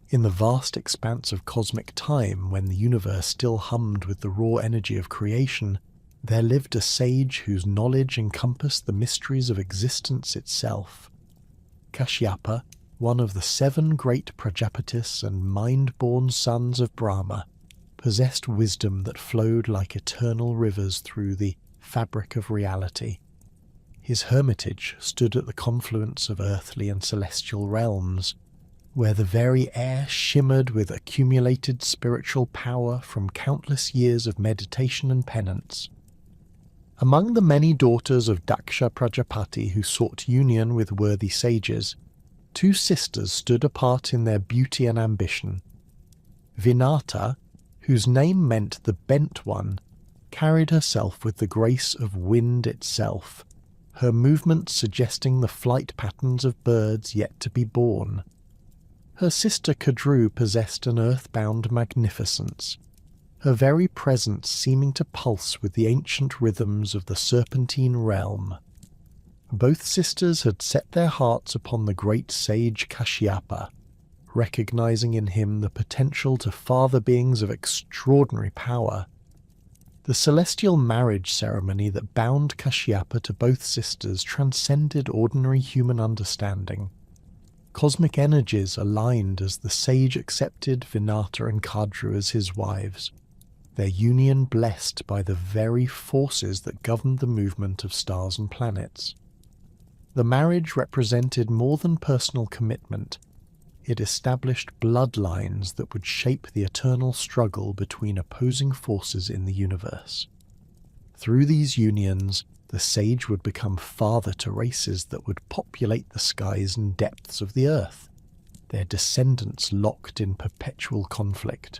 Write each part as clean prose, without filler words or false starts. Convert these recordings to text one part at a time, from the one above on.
In the vast expanse of cosmic time, when the universe still hummed with the raw energy of creation, there lived a sage whose knowledge encompassed the mysteries of existence itself. Kashyapa, one of the 7 great Prajapatis and mind-born sons of Brahma, possessed wisdom that flowed like eternal rivers through the fabric of reality. His hermitage stood at the confluence of earthly and celestial realms, where the very air shimmered with accumulated spiritual power from countless years of meditation and penance. Among the many daughters of Daksha Prajapati who sought union with worthy sages, 2 sisters stood apart in their beauty and ambition. Vinata, whose name meant the bent one, carried herself with the grace of wind itself, her movements suggesting the flight patterns of birds yet to be born. Her sister Kadru possessed an earthbound magnificence, her very presence seeming to pulse with the ancient rhythms of the serpentine realm. Both sisters had set their hearts upon the great sage Kashyapa, recognizing in him the potential to father beings of extraordinary power. The celestial marriage ceremony that bound Kashyapa to both sisters transcended ordinary human understanding. Cosmic energies aligned as the sage accepted Vinata and Kadru as his wives, their union blessed by the very forces that governed the movement of stars and planets. The marriage represented more than personal commitment. It established bloodlines that would shape the eternal struggle between opposing forces in the universe. Through these unions, the sage would become father to races that would populate the skies and depths of the earth, their descendants locked in perpetual conflict.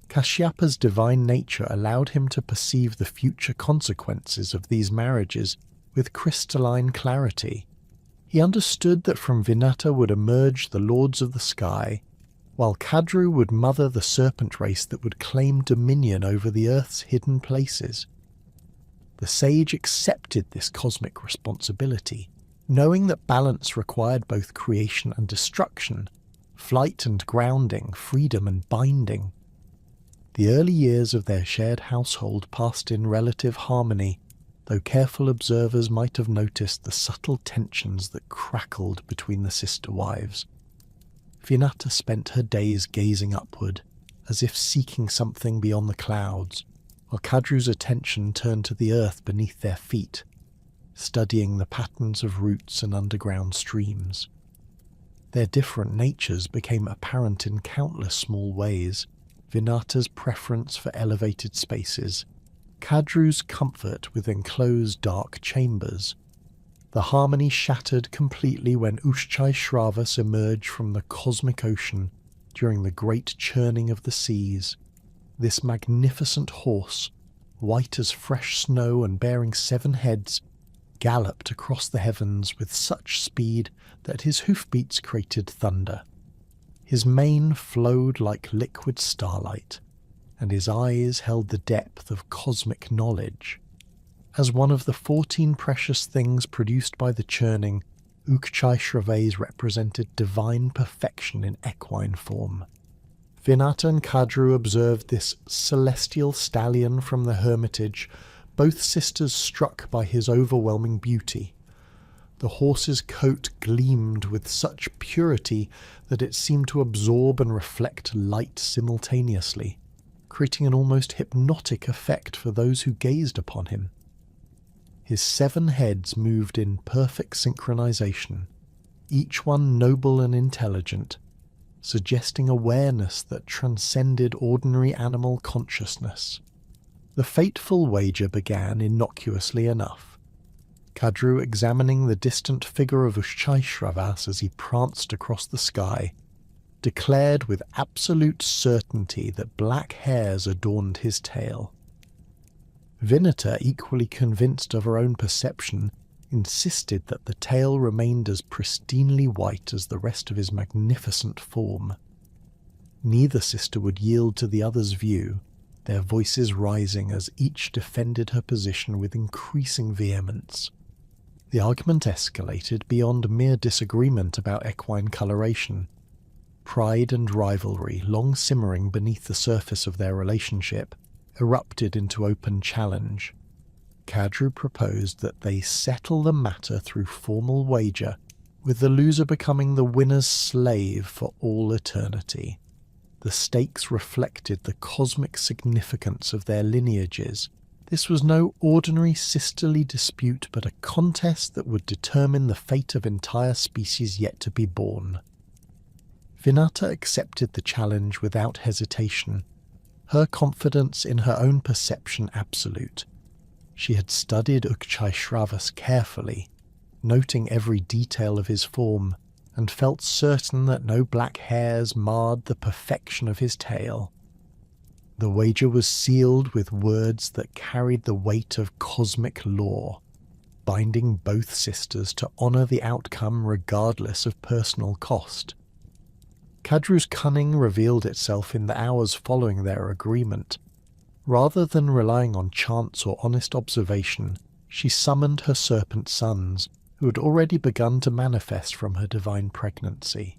Kashyapa's divine nature allowed him to perceive the future consequences of these marriages with crystalline clarity. He understood that from Vinata would emerge the lords of the sky, while Kadru would mother the serpent race that would claim dominion over the earth's hidden places. The sage accepted this cosmic responsibility, knowing that balance required both creation and destruction, flight and grounding, freedom and binding. The early years of their shared household passed in relative harmony, though careful observers might have noticed the subtle tensions that crackled between the sister wives. Vinata spent her days gazing upward, as if seeking something beyond the clouds, while Kadru's attention turned to the earth beneath their feet, studying the patterns of roots and underground streams. Their different natures became apparent in countless small ways. Vinata's preference for elevated spaces, Kadru's comfort with enclosed dark chambers. The harmony shattered completely when Ushchai Shravas emerged from the cosmic ocean during the great churning of the seas. This magnificent horse, white as fresh snow and bearing 7 heads, galloped across the heavens with such speed that his hoofbeats created thunder. His mane flowed like liquid starlight, and his eyes held the depth of cosmic knowledge. As one of the 14 precious things produced by the churning, Ushchai Shravas represented divine perfection in equine form. Vinata and Kadru observed this celestial stallion from the hermitage, both sisters struck by his overwhelming beauty. The horse's coat gleamed with such purity that it seemed to absorb and reflect light simultaneously, creating an almost hypnotic effect for those who gazed upon him. His 7 heads moved in perfect synchronization, each one noble and intelligent, suggesting awareness that transcended ordinary animal consciousness. The fateful wager began innocuously enough. Kadru, examining the distant figure of Ushchai Shravas as he pranced across the sky, declared with absolute certainty that black hairs adorned his tail. Vinata, equally convinced of her own perception, insisted that the tail remained as pristinely white as the rest of his magnificent form. Neither sister would yield to the other's view, their voices rising as each defended her position with increasing vehemence. The argument escalated beyond mere disagreement about equine coloration. Pride and rivalry, long simmering beneath the surface of their relationship, erupted into open challenge. Kadru proposed that they settle the matter through formal wager, with the loser becoming the winner's slave for all eternity. The stakes reflected the cosmic significance of their lineages. This was no ordinary sisterly dispute, but a contest that would determine the fate of entire species yet to be born. Vinata accepted the challenge without hesitation, her confidence in her own perception absolute. She had studied Ukchaishravas carefully, noting every detail of his form, and felt certain that no black hairs marred the perfection of his tail. The wager was sealed with words that carried the weight of cosmic law, binding both sisters to honour the outcome regardless of personal cost. Kadru's cunning revealed itself in the hours following their agreement. Rather than relying on chance or honest observation, she summoned her serpent sons, who had already begun to manifest from her divine pregnancy.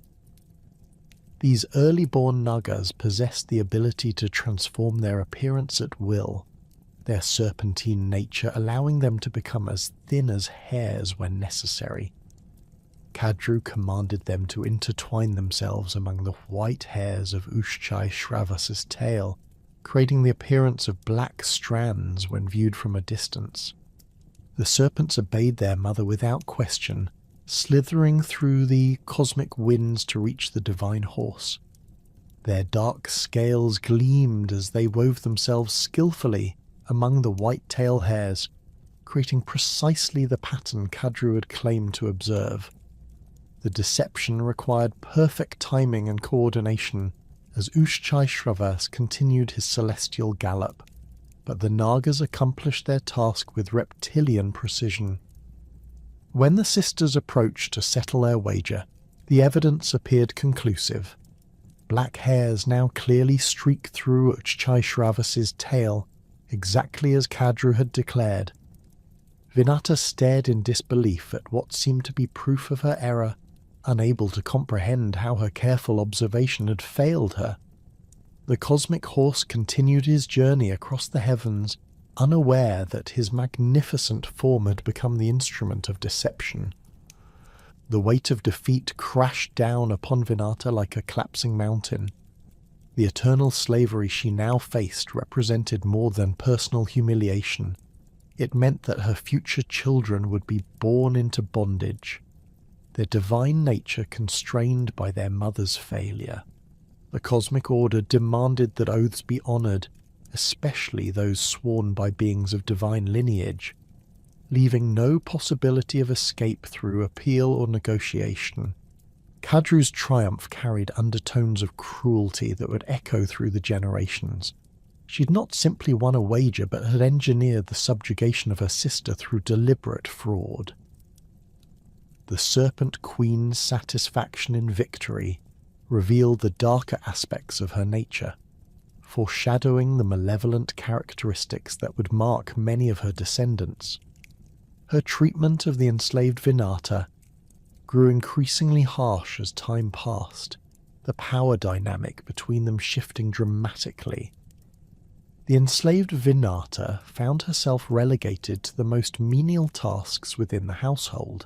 These early-born Nagas possessed the ability to transform their appearance at will, their serpentine nature allowing them to become as thin as hairs when necessary. Kadru commanded them to intertwine themselves among the white hairs of Ukchaishravas's tail, creating the appearance of black strands when viewed from a distance. The serpents obeyed their mother without question, slithering through the cosmic winds to reach the divine horse. Their dark scales gleamed as they wove themselves skillfully among the white tail hairs, creating precisely the pattern Kadru had claimed to observe. The deception required perfect timing and coordination as Ukchaishravas continued his celestial gallop, but the Nagas accomplished their task with reptilian precision. When the sisters approached to settle their wager, the evidence appeared conclusive. Black hairs now clearly streaked through Ukchaishravas's tail, exactly as Kadru had declared. Vinata stared in disbelief at what seemed to be proof of her error, unable to comprehend how her careful observation had failed her. The cosmic horse continued his journey across the heavens, unaware that his magnificent form had become the instrument of deception. The weight of defeat crashed down upon Vinata like a collapsing mountain. The eternal slavery she now faced represented more than personal humiliation. It meant that her future children would be born into bondage, their divine nature constrained by their mother's failure. The cosmic order demanded that oaths be honoured, especially those sworn by beings of divine lineage, leaving no possibility of escape through appeal or negotiation. Kadru's triumph carried undertones of cruelty that would echo through the generations. She had not simply won a wager, but had engineered the subjugation of her sister through deliberate fraud. The Serpent Queen's satisfaction in victory revealed the darker aspects of her nature, foreshadowing the malevolent characteristics that would mark many of her descendants. Her treatment of the enslaved Vinata grew increasingly harsh as time passed, the power dynamic between them shifting dramatically. The enslaved Vinata found herself relegated to the most menial tasks within the household.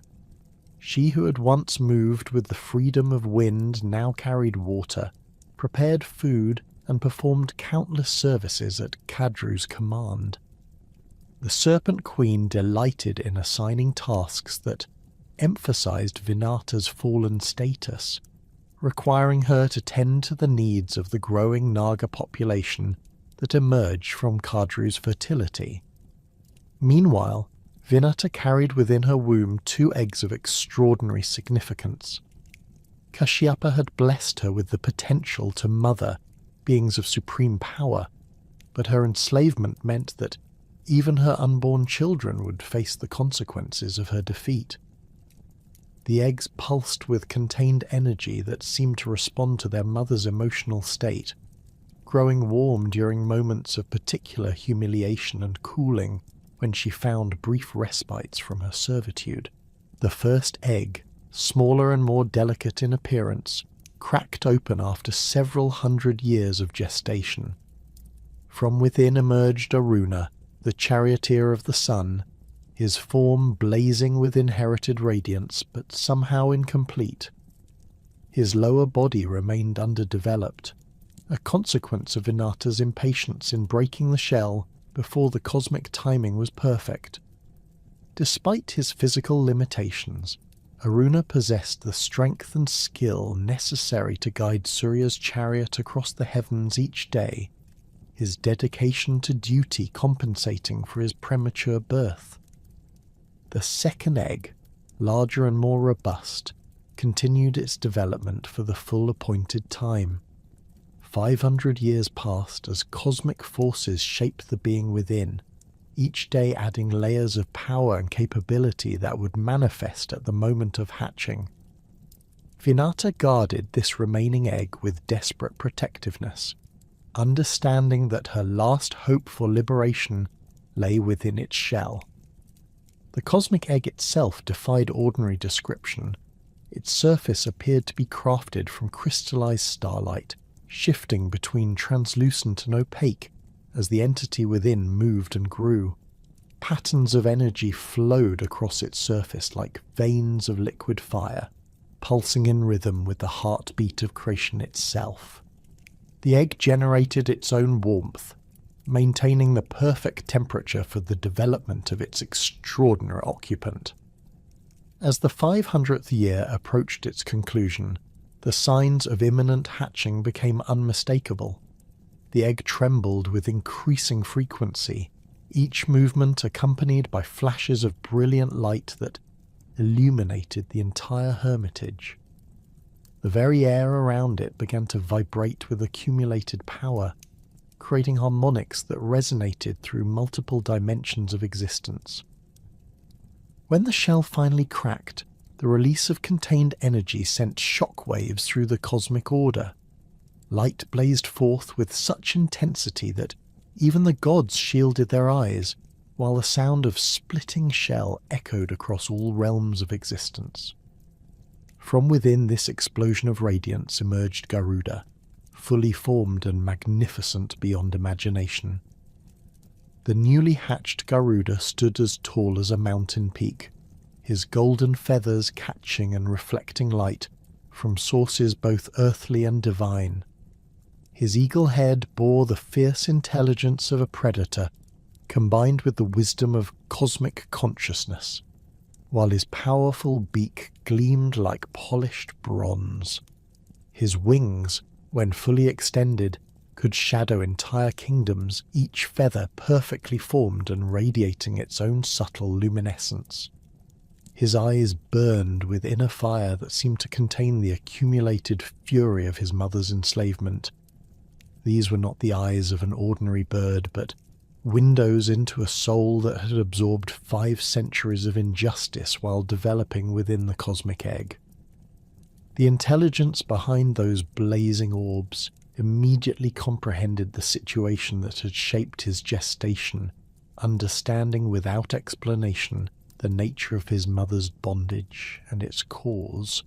She who had once moved with the freedom of wind now carried water, prepared food, and performed countless services at Kadru's command. The Serpent Queen delighted in assigning tasks that emphasized Vinata's fallen status, requiring her to tend to the needs of the growing Naga population that emerged from Kadru's fertility. Meanwhile, Vinata carried within her womb 2 eggs of extraordinary significance. Kashyapa had blessed her with the potential to mother beings of supreme power, but her enslavement meant that even her unborn children would face the consequences of her defeat. The eggs pulsed with contained energy that seemed to respond to their mother's emotional state, growing warm during moments of particular humiliation and cooling when she found brief respites from her servitude. The first egg, smaller and more delicate in appearance, cracked open after several hundred years of gestation. From within emerged Aruna, the charioteer of the sun, his form blazing with inherited radiance, but somehow incomplete. His lower body remained underdeveloped, a consequence of Vinata's impatience in breaking the shell before the cosmic timing was perfect. Despite his physical limitations, Aruna possessed the strength and skill necessary to guide Surya's chariot across the heavens each day, his dedication to duty compensating for his premature birth. The second egg, larger and more robust, continued its development for the full appointed time. 500 years passed as cosmic forces shaped the being within, each day adding layers of power and capability that would manifest at the moment of hatching. Vinata guarded this remaining egg with desperate protectiveness, understanding that her last hope for liberation lay within its shell. The cosmic egg itself defied ordinary description. Its surface appeared to be crafted from crystallized starlight, shifting between translucent and opaque as the entity within moved and grew. Patterns of energy flowed across its surface like veins of liquid fire, pulsing in rhythm with the heartbeat of creation itself. The egg generated its own warmth, maintaining the perfect temperature for the development of its extraordinary occupant. As the 500th year approached its conclusion, the signs of imminent hatching became unmistakable. The egg trembled with increasing frequency, each movement accompanied by flashes of brilliant light that illuminated the entire hermitage. The very air around it began to vibrate with accumulated power, creating harmonics that resonated through multiple dimensions of existence. When the shell finally cracked, the release of contained energy sent shock waves through the cosmic order. Light blazed forth with such intensity that even the gods shielded their eyes, while the sound of splitting shell echoed across all realms of existence. From within this explosion of radiance emerged Garuda, fully formed and magnificent beyond imagination. The newly hatched Garuda stood as tall as a mountain peak, his golden feathers catching and reflecting light from sources both earthly and divine. His eagle head bore the fierce intelligence of a predator, combined with the wisdom of cosmic consciousness, while his powerful beak gleamed like polished bronze. His wings, when fully extended, could shadow entire kingdoms, each feather perfectly formed and radiating its own subtle luminescence. His eyes burned with inner fire that seemed to contain the accumulated fury of his mother's enslavement. These were not the eyes of an ordinary bird, but windows into a soul that had absorbed 5 centuries of injustice while developing within the cosmic egg. The intelligence behind those blazing orbs immediately comprehended the situation that had shaped his gestation, understanding without explanation the nature of his mother's bondage and its cause.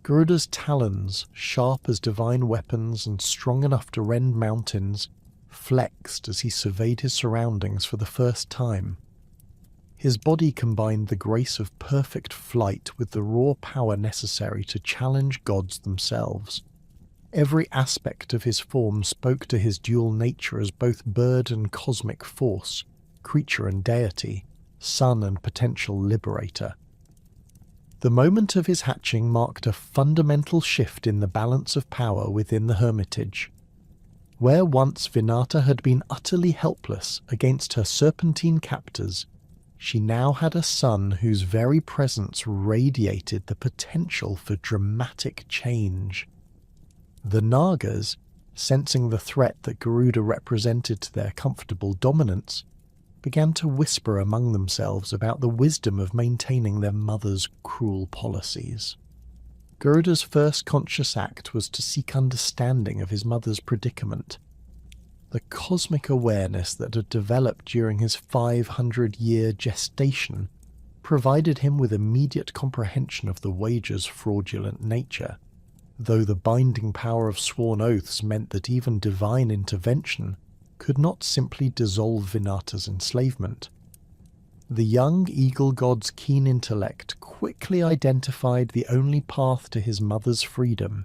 Garuda's talons, sharp as divine weapons and strong enough to rend mountains, flexed as he surveyed his surroundings for the first time. His body combined the grace of perfect flight with the raw power necessary to challenge gods themselves. Every aspect of his form spoke to his dual nature as both bird and cosmic force, creature and deity, son and potential liberator. The moment of his hatching marked a fundamental shift in the balance of power within the hermitage. Where once Vinata had been utterly helpless against her serpentine captors, she now had a son whose very presence radiated the potential for dramatic change. The Nagas, sensing the threat that Garuda represented to their comfortable dominance, began to whisper among themselves about the wisdom of maintaining their mother's cruel policies. Garuda's first conscious act was to seek understanding of his mother's predicament. The cosmic awareness that had developed during his 500-year gestation provided him with immediate comprehension of the wager's fraudulent nature. though the binding power of sworn oaths meant that even divine intervention could not simply dissolve Vinata's enslavement. The young eagle god's keen intellect quickly identified the only path to his mother's freedom,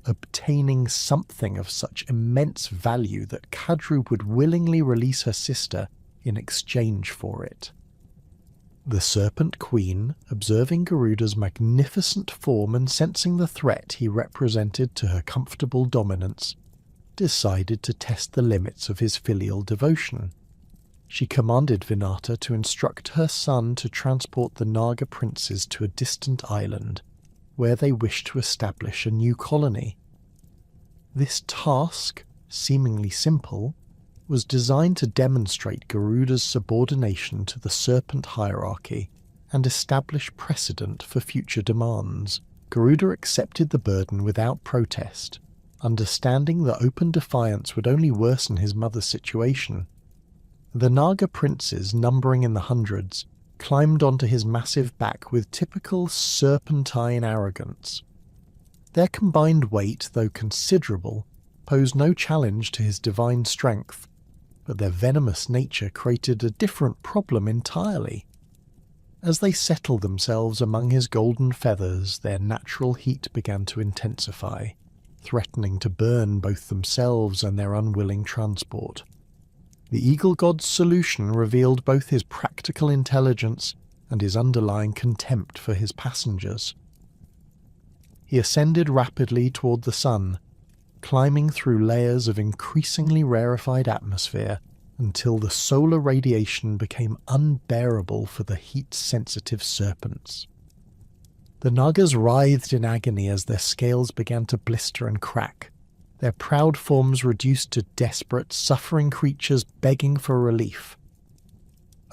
obtaining something of such immense value that Kadru would willingly release her sister in exchange for it. The Serpent Queen, observing Garuda's magnificent form and sensing the threat he represented to her comfortable dominance, decided to test the limits of his filial devotion. She commanded Vinata to instruct her son to transport the Naga princes to a distant island, where they wished to establish a new colony. This task, seemingly simple, was designed to demonstrate Garuda's subordination to the serpent hierarchy and establish precedent for future demands. Garuda accepted the burden without protest, understanding that open defiance would only worsen his mother's situation. The Naga princes, numbering in the hundreds, climbed onto his massive back with typical serpentine arrogance. Their combined weight, though considerable, posed no challenge to his divine strength, but their venomous nature created a different problem entirely. As they settled themselves among his golden feathers, their natural heat began to intensify, threatening to burn both themselves and their unwilling transport. The eagle god's solution revealed both his practical intelligence and his underlying contempt for his passengers. He ascended rapidly toward the sun, climbing through layers of increasingly rarefied atmosphere until the solar radiation became unbearable for the heat-sensitive serpents. The Nagas writhed in agony as their scales began to blister and crack, their proud forms reduced to desperate, suffering creatures begging for relief.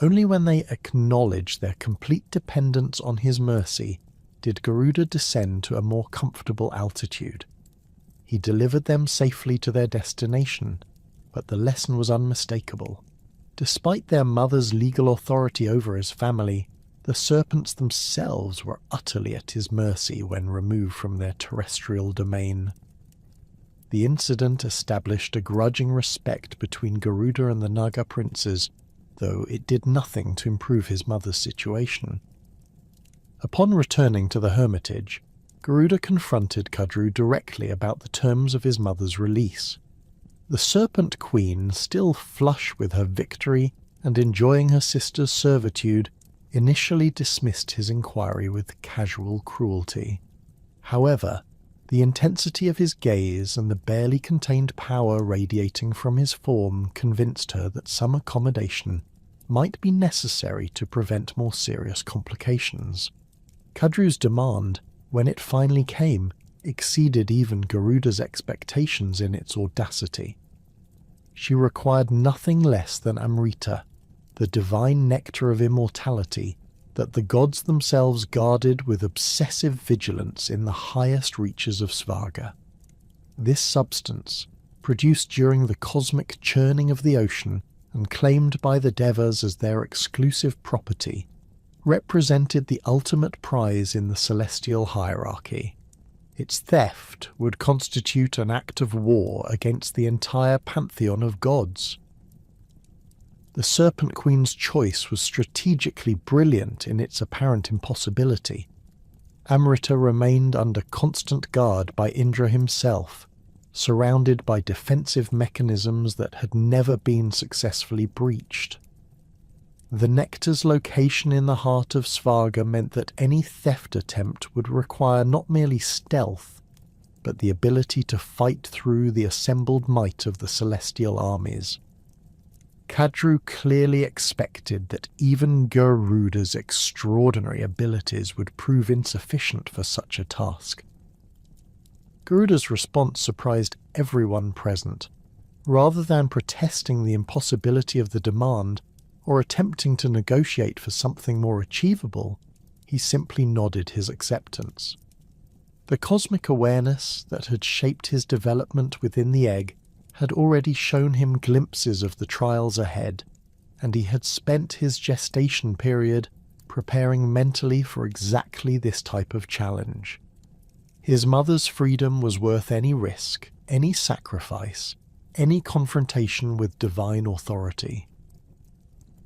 Only when they acknowledged their complete dependence on his mercy did Garuda descend to a more comfortable altitude. He delivered them safely to their destination, but the lesson was unmistakable. Despite their mother's legal authority over his family, the serpents themselves were utterly at his mercy when removed from their terrestrial domain. The incident established a grudging respect between Garuda and the Naga princes, though it did nothing to improve his mother's situation. Upon returning to the hermitage, Garuda confronted Kadru directly about the terms of his mother's release. The Serpent Queen, still flush with her victory and enjoying her sister's servitude, initially dismissed his inquiry with casual cruelty. However, the intensity of his gaze and the barely contained power radiating from his form convinced her that some accommodation might be necessary to prevent more serious complications. Kadru's demand, when it finally came, exceeded even Garuda's expectations in its audacity. She required nothing less than Amrita, the divine nectar of immortality that the gods themselves guarded with obsessive vigilance in the highest reaches of Svarga. This substance, produced during the cosmic churning of the ocean and claimed by the Devas as their exclusive property, represented the ultimate prize in the celestial hierarchy. Its theft would constitute an act of war against the entire pantheon of gods. The Serpent Queen's choice was strategically brilliant in its apparent impossibility. Amrita remained under constant guard by Indra himself, surrounded by defensive mechanisms that had never been successfully breached. The nectar's location in the heart of Svarga meant that any theft attempt would require not merely stealth, but the ability to fight through the assembled might of the celestial armies. Kadru clearly expected that even Garuda's extraordinary abilities would prove insufficient for such a task. Garuda's response surprised everyone present. Rather than protesting the impossibility of the demand, or attempting to negotiate for something more achievable, he simply nodded his acceptance. The cosmic awareness that had shaped his development within the egg had already shown him glimpses of the trials ahead, and he had spent his gestation period preparing mentally for exactly this type of challenge. His mother's freedom was worth any risk, any sacrifice, any confrontation with divine authority.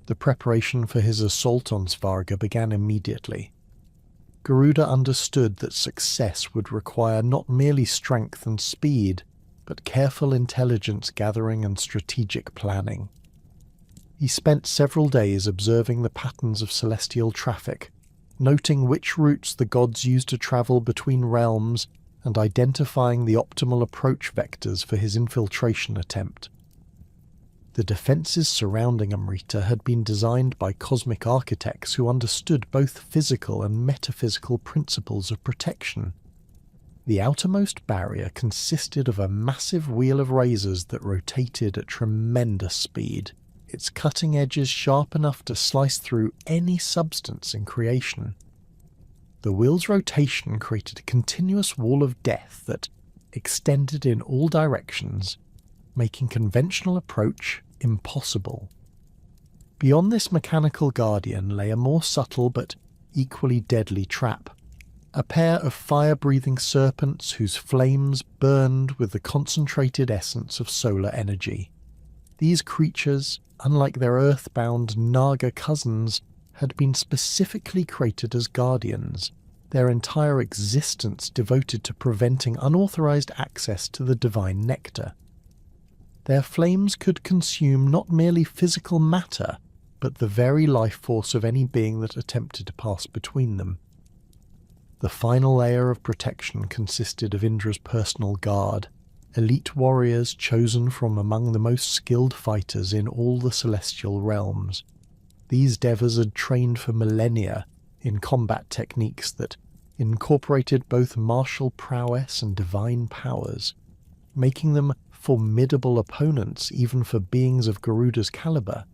The preparation for his assault on Svarga began immediately. Garuda understood that success would require not merely strength and speed, but careful intelligence gathering and strategic planning. He spent several days observing the patterns of celestial traffic, noting which routes the gods used to travel between realms and identifying the optimal approach vectors for his infiltration attempt. The defences surrounding Amrita had been designed by cosmic architects who understood both physical and metaphysical principles of protection. The outermost barrier consisted of a massive wheel of razors that rotated at tremendous speed, its cutting edges sharp enough to slice through any substance in creation. The wheel's rotation created a continuous wall of death that extended in all directions, making conventional approach impossible. Beyond this mechanical guardian lay a more subtle but equally deadly trap, a pair of fire-breathing serpents whose flames burned with the concentrated essence of solar energy. These creatures, unlike their earthbound Naga cousins, had been specifically created as guardians, their entire existence devoted to preventing unauthorized access to the divine nectar. Their flames could consume not merely physical matter, but the very life force of any being that attempted to pass between them. The final layer of protection consisted of Indra's personal guard, elite warriors chosen from among the most skilled fighters in all the celestial realms. These devas had trained for millennia in combat techniques that incorporated both martial prowess and divine powers, making them formidable opponents even for beings of Garuda's caliber.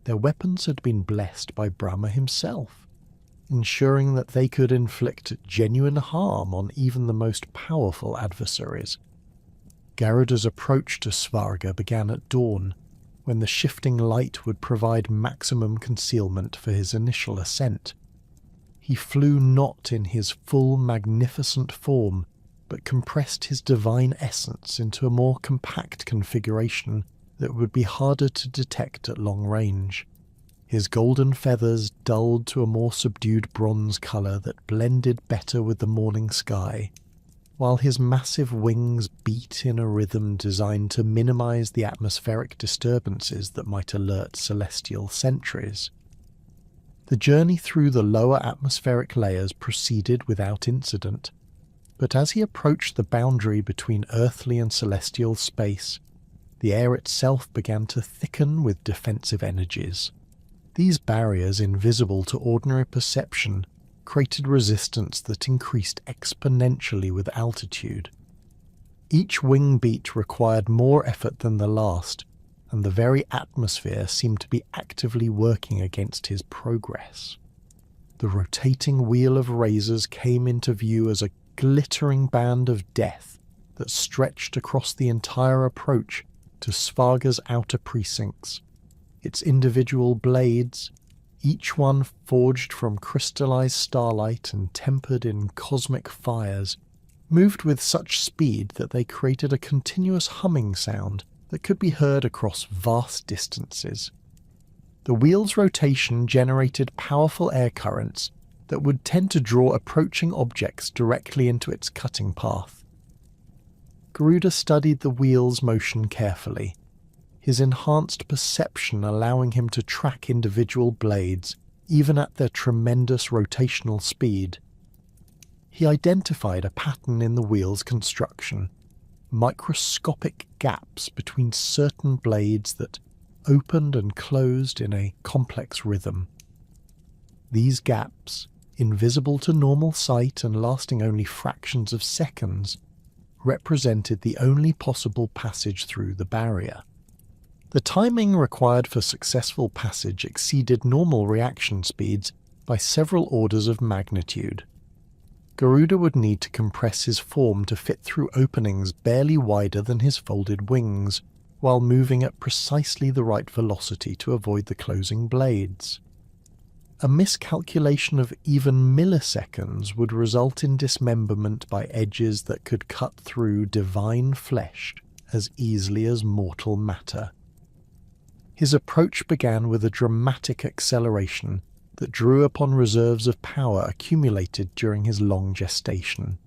Their weapons had been blessed by Brahma himself, ensuring that they could inflict genuine harm on even the most powerful adversaries. Garuda's approach to Svarga began at dawn, when the shifting light would provide maximum concealment for his initial ascent. He flew not in his full magnificent form, but compressed his divine essence into a more compact configuration that would be harder to detect at long range. His golden feathers dulled to a more subdued bronze colour that blended better with the morning sky, while his massive wings beat in a rhythm designed to minimize the atmospheric disturbances that might alert celestial sentries. The journey through the lower atmospheric layers proceeded without incident, but as he approached the boundary between earthly and celestial space, the air itself began to thicken with defensive energies. These barriers, invisible to ordinary perception, created resistance that increased exponentially with altitude. Each wing beat required more effort than the last, and the very atmosphere seemed to be actively working against his progress. The rotating wheel of razors came into view as a glittering band of death that stretched across the entire approach to Svarga's outer precincts. Its individual blades, each one forged from crystallized starlight and tempered in cosmic fires, moved with such speed that they created a continuous humming sound that could be heard across vast distances. The wheel's rotation generated powerful air currents that would tend to draw approaching objects directly into its cutting path. Garuda studied the wheel's motion carefully, his enhanced perception allowing him to track individual blades even at their tremendous rotational speed. He identified a pattern in the wheel's construction, microscopic gaps between certain blades that opened and closed in a complex rhythm. These gaps, invisible to normal sight and lasting only fractions of seconds, represented the only possible passage through the barrier. The timing required for successful passage exceeded normal reaction speeds by several orders of magnitude. Garuda would need to compress his form to fit through openings barely wider than his folded wings, while moving at precisely the right velocity to avoid the closing blades. A miscalculation of even milliseconds would result in dismemberment by edges that could cut through divine flesh as easily as mortal matter. His approach began with a dramatic acceleration that drew upon reserves of power accumulated during his long gestation.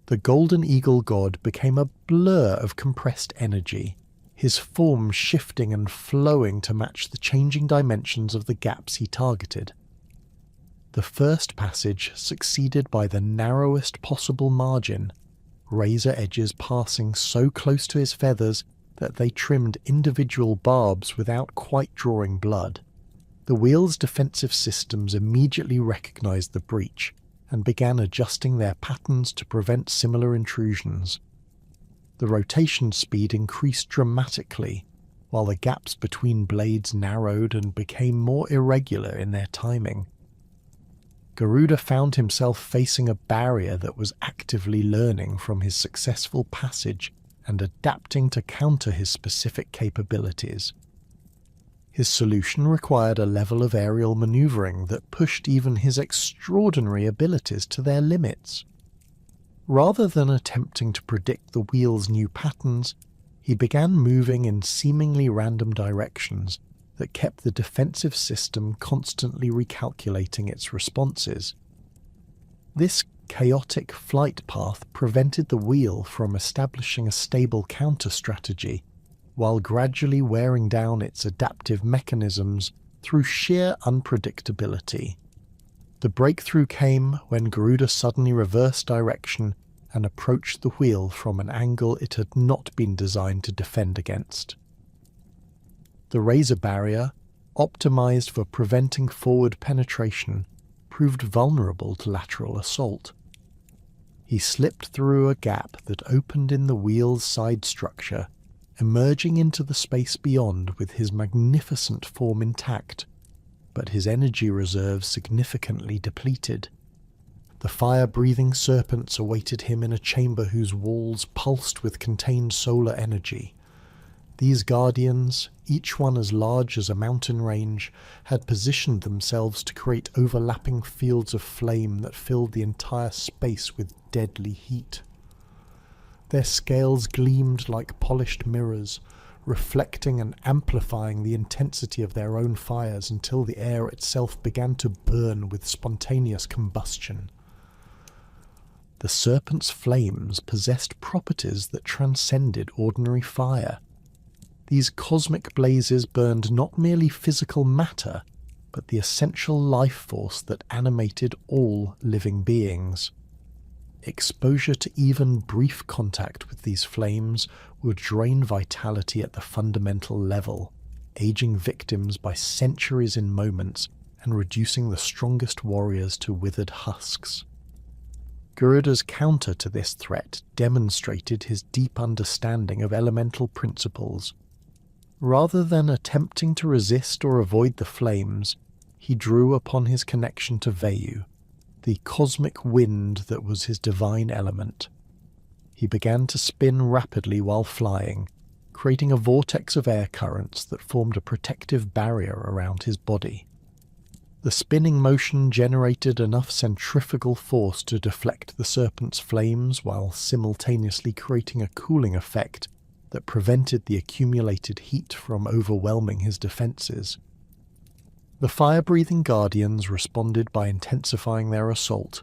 The golden eagle god became a blur of compressed energy, his form shifting and flowing to match the changing dimensions of the gaps he targeted. The first passage succeeded by the narrowest possible margin, razor edges passing so close to his feathers that they trimmed individual barbs without quite drawing blood. The wheel's defensive systems immediately recognized the breach and began adjusting their patterns to prevent similar intrusions. The rotation speed increased dramatically, while the gaps between blades narrowed and became more irregular in their timing. Garuda found himself facing a barrier that was actively learning from his successful passage and adapting to counter his specific capabilities. His solution required a level of aerial maneuvering that pushed even his extraordinary abilities to their limits. Rather than attempting to predict the wheel's new patterns, he began moving in seemingly random directions that kept the defensive system constantly recalculating its responses. This chaotic flight path prevented the wheel from establishing a stable counter-strategy, while gradually wearing down its adaptive mechanisms through sheer unpredictability. The breakthrough came when Garuda suddenly reversed direction and approached the wheel from an angle it had not been designed to defend against. The razor barrier, optimized for preventing forward penetration, proved vulnerable to lateral assault. He slipped through a gap that opened in the wheel's side structure, emerging into the space beyond with his magnificent form intact, but his energy reserves significantly depleted. The fire-breathing serpents awaited him in a chamber whose walls pulsed with contained solar energy. These guardians, each one as large as a mountain range, had positioned themselves to create overlapping fields of flame that filled the entire space with deadly heat. Their scales gleamed like polished mirrors, reflecting and amplifying the intensity of their own fires until the air itself began to burn with spontaneous combustion. The serpent's flames possessed properties that transcended ordinary fire. These cosmic blazes burned not merely physical matter, but the essential life force that animated all living beings. Exposure to even brief contact with these flames would drain vitality at the fundamental level, aging victims by centuries in moments and reducing the strongest warriors to withered husks. Garuda's counter to this threat demonstrated his deep understanding of elemental principles. Rather than attempting to resist or avoid the flames, he drew upon his connection to Vayu, the cosmic wind that was his divine element. He began to spin rapidly while flying, creating a vortex of air currents that formed a protective barrier around his body. The spinning motion generated enough centrifugal force to deflect the serpent's flames while simultaneously creating a cooling effect that prevented the accumulated heat from overwhelming his defenses. The fire-breathing guardians responded by intensifying their assault,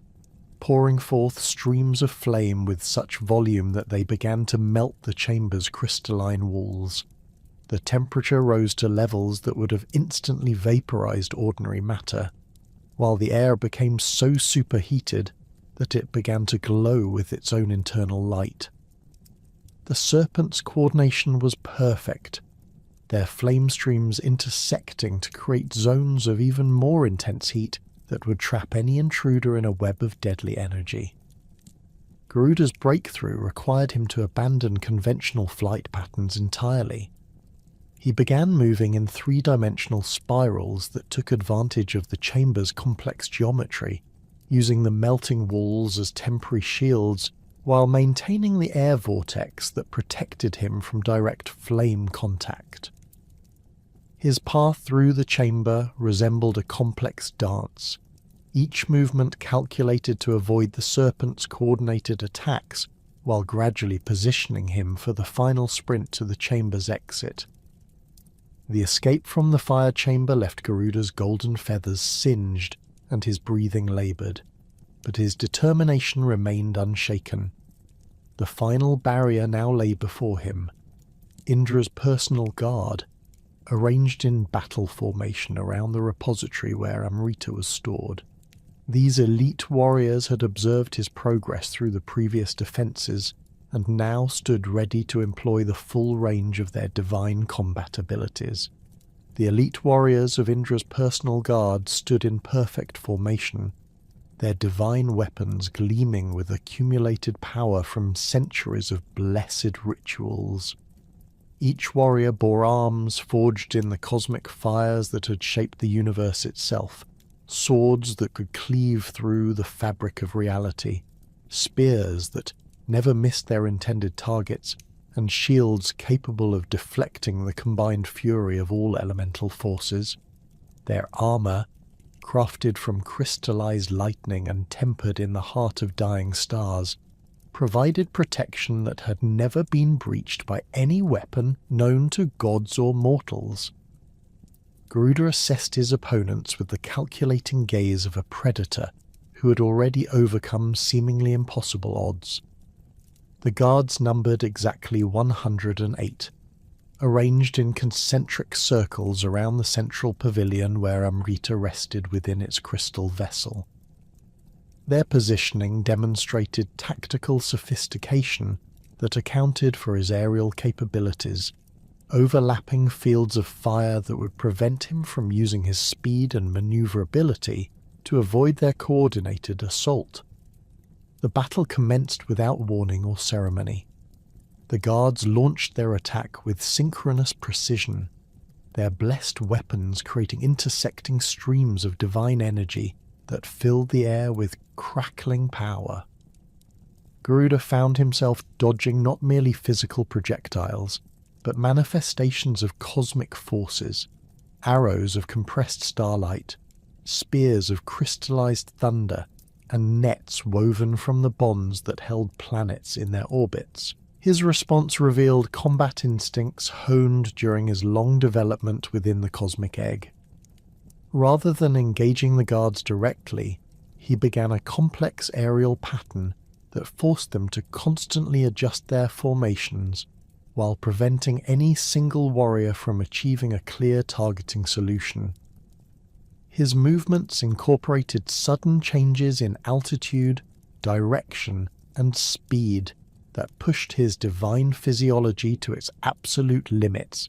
pouring forth streams of flame with such volume that they began to melt the chamber's crystalline walls. The temperature rose to levels that would have instantly vaporized ordinary matter, while the air became so superheated that it began to glow with its own internal light. The serpents' coordination was perfect, their flame streams intersecting to create zones of even more intense heat that would trap any intruder in a web of deadly energy. Garuda's breakthrough required him to abandon conventional flight patterns entirely. He began moving in three-dimensional spirals that took advantage of the chamber's complex geometry, using the melting walls as temporary shields while maintaining the air vortex that protected him from direct flame contact. His path through the chamber resembled a complex dance, each movement calculated to avoid the serpent's coordinated attacks while gradually positioning him for the final sprint to the chamber's exit. The escape from the fire chamber left Garuda's golden feathers singed and his breathing laboured, but his determination remained unshaken. The final barrier now lay before him, Indra's personal guard, arranged in battle formation around the repository where Amrita was stored. These elite warriors had observed his progress through the previous defences and now stood ready to employ the full range of their divine combat abilities. The elite warriors of Indra's personal guard stood in perfect formation, their divine weapons gleaming with accumulated power from centuries of blessed rituals. Each warrior bore arms forged in the cosmic fires that had shaped the universe itself, swords that could cleave through the fabric of reality, spears that never missed their intended targets, and shields capable of deflecting the combined fury of all elemental forces. Their armour, crafted from crystallized lightning and tempered in the heart of dying stars, provided protection that had never been breached by any weapon known to gods or mortals. Garuda assessed his opponents with the calculating gaze of a predator who had already overcome seemingly impossible odds. The guards numbered exactly 108, arranged in concentric circles around the central pavilion where Amrita rested within its crystal vessel. Their positioning demonstrated tactical sophistication that accounted for his aerial capabilities, overlapping fields of fire that would prevent him from using his speed and maneuverability to avoid their coordinated assault. The battle commenced without warning or ceremony. The guards launched their attack with synchronous precision, their blessed weapons creating intersecting streams of divine energy that filled the air with crackling power. Garuda found himself dodging not merely physical projectiles, but manifestations of cosmic forces, arrows of compressed starlight, spears of crystallized thunder, and nets woven from the bonds that held planets in their orbits. His response revealed combat instincts honed during his long development within the cosmic egg. Rather than engaging the guards directly, he began a complex aerial pattern that forced them to constantly adjust their formations while preventing any single warrior from achieving a clear targeting solution. His movements incorporated sudden changes in altitude, direction, and speed that pushed his divine physiology to its absolute limits,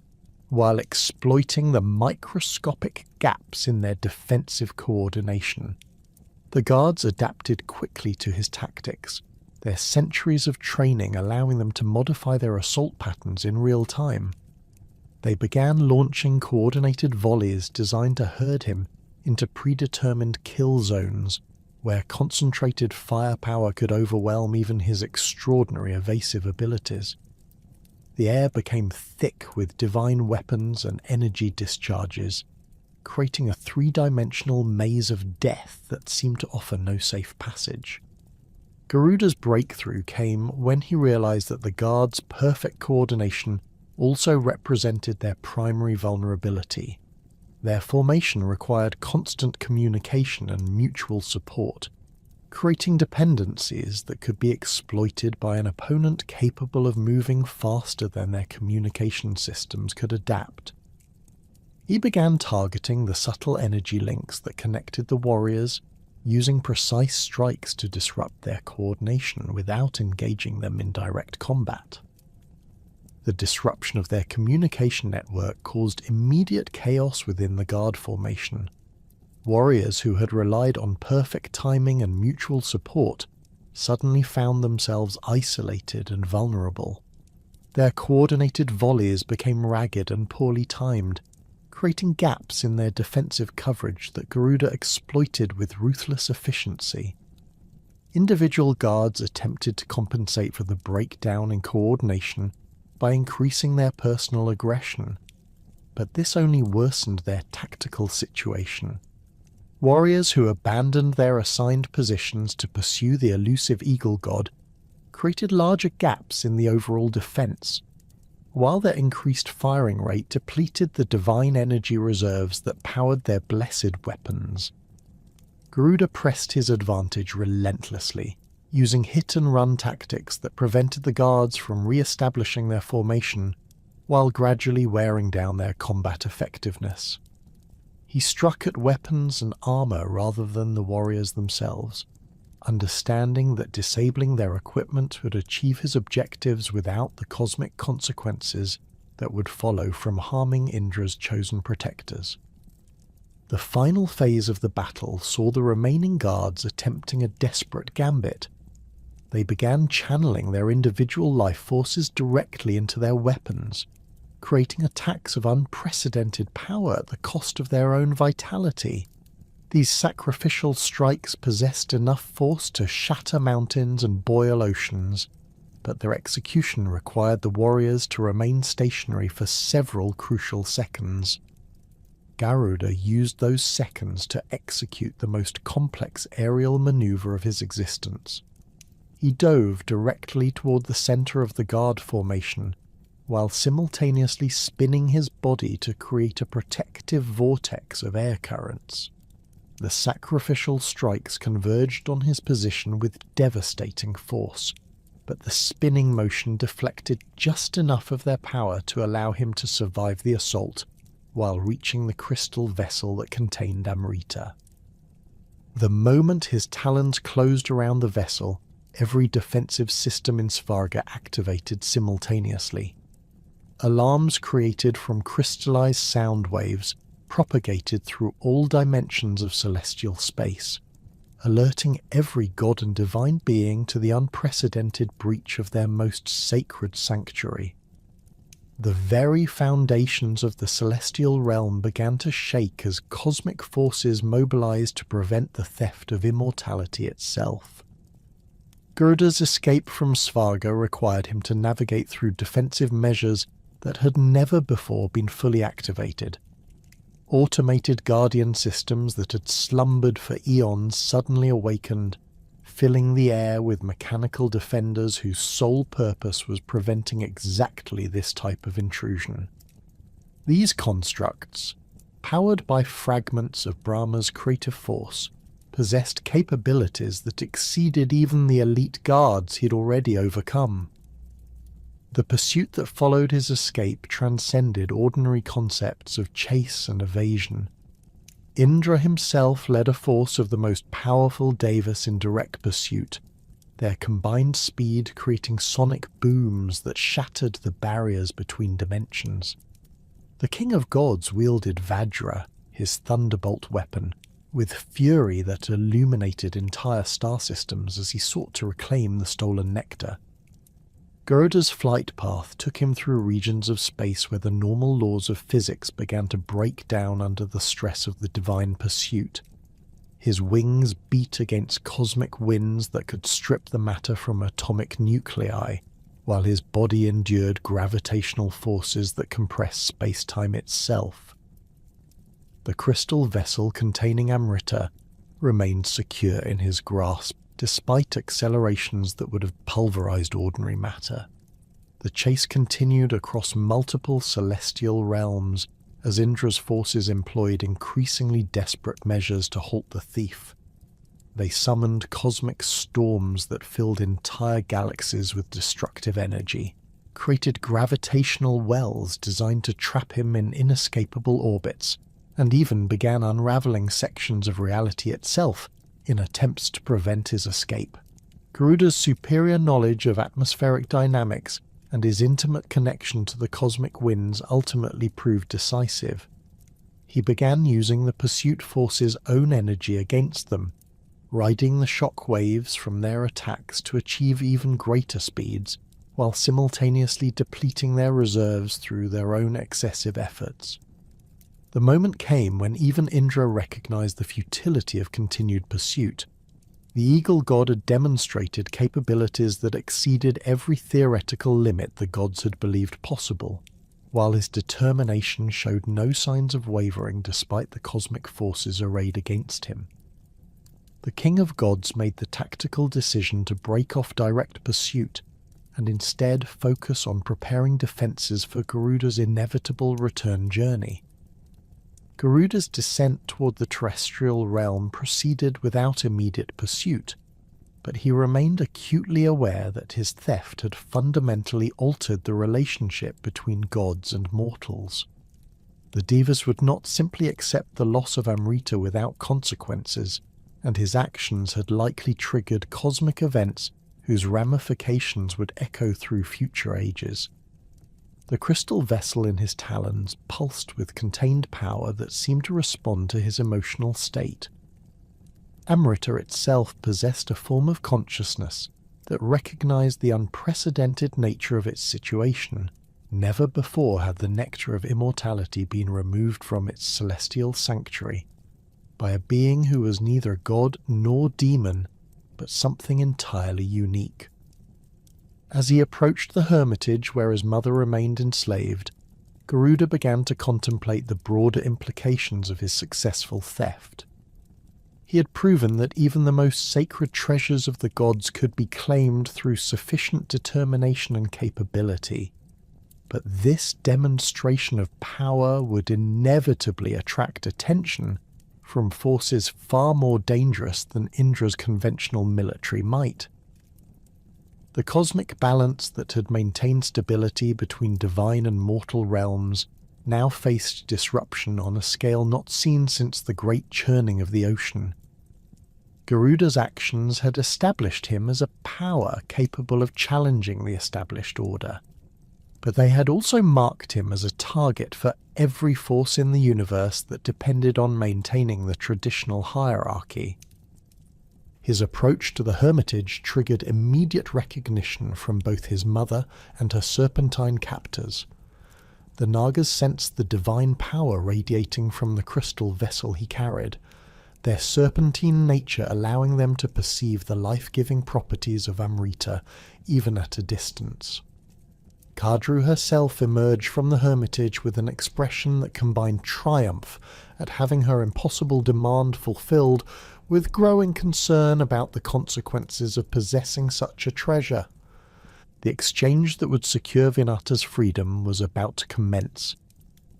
while exploiting the microscopic gaps in their defensive coordination. The guards adapted quickly to his tactics, their centuries of training allowing them to modify their assault patterns in real time. They began launching coordinated volleys designed to herd him into predetermined kill zones, where concentrated firepower could overwhelm even his extraordinary evasive abilities. The air became thick with divine weapons and energy discharges, creating a three-dimensional maze of death that seemed to offer no safe passage. Garuda's breakthrough came when he realized that the guards' perfect coordination also represented their primary vulnerability. Their formation required constant communication and mutual support, creating dependencies that could be exploited by an opponent capable of moving faster than their communication systems could adapt. He began targeting the subtle energy links that connected the warriors, using precise strikes to disrupt their coordination without engaging them in direct combat. The disruption of their communication network caused immediate chaos within the guard formation. Warriors who had relied on perfect timing and mutual support suddenly found themselves isolated and vulnerable. Their coordinated volleys became ragged and poorly timed, creating gaps in their defensive coverage that Garuda exploited with ruthless efficiency. Individual guards attempted to compensate for the breakdown in coordination by increasing their personal aggression. but this only worsened their tactical situation. Warriors who abandoned their assigned positions to pursue the elusive eagle god created larger gaps in the overall defense, while their increased firing rate depleted the divine energy reserves that powered their blessed weapons. Garuda pressed his advantage relentlessly, using hit-and-run tactics that prevented the guards from re-establishing their formation while gradually wearing down their combat effectiveness. He struck at weapons and armor rather than the warriors themselves, understanding that disabling their equipment would achieve his objectives without the cosmic consequences that would follow from harming Indra's chosen protectors. The final phase of the battle saw the remaining guards attempting a desperate gambit. They began channeling their individual life forces directly into their weapons, creating attacks of unprecedented power at the cost of their own vitality. These sacrificial strikes possessed enough force to shatter mountains and boil oceans, but their execution required the warriors to remain stationary for several crucial seconds. Garuda used those seconds to execute the most complex aerial maneuver of his existence. He dove directly toward the center of the guard formation, while simultaneously spinning his body to create a protective vortex of air currents. The sacrificial strikes converged on his position with devastating force, but the spinning motion deflected just enough of their power to allow him to survive the assault while reaching the crystal vessel that contained Amrita. The moment his talons closed around the vessel, every defensive system in Svarga activated simultaneously. Alarms created from crystallized sound waves propagated through all dimensions of celestial space, alerting every god and divine being to the unprecedented breach of their most sacred sanctuary. The very foundations of the celestial realm began to shake as cosmic forces mobilized to prevent the theft of immortality itself. Garuda's escape from Svarga required him to navigate through defensive measures that had never before been fully activated. Automated guardian systems that had slumbered for eons suddenly awakened, filling the air with mechanical defenders whose sole purpose was preventing exactly this type of intrusion. These constructs, powered by fragments of Brahma's creative force, possessed capabilities that exceeded even the elite guards he'd already overcome. The pursuit that followed his escape transcended ordinary concepts of chase and evasion. Indra himself led a force of the most powerful Devas in direct pursuit, their combined speed creating sonic booms that shattered the barriers between dimensions. The King of Gods wielded Vajra, his thunderbolt weapon, with fury that illuminated entire star systems as he sought to reclaim the stolen nectar. Garuda's flight path took him through regions of space where the normal laws of physics began to break down under the stress of the divine pursuit. His wings beat against cosmic winds that could strip the matter from atomic nuclei, while his body endured gravitational forces that compressed space-time itself. The crystal vessel containing Amrita remained secure in his grasp, despite accelerations that would have pulverized ordinary matter. The chase continued across multiple celestial realms as Indra's forces employed increasingly desperate measures to halt the thief. They summoned cosmic storms that filled entire galaxies with destructive energy, created gravitational wells designed to trap him in inescapable orbits, and even began unraveling sections of reality itself in attempts to prevent his escape. Garuda's superior knowledge of atmospheric dynamics and his intimate connection to the cosmic winds ultimately proved decisive. He began using the pursuit force's own energy against them, riding the shock waves from their attacks to achieve even greater speeds, while simultaneously depleting their reserves through their own excessive efforts. The moment came when even Indra recognized the futility of continued pursuit. The eagle god had demonstrated capabilities that exceeded every theoretical limit the gods had believed possible, while his determination showed no signs of wavering despite the cosmic forces arrayed against him. The King of Gods made the tactical decision to break off direct pursuit and instead focus on preparing defences for Garuda's inevitable return journey. Garuda's descent toward the terrestrial realm proceeded without immediate pursuit, but he remained acutely aware that his theft had fundamentally altered the relationship between gods and mortals. The Devas would not simply accept the loss of Amrita without consequences, and his actions had likely triggered cosmic events whose ramifications would echo through future ages. The crystal vessel in his talons pulsed with contained power that seemed to respond to his emotional state. Amrita itself possessed a form of consciousness that recognized the unprecedented nature of its situation. Never before had the Nectar of Immortality been removed from its celestial sanctuary by a being who was neither god nor demon, but something entirely unique. As he approached the hermitage where his mother remained enslaved, Garuda began to contemplate the broader implications of his successful theft. He had proven that even the most sacred treasures of the gods could be claimed through sufficient determination and capability, but this demonstration of power would inevitably attract attention from forces far more dangerous than Indra's conventional military might. The cosmic balance that had maintained stability between divine and mortal realms now faced disruption on a scale not seen since the great churning of the ocean. Garuda's actions had established him as a power capable of challenging the established order, but they had also marked him as a target for every force in the universe that depended on maintaining the traditional hierarchy. His approach to the hermitage triggered immediate recognition from both his mother and her serpentine captors. The Nagas sensed the divine power radiating from the crystal vessel he carried, their serpentine nature allowing them to perceive the life-giving properties of Amrita even at a distance. Kadru herself emerged from the hermitage with an expression that combined triumph at having her impossible demand fulfilled with growing concern about the consequences of possessing such a treasure. The exchange that would secure Vinata's freedom was about to commence,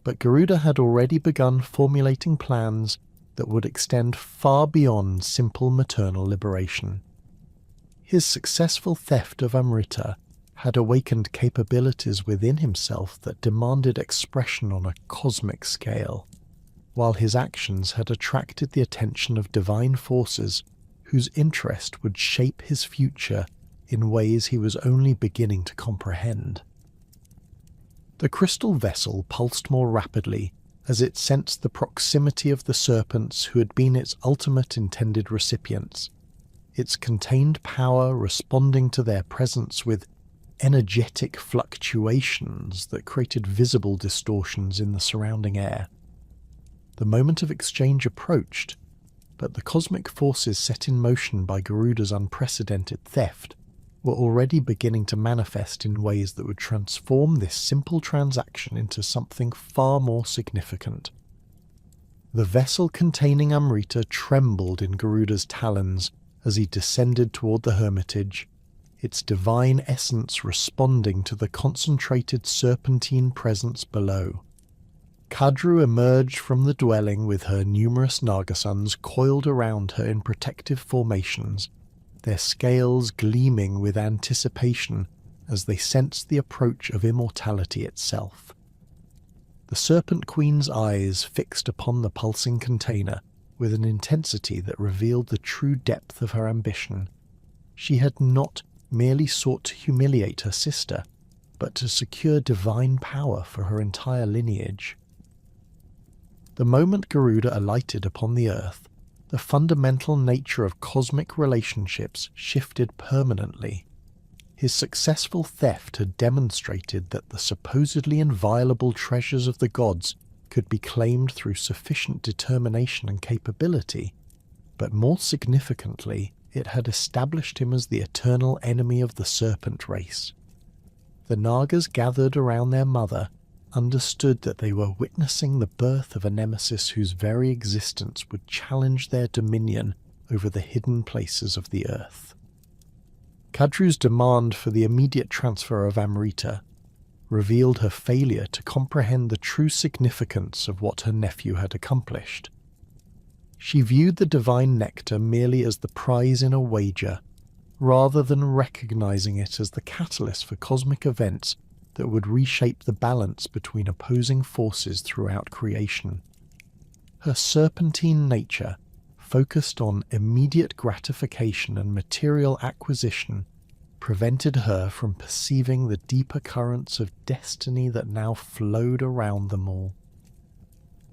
but Garuda had already begun formulating plans that would extend far beyond simple maternal liberation. His successful theft of Amrita had awakened capabilities within himself that demanded expression on a cosmic scale, while his actions had attracted the attention of divine forces whose interest would shape his future in ways he was only beginning to comprehend. The crystal vessel pulsed more rapidly as it sensed the proximity of the serpents who had been its ultimate intended recipients, its contained power responding to their presence with energetic fluctuations that created visible distortions in the surrounding air. The moment of exchange approached, but the cosmic forces set in motion by Garuda's unprecedented theft were already beginning to manifest in ways that would transform this simple transaction into something far more significant. The vessel containing Amrita trembled in Garuda's talons as he descended toward the hermitage, its divine essence responding to the concentrated serpentine presence below. Kadru emerged from the dwelling with her numerous Nagasons coiled around her in protective formations, their scales gleaming with anticipation as they sensed the approach of immortality itself. The Serpent Queen's eyes fixed upon the pulsing container with an intensity that revealed the true depth of her ambition. She had not merely sought to humiliate her sister, but to secure divine power for her entire lineage. The moment Garuda alighted upon the earth, the fundamental nature of cosmic relationships shifted permanently. His successful theft had demonstrated that the supposedly inviolable treasures of the gods could be claimed through sufficient determination and capability, but more significantly, it had established him as the eternal enemy of the serpent race. The Nagas gathered around their mother, understood that they were witnessing the birth of a nemesis whose very existence would challenge their dominion over the hidden places of the earth. Kadru's demand for the immediate transfer of Amrita revealed her failure to comprehend the true significance of what her nephew had accomplished. She viewed the divine nectar merely as the prize in a wager, rather than recognizing it as the catalyst for cosmic events that would reshape the balance between opposing forces throughout creation. Her serpentine nature, focused on immediate gratification and material acquisition, prevented her from perceiving the deeper currents of destiny that now flowed around them all.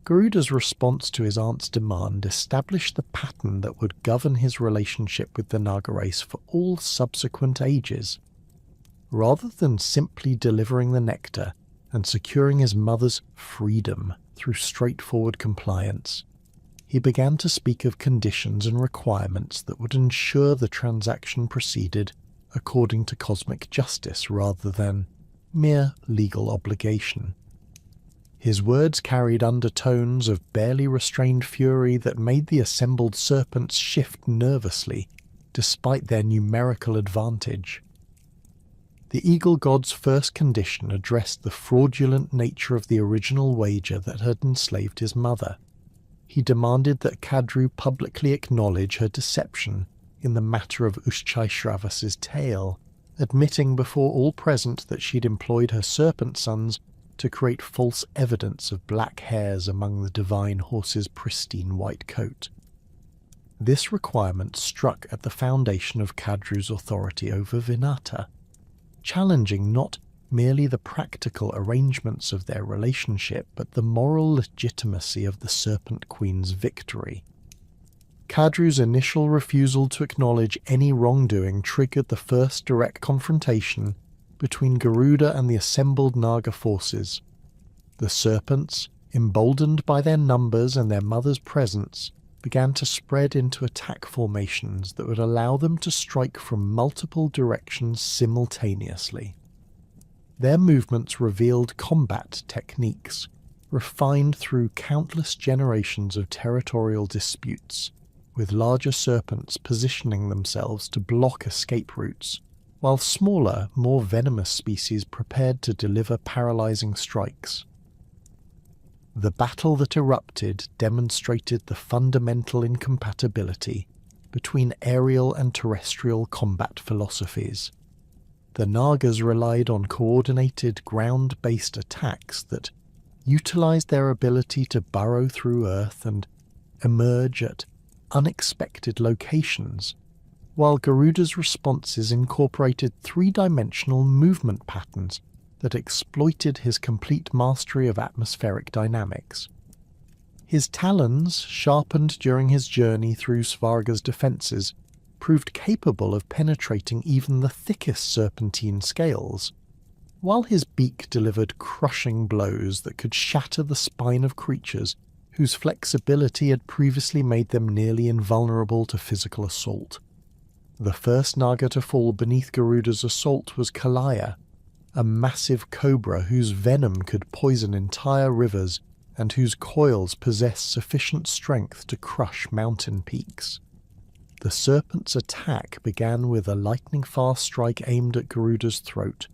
Garuda's response to his aunt's demand established the pattern that would govern his relationship with the Naga race for all subsequent ages. Rather than simply delivering the nectar and securing his mother's freedom through straightforward compliance, he began to speak of conditions and requirements that would ensure the transaction proceeded according to cosmic justice rather than mere legal obligation. His words carried undertones of barely restrained fury that made the assembled serpents shift nervously, despite their numerical advantage. The eagle god's first condition addressed the fraudulent nature of the original wager that had enslaved his mother. He demanded that Kadru publicly acknowledge her deception in the matter of Ushchai-Shravas's tale, admitting before all present that she'd employed her serpent sons to create false evidence of black hairs among the divine horse's pristine white coat. This requirement struck at the foundation of Kadru's authority over Vinata, challenging not merely the practical arrangements of their relationship, but the moral legitimacy of the Serpent Queen's victory. Kadru's initial refusal to acknowledge any wrongdoing triggered the first direct confrontation between Garuda and the assembled Naga forces. The serpents, emboldened by their numbers and their mother's presence, began to spread into attack formations that would allow them to strike from multiple directions simultaneously. Their movements revealed combat techniques, refined through countless generations of territorial disputes, with larger serpents positioning themselves to block escape routes, while smaller, more venomous species prepared to deliver paralyzing strikes. The battle that erupted demonstrated the fundamental incompatibility between aerial and terrestrial combat philosophies. The Nagas relied on coordinated ground-based attacks that utilized their ability to burrow through earth and emerge at unexpected locations, while Garuda's responses incorporated three-dimensional movement patterns that exploited his complete mastery of atmospheric dynamics. His talons, sharpened during his journey through Svarga's defences, proved capable of penetrating even the thickest serpentine scales, while his beak delivered crushing blows that could shatter the spine of creatures whose flexibility had previously made them nearly invulnerable to physical assault. The first Naga to fall beneath Garuda's assault was Kalaya, a massive cobra whose venom could poison entire rivers and whose coils possessed sufficient strength to crush mountain peaks. The serpent's attack began with a lightning-fast strike aimed at Garuda's throat,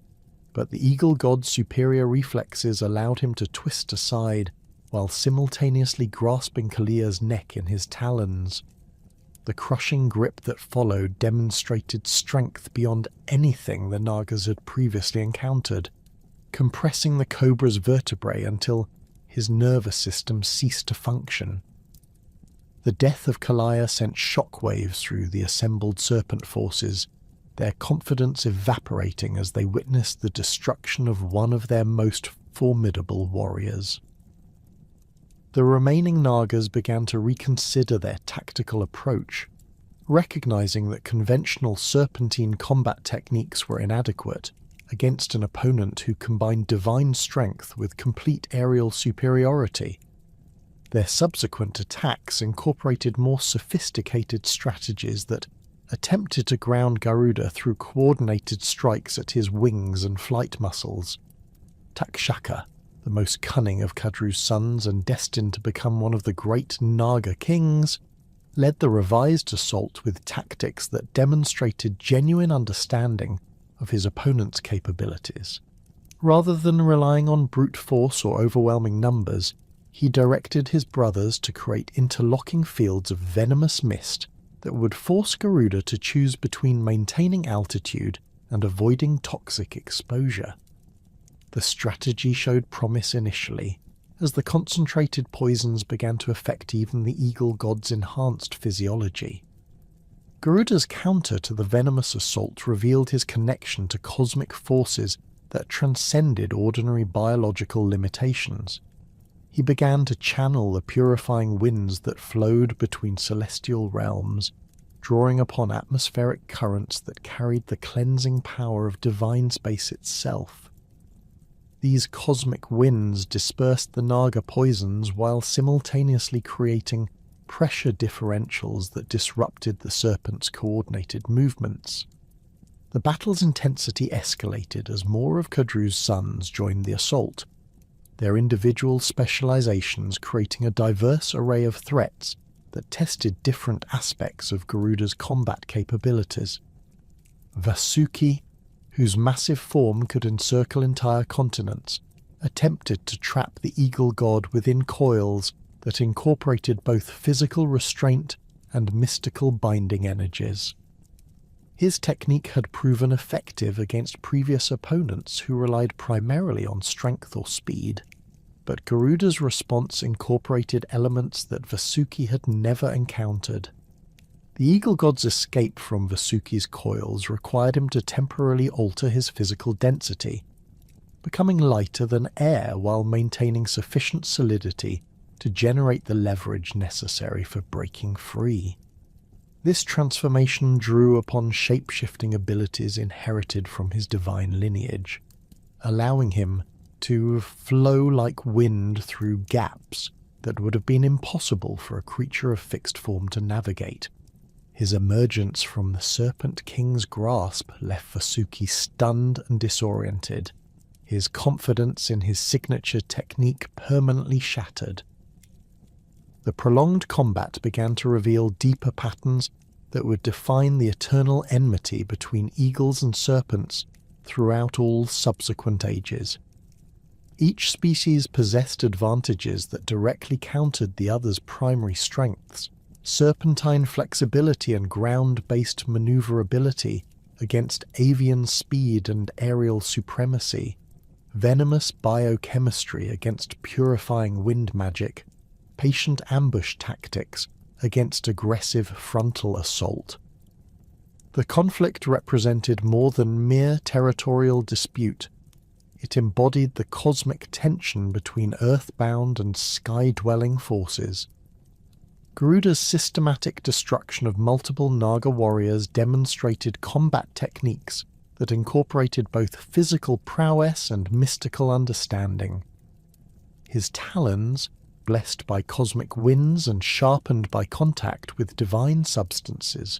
but the eagle god's superior reflexes allowed him to twist aside while simultaneously grasping Kalaya's neck in his talons. The crushing grip that followed demonstrated strength beyond anything the Nagas had previously encountered, compressing the cobra's vertebrae until his nervous system ceased to function. The death of Kalaya sent shockwaves through the assembled serpent forces, their confidence evaporating as they witnessed the destruction of one of their most formidable warriors. The remaining Nagas began to reconsider their tactical approach, recognizing that conventional serpentine combat techniques were inadequate against an opponent who combined divine strength with complete aerial superiority. Their subsequent attacks incorporated more sophisticated strategies that attempted to ground Garuda through coordinated strikes at his wings and flight muscles. Takshaka, the the most cunning of Kadru's sons and destined to become one of the great Naga kings, led the revised assault with tactics that demonstrated genuine understanding of his opponent's capabilities. Rather than relying on brute force or overwhelming numbers, he directed his brothers to create interlocking fields of venomous mist that would force Garuda to choose between maintaining altitude and avoiding toxic exposure. The strategy showed promise initially, as the concentrated poisons began to affect even the eagle god's enhanced physiology. Garuda's counter to the venomous assault revealed his connection to cosmic forces that transcended ordinary biological limitations. He began to channel the purifying winds that flowed between celestial realms, drawing upon atmospheric currents that carried the cleansing power of divine space itself. These cosmic winds dispersed the Naga poisons while simultaneously creating pressure differentials that disrupted the serpent's coordinated movements. The battle's intensity escalated as more of Kadru's sons joined the assault, their individual specializations creating a diverse array of threats that tested different aspects of Garuda's combat capabilities. Vasuki, whose massive form could encircle entire continents, attempted to trap the eagle god within coils that incorporated both physical restraint and mystical binding energies. His technique had proven effective against previous opponents who relied primarily on strength or speed, but Garuda's response incorporated elements that Vasuki had never encountered. The eagle god's escape from Vasuki's coils required him to temporarily alter his physical density, becoming lighter than air while maintaining sufficient solidity to generate the leverage necessary for breaking free. This transformation drew upon shape-shifting abilities inherited from his divine lineage, allowing him to flow like wind through gaps that would have been impossible for a creature of fixed form to navigate. His emergence from the Serpent King's grasp left Vasuki stunned and disoriented, his confidence in his signature technique permanently shattered. The prolonged combat began to reveal deeper patterns that would define the eternal enmity between eagles and serpents throughout all subsequent ages. Each species possessed advantages that directly countered the other's primary strengths: serpentine flexibility and ground-based maneuverability against avian speed and aerial supremacy, venomous biochemistry against purifying wind magic, patient ambush tactics against aggressive frontal assault. The conflict represented more than mere territorial dispute. It embodied the cosmic tension between earthbound and sky-dwelling forces. Garuda's systematic destruction of multiple Naga warriors demonstrated combat techniques that incorporated both physical prowess and mystical understanding. His talons, blessed by cosmic winds and sharpened by contact with divine substances,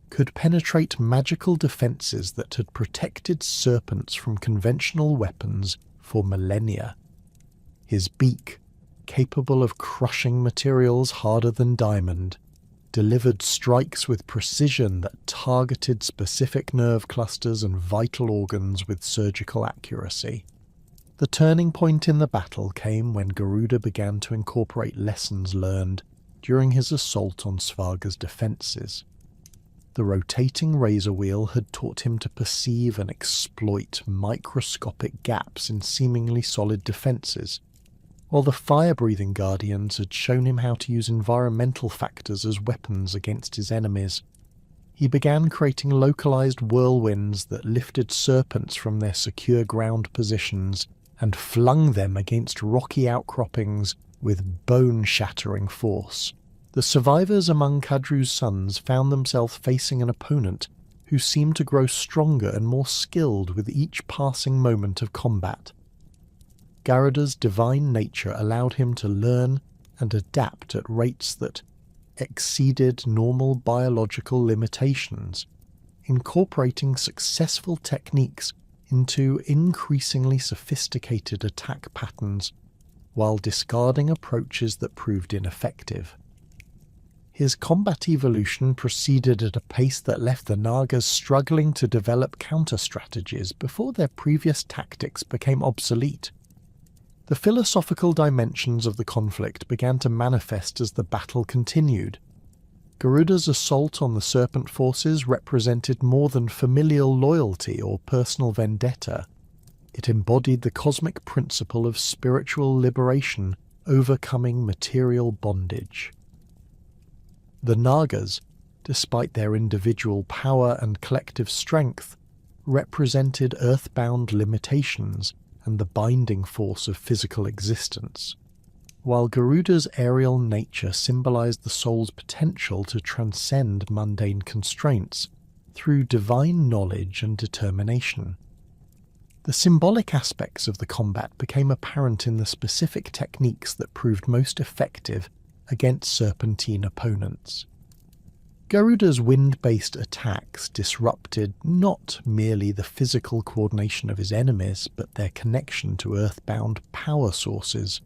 could penetrate magical defenses that had protected serpents from conventional weapons for millennia. His beak, capable of crushing materials harder than diamond, delivered strikes with precision that targeted specific nerve clusters and vital organs with surgical accuracy. The turning point in the battle came when Garuda began to incorporate lessons learned during his assault on Svaga's defences. The rotating razor wheel had taught him to perceive and exploit microscopic gaps in seemingly solid defences, while the fire-breathing guardians had shown him how to use environmental factors as weapons against his enemies. He began creating localized whirlwinds that lifted serpents from their secure ground positions and flung them against rocky outcroppings with bone-shattering force. The survivors among Kadru's sons found themselves facing an opponent who seemed to grow stronger and more skilled with each passing moment of combat. Garuda's divine nature allowed him to learn and adapt at rates that exceeded normal biological limitations, incorporating successful techniques into increasingly sophisticated attack patterns, while discarding approaches that proved ineffective. His combat evolution proceeded at a pace that left the Nagas struggling to develop counter-strategies before their previous tactics became obsolete. The philosophical dimensions of the conflict began to manifest as the battle continued. Garuda's assault on the serpent forces represented more than familial loyalty or personal vendetta. It embodied the cosmic principle of spiritual liberation, overcoming material bondage. The Nagas, despite their individual power and collective strength, represented earthbound limitations and the binding force of physical existence, while Garuda's aerial nature symbolized the soul's potential to transcend mundane constraints through divine knowledge and determination. The symbolic aspects of the combat became apparent in the specific techniques that proved most effective against serpentine opponents. Garuda's wind-based attacks disrupted not merely the physical coordination of his enemies, but their connection to earthbound power sources,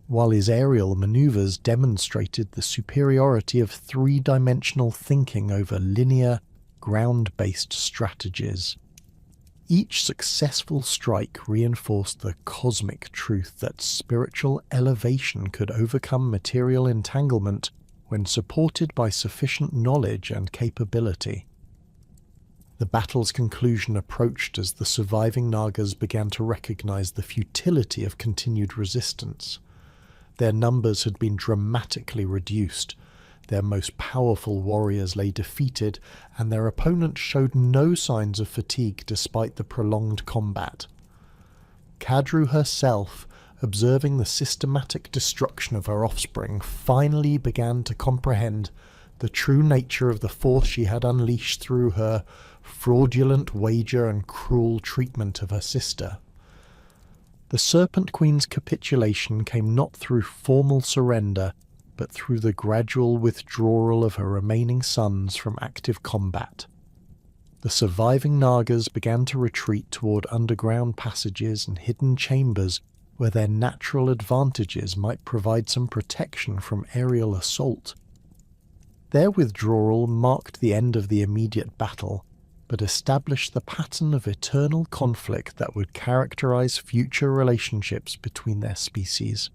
while his aerial maneuvers demonstrated the superiority of three-dimensional thinking over linear, ground-based strategies. Each successful strike reinforced the cosmic truth that spiritual elevation could overcome material entanglement when supported by sufficient knowledge and capability. The battle's conclusion approached as the surviving Nagas began to recognize the futility of continued resistance. Their numbers had been dramatically reduced, their most powerful warriors lay defeated, and their opponents showed no signs of fatigue despite the prolonged combat. Kadru herself, observing the systematic destruction of her offspring, finally began to comprehend the true nature of the force she had unleashed through her fraudulent wager and cruel treatment of her sister. The Serpent Queen's capitulation came not through formal surrender, but through the gradual withdrawal of her remaining sons from active combat. The surviving Nagas began to retreat toward underground passages and hidden chambers where their natural advantages might provide some protection from aerial assault. Their withdrawal marked the end of the immediate battle, but established the pattern of eternal conflict that would characterize future relationships between their species.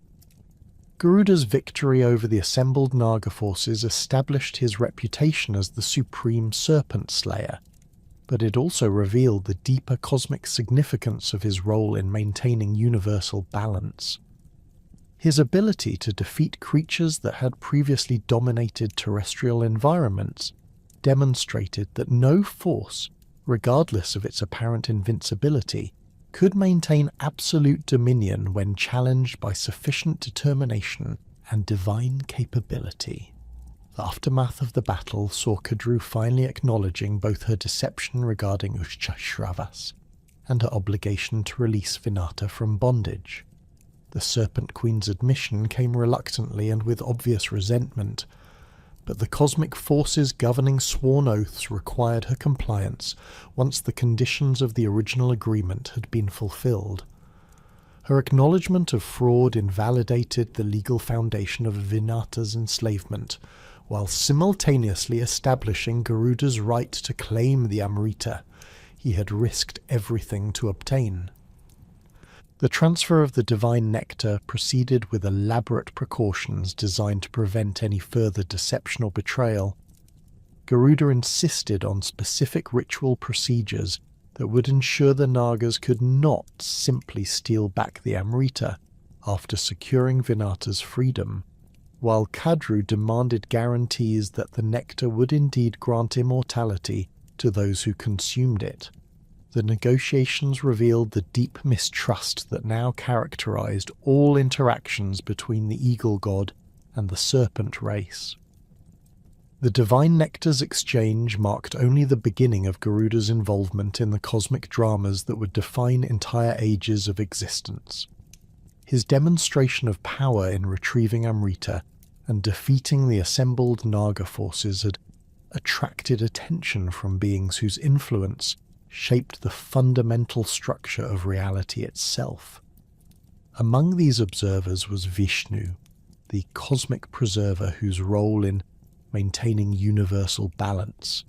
Garuda's victory over the assembled Naga forces established his reputation as the supreme serpent slayer, but it also revealed the deeper cosmic significance of his role in maintaining universal balance. His ability to defeat creatures that had previously dominated terrestrial environments demonstrated that no force, regardless of its apparent invincibility, could maintain absolute dominion when challenged by sufficient determination and divine capability. The aftermath of the battle saw Kadru finally acknowledging both her deception regarding Ushchashravas and her obligation to release Vinata from bondage. The Serpent Queen's admission came reluctantly and with obvious resentment, but the cosmic forces governing sworn oaths required her compliance once the conditions of the original agreement had been fulfilled. Her acknowledgement of fraud invalidated the legal foundation of Vinata's enslavement, while simultaneously establishing Garuda's right to claim the Amrita he had risked everything to obtain. The transfer of the divine nectar proceeded with elaborate precautions designed to prevent any further deception or betrayal. Garuda insisted on specific ritual procedures that would ensure the Nagas could not simply steal back the Amrita after securing Vinata's freedom, while Kadru demanded guarantees that the nectar would indeed grant immortality to those who consumed it. The negotiations revealed the deep mistrust that now characterized all interactions between the eagle god and the serpent race. The divine nectar's exchange marked only the beginning of Garuda's involvement in the cosmic dramas that would define entire ages of existence. His demonstration of power in retrieving Amrita and defeating the assembled Naga forces had attracted attention from beings whose influence shaped the fundamental structure of reality itself. Among these observers was Vishnu, the cosmic preserver whose role in maintaining universal balance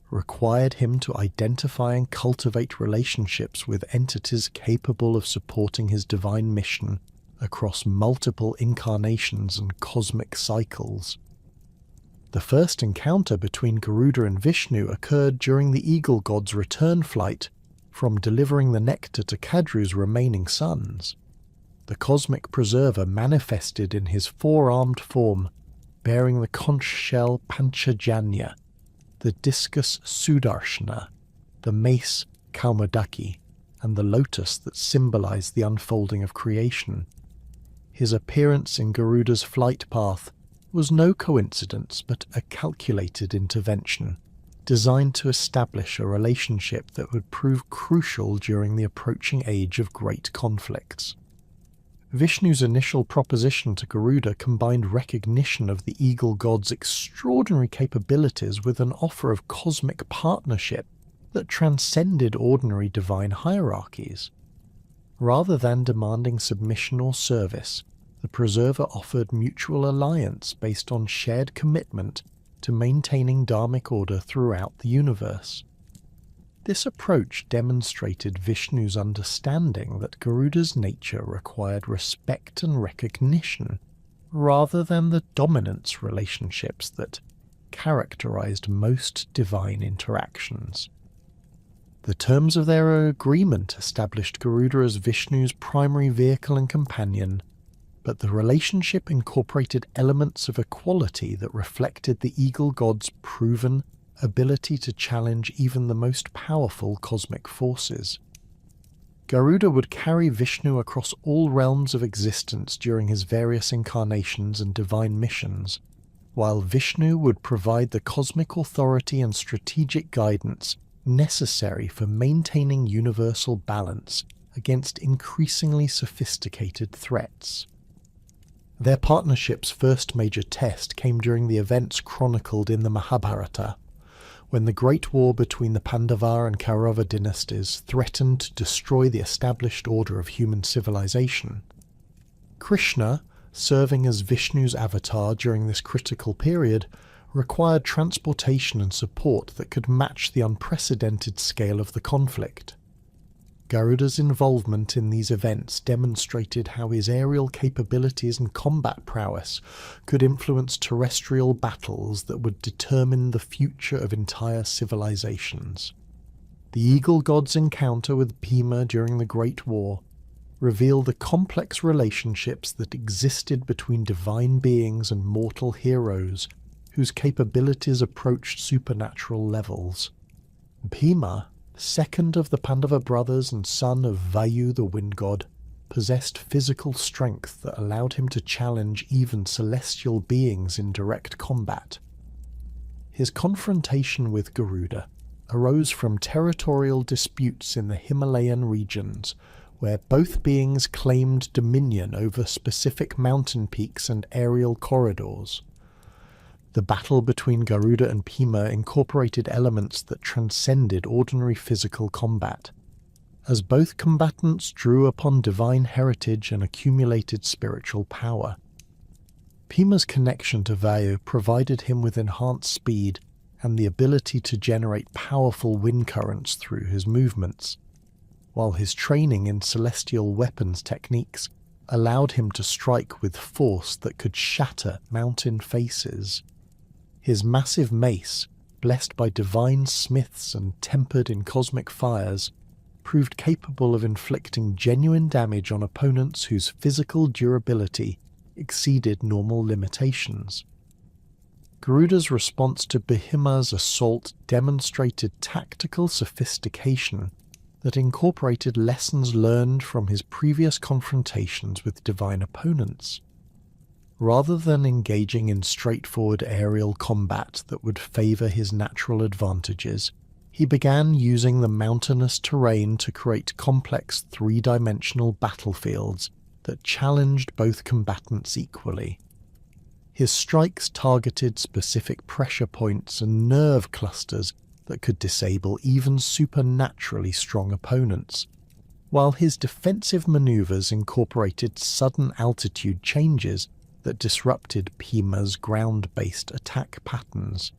required him to identify and cultivate relationships with entities capable of supporting his divine mission across multiple incarnations and cosmic cycles. The first encounter between Garuda and Vishnu occurred during the eagle god's return flight from delivering the nectar to Kadru's remaining sons. The cosmic preserver manifested in his four-armed form, bearing the conch shell Panchajanya, the discus Sudarshana, the mace Kaumodaki, and the lotus that symbolized the unfolding of creation. His appearance in Garuda's flight path was no coincidence but a calculated intervention, designed to establish a relationship that would prove crucial during the approaching age of great conflicts. Vishnu's initial proposition to Garuda combined recognition of the eagle god's extraordinary capabilities with an offer of cosmic partnership that transcended ordinary divine hierarchies. Rather than demanding submission or service, the preserver offered mutual alliance based on shared commitment to maintaining dharmic order throughout the universe. This approach demonstrated Vishnu's understanding that Garuda's nature required respect and recognition, rather than the dominance relationships that characterized most divine interactions. The terms of their agreement established Garuda as Vishnu's primary vehicle and companion, but the relationship incorporated elements of equality that reflected the eagle god's proven ability to challenge even the most powerful cosmic forces. Garuda would carry Vishnu across all realms of existence during his various incarnations and divine missions, while Vishnu would provide the cosmic authority and strategic guidance necessary for maintaining universal balance against increasingly sophisticated threats. Their partnership's first major test came during the events chronicled in the Mahabharata, when the Great War between the Pandava and Kaurava dynasties threatened to destroy the established order of human civilization. Krishna, serving as Vishnu's avatar during this critical period, required transportation and support that could match the unprecedented scale of the conflict. Garuda's involvement in these events demonstrated how his aerial capabilities and combat prowess could influence terrestrial battles that would determine the future of entire civilizations. The eagle god's encounter with Bhima during the Great War revealed the complex relationships that existed between divine beings and mortal heroes whose capabilities approached supernatural levels. Bhima, second of the Pandava brothers and son of Vayu the wind god, possessed physical strength that allowed him to challenge even celestial beings in direct combat. His confrontation with Garuda arose from territorial disputes in the Himalayan regions, where both beings claimed dominion over specific mountain peaks and aerial corridors. The battle between Garuda and Bhima incorporated elements that transcended ordinary physical combat, as both combatants drew upon divine heritage and accumulated spiritual power. Bhima's connection to Vayu provided him with enhanced speed and the ability to generate powerful wind currents through his movements, while his training in celestial weapons techniques allowed him to strike with force that could shatter mountain faces. His massive mace, blessed by divine smiths and tempered in cosmic fires, proved capable of inflicting genuine damage on opponents whose physical durability exceeded normal limitations. Garuda's response to Bhima's assault demonstrated tactical sophistication that incorporated lessons learned from his previous confrontations with divine opponents. Rather than engaging in straightforward aerial combat that would favour his natural advantages, he began using the mountainous terrain to create complex three-dimensional battlefields that challenged both combatants equally. His strikes targeted specific pressure points and nerve clusters that could disable even supernaturally strong opponents, while his defensive maneuvers incorporated sudden altitude changes that disrupted Pima's ground-based attack patterns.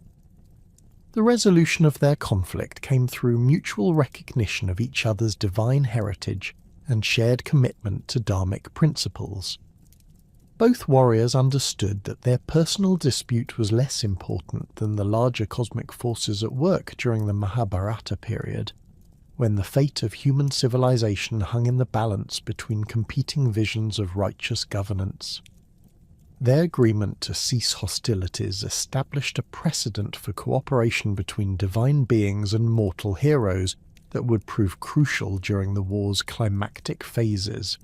The resolution of their conflict came through mutual recognition of each other's divine heritage and shared commitment to dharmic principles. Both warriors understood that their personal dispute was less important than the larger cosmic forces at work during the Mahabharata period, when the fate of human civilization hung in the balance between competing visions of righteous governance. Their agreement to cease hostilities established a precedent for cooperation between divine beings and mortal heroes that would prove crucial during the war's climactic phases.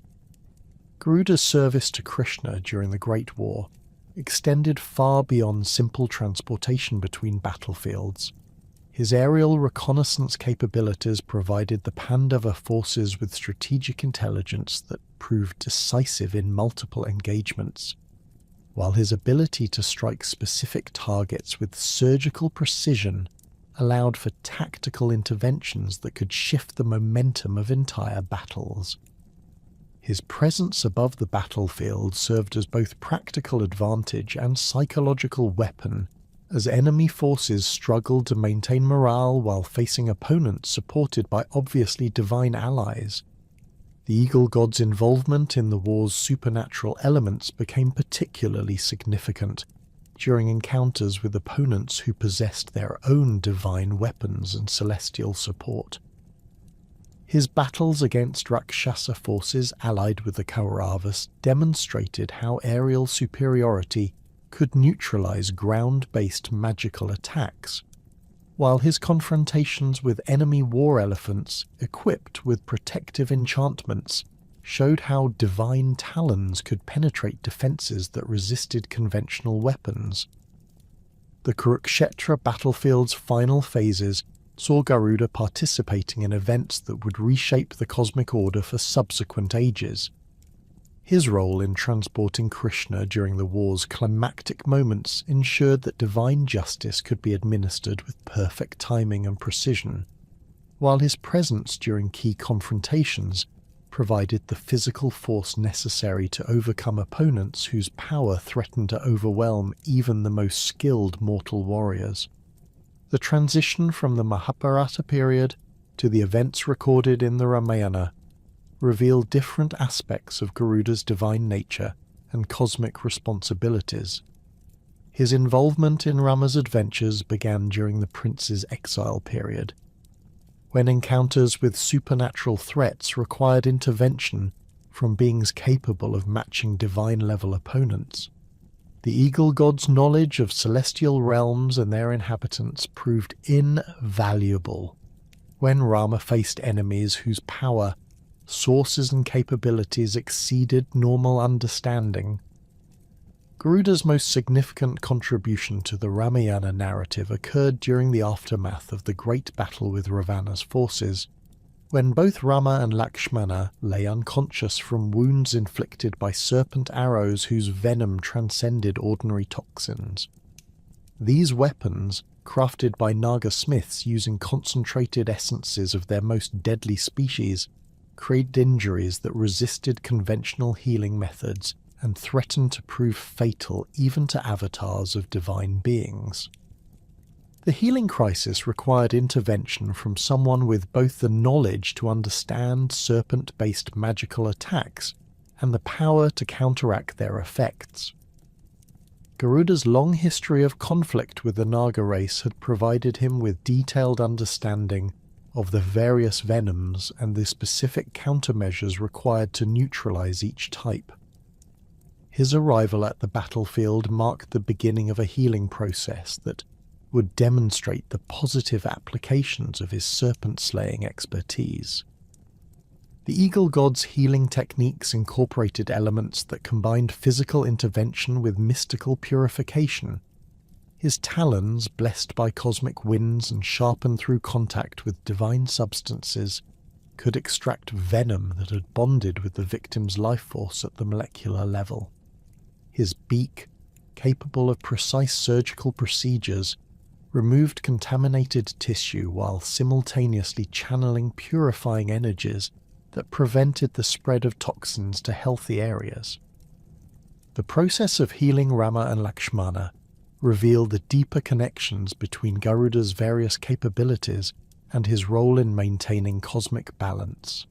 Garuda's service to Krishna during the Great War extended far beyond simple transportation between battlefields. His aerial reconnaissance capabilities provided the Pandava forces with strategic intelligence that proved decisive in multiple engagements, while his ability to strike specific targets with surgical precision allowed for tactical interventions that could shift the momentum of entire battles. His presence above the battlefield served as both practical advantage and psychological weapon as enemy forces struggled to maintain morale while facing opponents supported by obviously divine allies. The Eagle God's involvement in the war's supernatural elements became particularly significant during encounters with opponents who possessed their own divine weapons and celestial support. His battles against Rakshasa forces allied with the Kauravas demonstrated how aerial superiority could neutralize ground-based magical attacks, while his confrontations with enemy war elephants equipped with protective enchantments showed how divine talons could penetrate defenses that resisted conventional weapons. The Kurukshetra battlefield's final phases saw Garuda participating in events that would reshape the cosmic order for subsequent ages. His role in transporting Krishna during the war's climactic moments ensured that divine justice could be administered with perfect timing and precision, while his presence during key confrontations provided the physical force necessary to overcome opponents whose power threatened to overwhelm even the most skilled mortal warriors. The transition from the Mahabharata period to the events recorded in the Ramayana reveal different aspects of Garuda's divine nature and cosmic responsibilities. His involvement in Rama's adventures began during the prince's exile period, when encounters with supernatural threats required intervention from beings capable of matching divine-level opponents. The Eagle God's knowledge of celestial realms and their inhabitants proved invaluable when Rama faced enemies whose power, sources and capabilities exceeded normal understanding. Garuda's most significant contribution to the Ramayana narrative occurred during the aftermath of the great battle with Ravana's forces, when both Rama and Lakshmana lay unconscious from wounds inflicted by serpent arrows whose venom transcended ordinary toxins. These weapons, crafted by Naga smiths using concentrated essences of their most deadly species, created injuries that resisted conventional healing methods and threatened to prove fatal even to avatars of divine beings. The healing crisis required intervention from someone with both the knowledge to understand serpent-based magical attacks and the power to counteract their effects. Garuda's long history of conflict with the Naga race had provided him with detailed understanding of the various venoms and the specific countermeasures required to neutralize each type. His arrival at the battlefield marked the beginning of a healing process that would demonstrate the positive applications of his serpent-slaying expertise. The Eagle God's healing techniques incorporated elements that combined physical intervention with mystical purification. His talons, blessed by cosmic winds and sharpened through contact with divine substances, could extract venom that had bonded with the victim's life force at the molecular level. His beak, capable of precise surgical procedures, removed contaminated tissue while simultaneously channeling purifying energies that prevented the spread of toxins to healthy areas. The process of healing Rama and Lakshmana revealed the deeper connections between Garuda's various capabilities and his role in maintaining cosmic balance.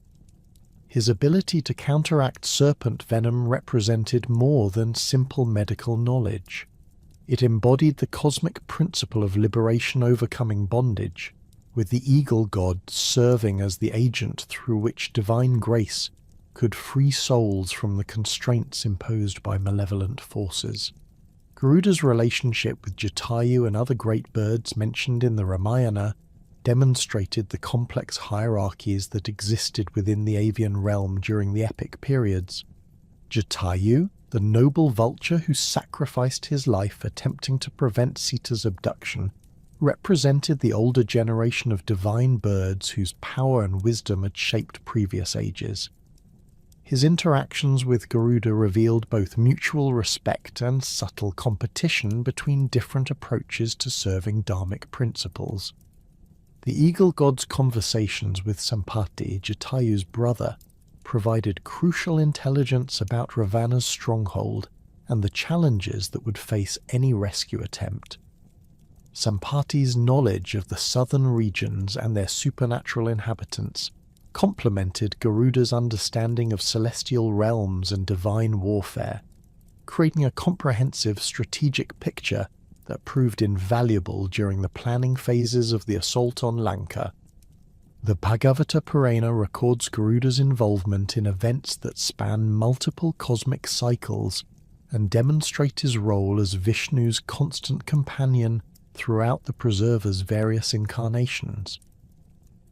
His ability to counteract serpent venom represented more than simple medical knowledge. It embodied the cosmic principle of liberation overcoming bondage, with the eagle god serving as the agent through which divine grace could free souls from the constraints imposed by malevolent forces. Garuda's relationship with Jatayu and other great birds mentioned in the Ramayana demonstrated the complex hierarchies that existed within the avian realm during the epic periods. Jatayu, the noble vulture who sacrificed his life attempting to prevent Sita's abduction, represented the older generation of divine birds whose power and wisdom had shaped previous ages. His interactions with Garuda revealed both mutual respect and subtle competition between different approaches to serving dharmic principles. The eagle god's conversations with Sampati, Jatayu's brother, provided crucial intelligence about Ravana's stronghold and the challenges that would face any rescue attempt. Sampati's knowledge of the southern regions and their supernatural inhabitants complemented Garuda's understanding of celestial realms and divine warfare, creating a comprehensive strategic picture that proved invaluable during the planning phases of the assault on Lanka. The Bhagavata Purana records Garuda's involvement in events that span multiple cosmic cycles and demonstrate his role as Vishnu's constant companion throughout the Preserver's various incarnations.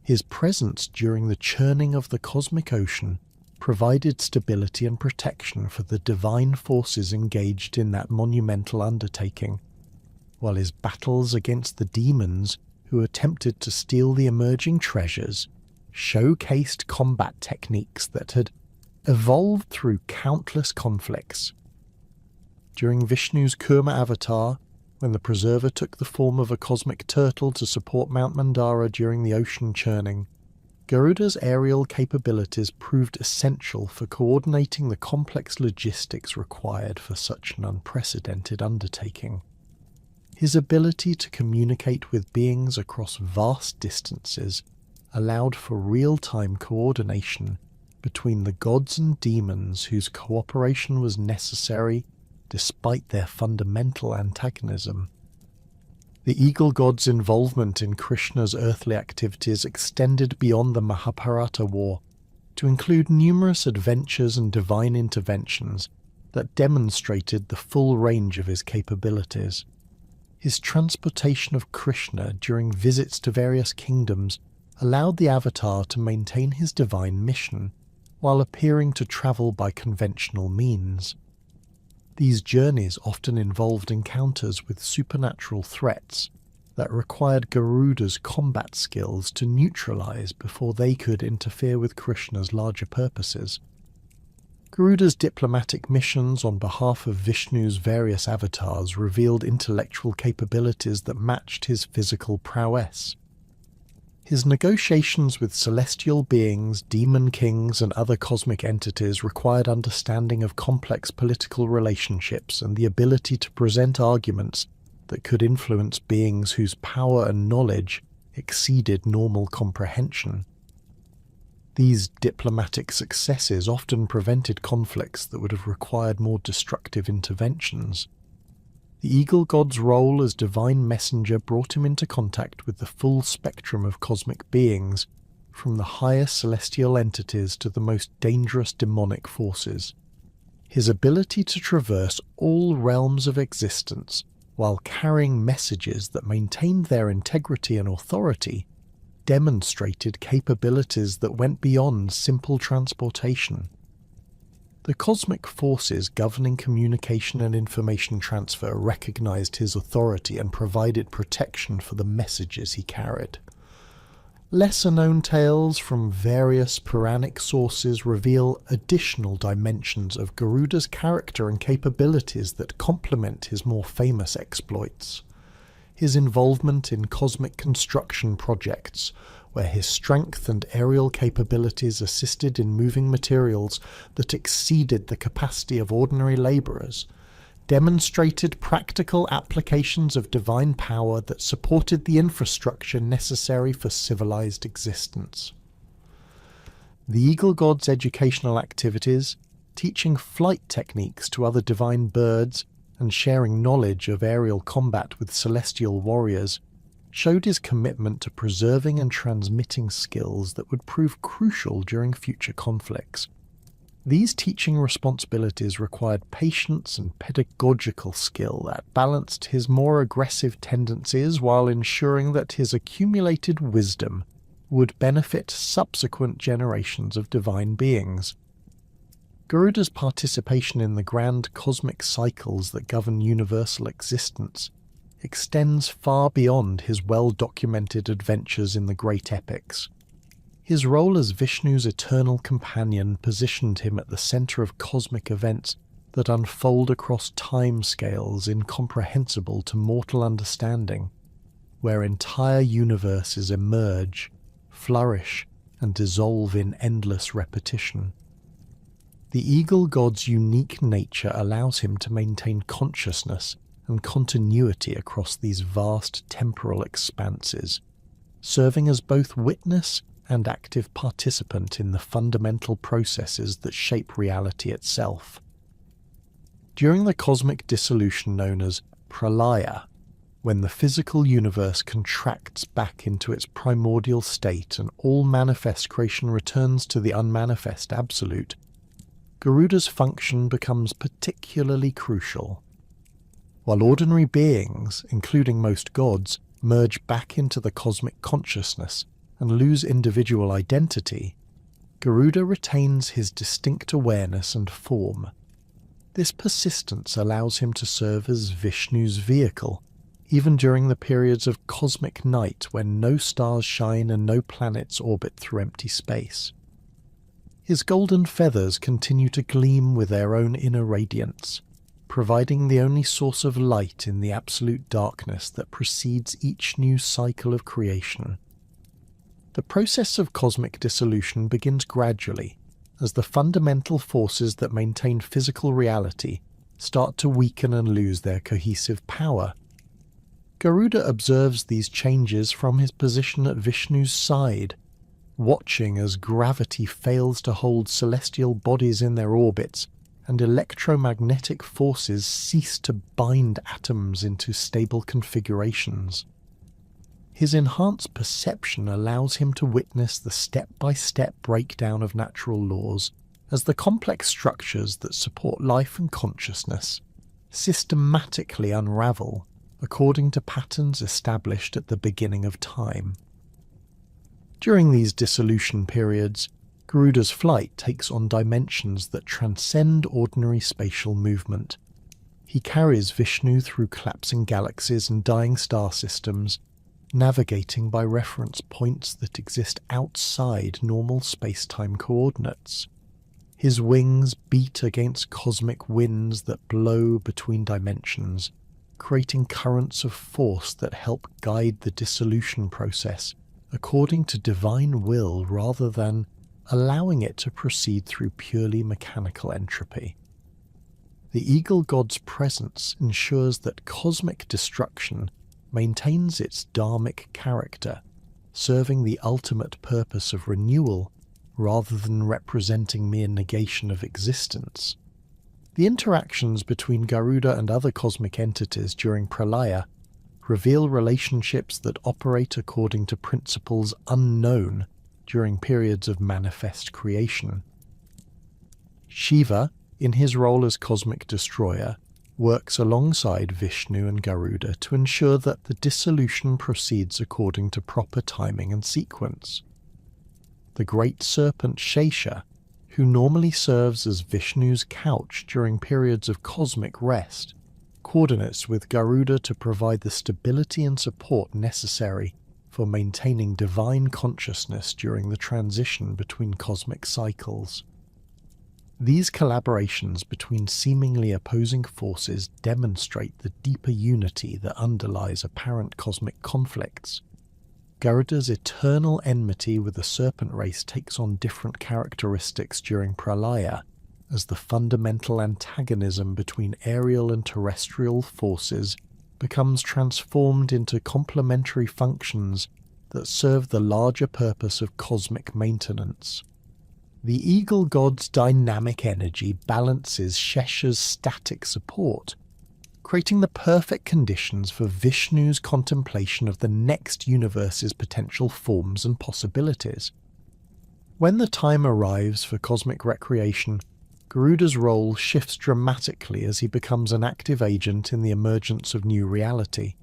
His presence during the churning of the cosmic ocean provided stability and protection for the divine forces engaged in that monumental undertaking, while his battles against the demons who attempted to steal the emerging treasures showcased combat techniques that had evolved through countless conflicts. During Vishnu's Kurma avatar, when the Preserver took the form of a cosmic turtle to support Mount Mandara during the ocean churning, Garuda's aerial capabilities proved essential for coordinating the complex logistics required for such an unprecedented undertaking. His ability to communicate with beings across vast distances allowed for real-time coordination between the gods and demons whose cooperation was necessary despite their fundamental antagonism. The eagle god's involvement in Krishna's earthly activities extended beyond the Mahabharata war to include numerous adventures and divine interventions that demonstrated the full range of his capabilities. His transportation of Krishna during visits to various kingdoms allowed the avatar to maintain his divine mission, while appearing to travel by conventional means. These journeys often involved encounters with supernatural threats that required Garuda's combat skills to neutralize before they could interfere with Krishna's larger purposes. Garuda's diplomatic missions on behalf of Vishnu's various avatars revealed intellectual capabilities that matched his physical prowess. His negotiations with celestial beings, demon kings, and other cosmic entities required understanding of complex political relationships and the ability to present arguments that could influence beings whose power and knowledge exceeded normal comprehension. These diplomatic successes often prevented conflicts that would have required more destructive interventions. The eagle god's role as divine messenger brought him into contact with the full spectrum of cosmic beings, from the highest celestial entities to the most dangerous demonic forces. His ability to traverse all realms of existence while carrying messages that maintained their integrity and authority demonstrated capabilities that went beyond simple transportation. The cosmic forces governing communication and information transfer recognized his authority and provided protection for the messages he carried. Lesser-known tales from various Puranic sources reveal additional dimensions of Garuda's character and capabilities that complement his more famous exploits. his involvement in cosmic construction projects, where his strength and aerial capabilities assisted in moving materials that exceeded the capacity of ordinary labourers, demonstrated practical applications of divine power that supported the infrastructure necessary for civilized existence. The Eagle God's educational activities, teaching flight techniques to other divine birds and sharing knowledge of aerial combat with celestial warriors, showed his commitment to preserving and transmitting skills that would prove crucial during future conflicts. These teaching responsibilities required patience and pedagogical skill that balanced his more aggressive tendencies while ensuring that his accumulated wisdom would benefit subsequent generations of divine beings. Garuda's participation in the grand cosmic cycles that govern universal existence extends far beyond his well-documented adventures in the great epics. His role as Vishnu's eternal companion positioned him at the centre of cosmic events that unfold across timescales incomprehensible to mortal understanding, where entire universes emerge, flourish, and dissolve in endless repetition. The Eagle God's unique nature allows him to maintain consciousness and continuity across these vast temporal expanses, serving as both witness and active participant in the fundamental processes that shape reality itself. During the cosmic dissolution known as Pralaya, when the physical universe contracts back into its primordial state and all manifest creation returns to the unmanifest absolute, Garuda's function becomes particularly crucial. While ordinary beings, including most gods, merge back into the cosmic consciousness and lose individual identity, Garuda retains his distinct awareness and form. This persistence allows him to serve as Vishnu's vehicle, even during the periods of cosmic night when no stars shine and no planets orbit through empty space. His golden feathers continue to gleam with their own inner radiance, providing the only source of light in the absolute darkness that precedes each new cycle of creation. The process of cosmic dissolution begins gradually, as the fundamental forces that maintain physical reality start to weaken and lose their cohesive power. Garuda observes these changes from his position at Vishnu's side, watching as gravity fails to hold celestial bodies in their orbits and electromagnetic forces cease to bind atoms into stable configurations. His enhanced perception allows him to witness the step-by-step breakdown of natural laws as the complex structures that support life and consciousness systematically unravel according to patterns established at the beginning of time. During these dissolution periods, Garuda's flight takes on dimensions that transcend ordinary spatial movement. He carries Vishnu through collapsing galaxies and dying star systems, navigating by reference points that exist outside normal space-time coordinates. His wings beat against cosmic winds that blow between dimensions, creating currents of force that help guide the dissolution process according to divine will rather than allowing it to proceed through purely mechanical entropy. The Eagle God's presence ensures that cosmic destruction maintains its dharmic character, serving the ultimate purpose of renewal rather than representing mere negation of existence. The interactions between Garuda and other cosmic entities during Pralaya reveal relationships that operate according to principles unknown during periods of manifest creation. Shiva, in his role as cosmic destroyer, works alongside Vishnu and Garuda to ensure that the dissolution proceeds according to proper timing and sequence. The great serpent Shesha, who normally serves as Vishnu's couch during periods of cosmic rest, coordinates with Garuda to provide the stability and support necessary for maintaining divine consciousness during the transition between cosmic cycles. These collaborations between seemingly opposing forces demonstrate the deeper unity that underlies apparent cosmic conflicts. Garuda's eternal enmity with the serpent race takes on different characteristics during Pralaya, as the fundamental antagonism between aerial and terrestrial forces becomes transformed into complementary functions that serve the larger purpose of cosmic maintenance. The eagle god's dynamic energy balances Shesha's static support, creating the perfect conditions for Vishnu's contemplation of the next universe's potential forms and possibilities. When the time arrives for cosmic recreation, Garuda's role shifts dramatically as he becomes an active agent in the emergence of new reality.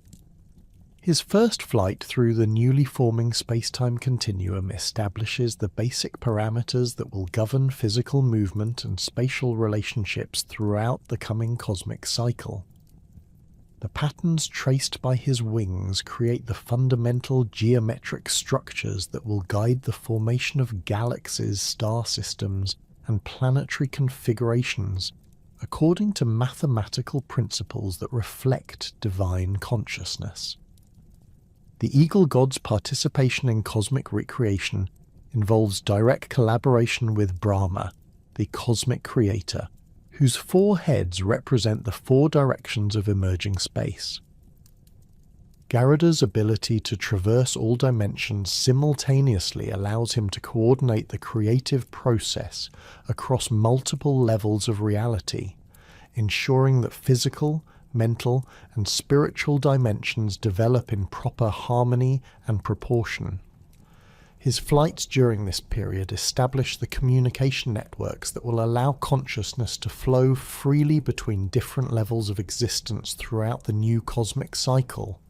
His first flight through the newly forming space-time continuum establishes the basic parameters that will govern physical movement and spatial relationships throughout the coming cosmic cycle. The patterns traced by his wings create the fundamental geometric structures that will guide the formation of galaxies, star systems, and planetary configurations according to mathematical principles that reflect divine consciousness. The eagle god's participation in cosmic recreation involves direct collaboration with Brahma, the cosmic creator, whose 4 heads represent the 4 directions of emerging space. Garuda's ability to traverse all dimensions simultaneously allows him to coordinate the creative process across multiple levels of reality, ensuring that physical, mental, and spiritual dimensions develop in proper harmony and proportion. His flights during this period establish the communication networks that will allow consciousness to flow freely between different levels of existence throughout the new cosmic cycle.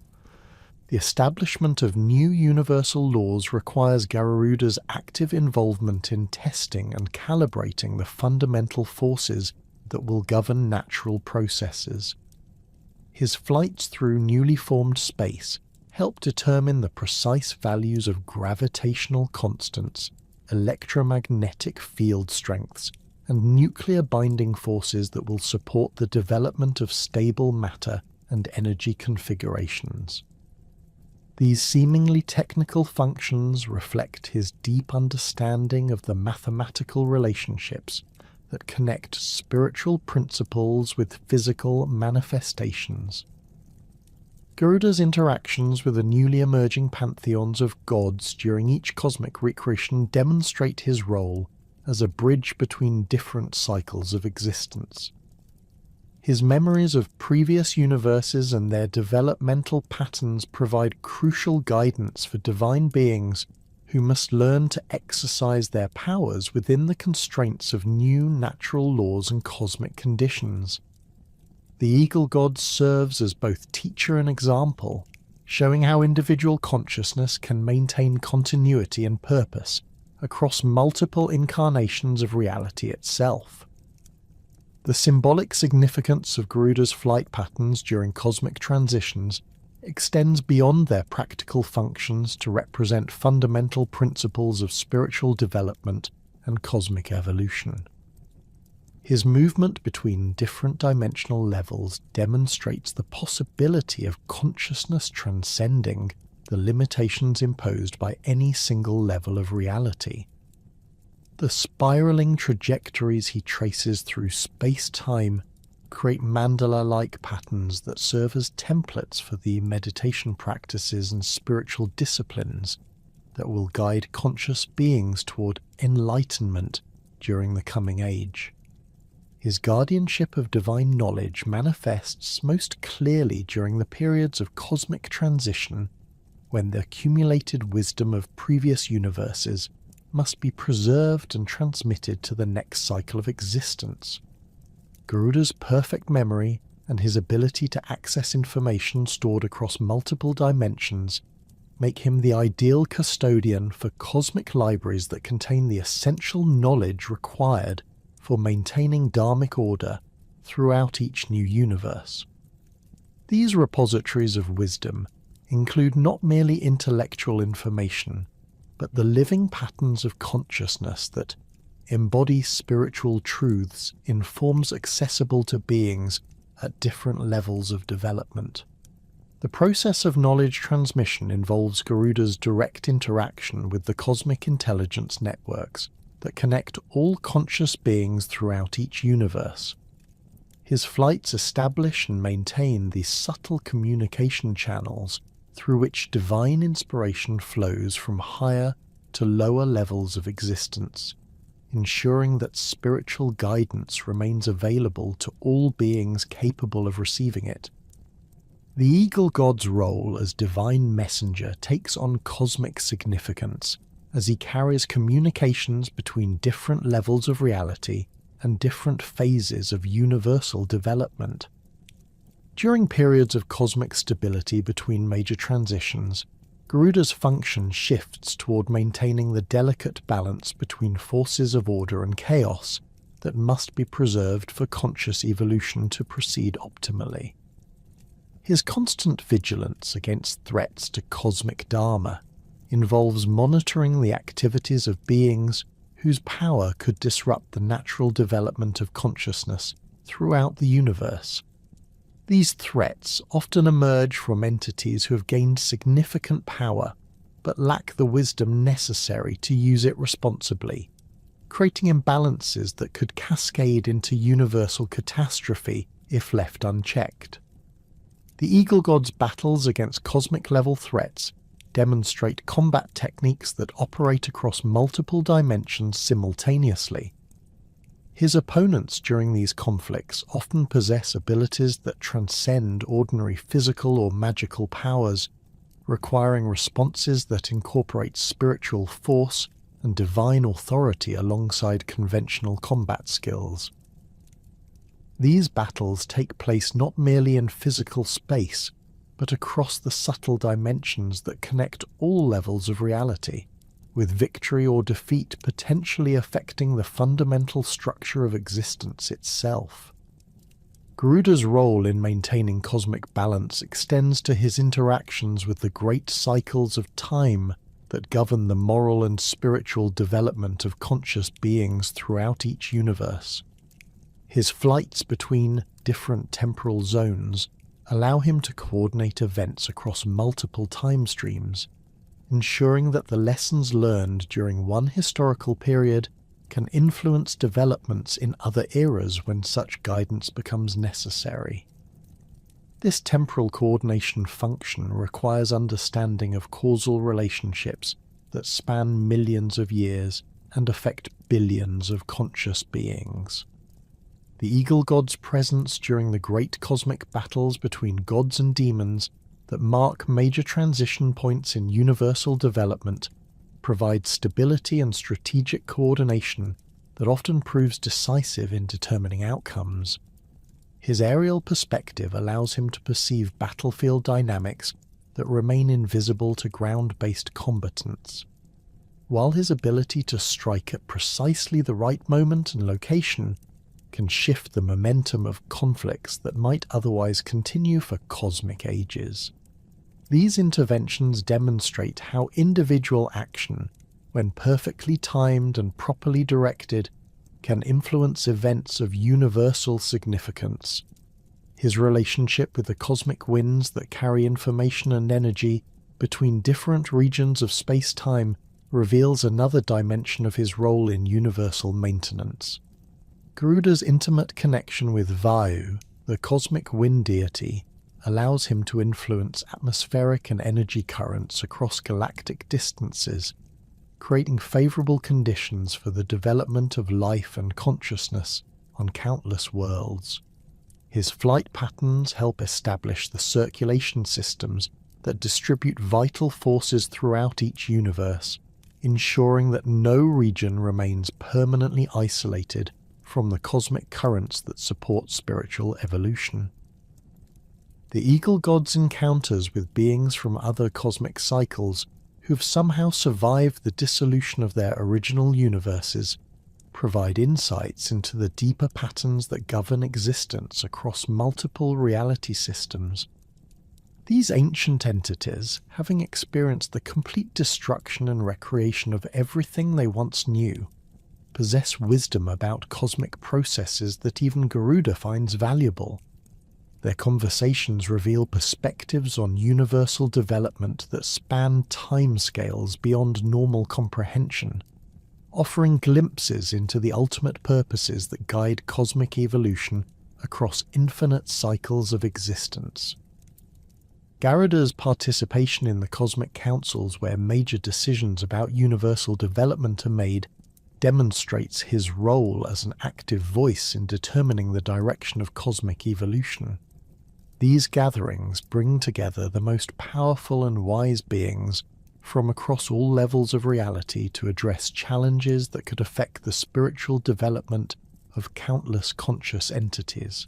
The establishment of new universal laws requires Garuda's active involvement in testing and calibrating the fundamental forces that will govern natural processes. His flights through newly formed space help determine the precise values of gravitational constants, electromagnetic field strengths, and nuclear binding forces that will support the development of stable matter and energy configurations. These seemingly technical functions reflect his deep understanding of the mathematical relationships that connect spiritual principles with physical manifestations. Garuda's interactions with the newly emerging pantheons of gods during each cosmic recreation demonstrate his role as a bridge between different cycles of existence. His memories of previous universes and their developmental patterns provide crucial guidance for divine beings who must learn to exercise their powers within the constraints of new natural laws and cosmic conditions. The eagle god serves as both teacher and example, showing how individual consciousness can maintain continuity and purpose across multiple incarnations of reality itself. The symbolic significance of Garuda's flight patterns during cosmic transitions extends beyond their practical functions to represent fundamental principles of spiritual development and cosmic evolution. His movement between different dimensional levels demonstrates the possibility of consciousness transcending the limitations imposed by any single level of reality. The spiraling trajectories he traces through space-time create mandala-like patterns that serve as templates for the meditation practices and spiritual disciplines that will guide conscious beings toward enlightenment during the coming age. His guardianship of divine knowledge manifests most clearly during the periods of cosmic transition when the accumulated wisdom of previous universes must be preserved and transmitted to the next cycle of existence. Garuda's perfect memory and his ability to access information stored across multiple dimensions make him the ideal custodian for cosmic libraries that contain the essential knowledge required for maintaining dharmic order throughout each new universe. These repositories of wisdom include not merely intellectual information, but the living patterns of consciousness that, embody spiritual truths in forms accessible to beings at different levels of development. The process of knowledge transmission involves Garuda's direct interaction with the cosmic intelligence networks that connect all conscious beings throughout each universe. His flights establish and maintain these subtle communication channels through which divine inspiration flows from higher to lower levels of existence, ensuring that spiritual guidance remains available to all beings capable of receiving it. The Eagle God's role as divine messenger takes on cosmic significance as he carries communications between different levels of reality and different phases of universal development. During periods of cosmic stability between major transitions, Garuda's function shifts toward maintaining the delicate balance between forces of order and chaos that must be preserved for conscious evolution to proceed optimally. His constant vigilance against threats to cosmic dharma involves monitoring the activities of beings whose power could disrupt the natural development of consciousness throughout the universe. These threats often emerge from entities who have gained significant power but lack the wisdom necessary to use it responsibly, creating imbalances that could cascade into universal catastrophe if left unchecked. The Eagle God's battles against cosmic-level threats demonstrate combat techniques that operate across multiple dimensions simultaneously. His opponents during these conflicts often possess abilities that transcend ordinary physical or magical powers, requiring responses that incorporate spiritual force and divine authority alongside conventional combat skills. These battles take place not merely in physical space, but across the subtle dimensions that connect all levels of reality, with victory or defeat potentially affecting the fundamental structure of existence itself. Garuda's role in maintaining cosmic balance extends to his interactions with the great cycles of time that govern the moral and spiritual development of conscious beings throughout each universe. His flights between different temporal zones allow him to coordinate events across multiple time streams, ensuring that the lessons learned during one historical period can influence developments in other eras when such guidance becomes necessary. This temporal coordination function requires understanding of causal relationships that span millions of years and affect billions of conscious beings. The Eagle God's presence during the great cosmic battles between gods and demons that mark major transition points in universal development provides stability and strategic coordination that often proves decisive in determining outcomes. His aerial perspective allows him to perceive battlefield dynamics that remain invisible to ground-based combatants, while his ability to strike at precisely the right moment and location can shift the momentum of conflicts that might otherwise continue for cosmic ages. These interventions demonstrate how individual action, when perfectly timed and properly directed, can influence events of universal significance. His relationship with the cosmic winds that carry information and energy between different regions of space-time reveals another dimension of his role in universal maintenance. Garuda's intimate connection with Vayu, the cosmic wind deity, allows him to influence atmospheric and energy currents across galactic distances, creating favourable conditions for the development of life and consciousness on countless worlds. His flight patterns help establish the circulation systems that distribute vital forces throughout each universe, ensuring that no region remains permanently isolated from the cosmic currents that support spiritual evolution. The Eagle God's encounters with beings from other cosmic cycles who've somehow survived the dissolution of their original universes provide insights into the deeper patterns that govern existence across multiple reality systems. These ancient entities, having experienced the complete destruction and recreation of everything they once knew, possess wisdom about cosmic processes that even Garuda finds valuable. Their conversations reveal perspectives on universal development that span timescales beyond normal comprehension, offering glimpses into the ultimate purposes that guide cosmic evolution across infinite cycles of existence. Garuda's participation in the cosmic councils where major decisions about universal development are made demonstrates his role as an active voice in determining the direction of cosmic evolution. These gatherings bring together the most powerful and wise beings from across all levels of reality to address challenges that could affect the spiritual development of countless conscious entities.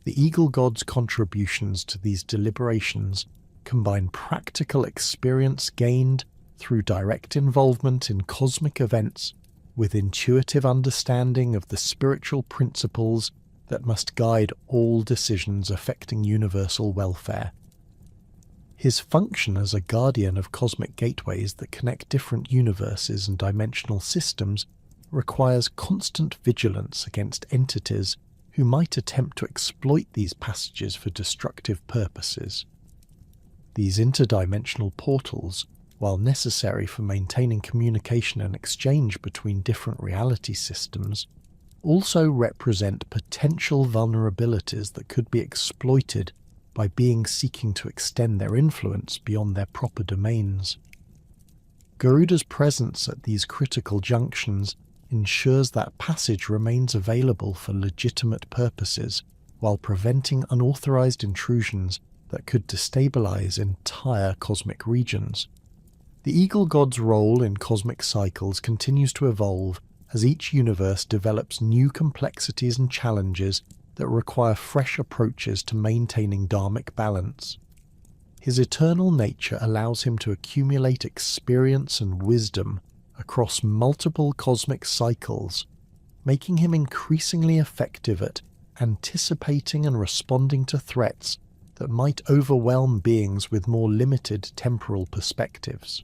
The Eagle God's contributions to these deliberations combine practical experience gained through direct involvement in cosmic events with intuitive understanding of the spiritual principles that must guide all decisions affecting universal welfare. His function as a guardian of cosmic gateways that connect different universes and dimensional systems requires constant vigilance against entities who might attempt to exploit these passages for destructive purposes. These interdimensional portals, while necessary for maintaining communication and exchange between different reality systems, also represent potential vulnerabilities that could be exploited by beings seeking to extend their influence beyond their proper domains. Garuda's presence at these critical junctions ensures that passage remains available for legitimate purposes while preventing unauthorized intrusions that could destabilize entire cosmic regions. The Eagle God's role in cosmic cycles continues to evolve as each universe develops new complexities and challenges that require fresh approaches to maintaining dharmic balance. His eternal nature allows him to accumulate experience and wisdom across multiple cosmic cycles, making him increasingly effective at anticipating and responding to threats that might overwhelm beings with more limited temporal perspectives.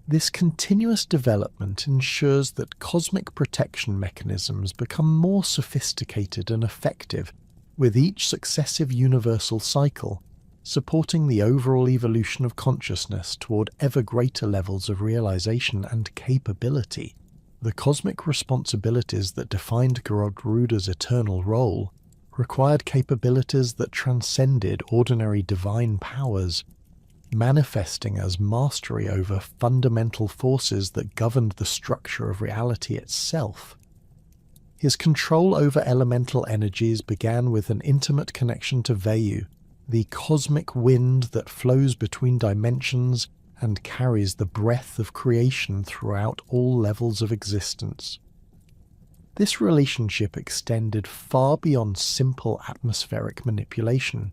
This continuous development ensures that cosmic protection mechanisms become more sophisticated and effective with each successive universal cycle, supporting the overall evolution of consciousness toward ever greater levels of realization and capability. The cosmic responsibilities that defined Garuda's eternal role required capabilities that transcended ordinary divine powers, manifesting as mastery over fundamental forces that governed the structure of reality itself. His control over elemental energies began with an intimate connection to Vayu, the cosmic wind that flows between dimensions and carries the breath of creation throughout all levels of existence. This relationship extended far beyond simple atmospheric manipulation,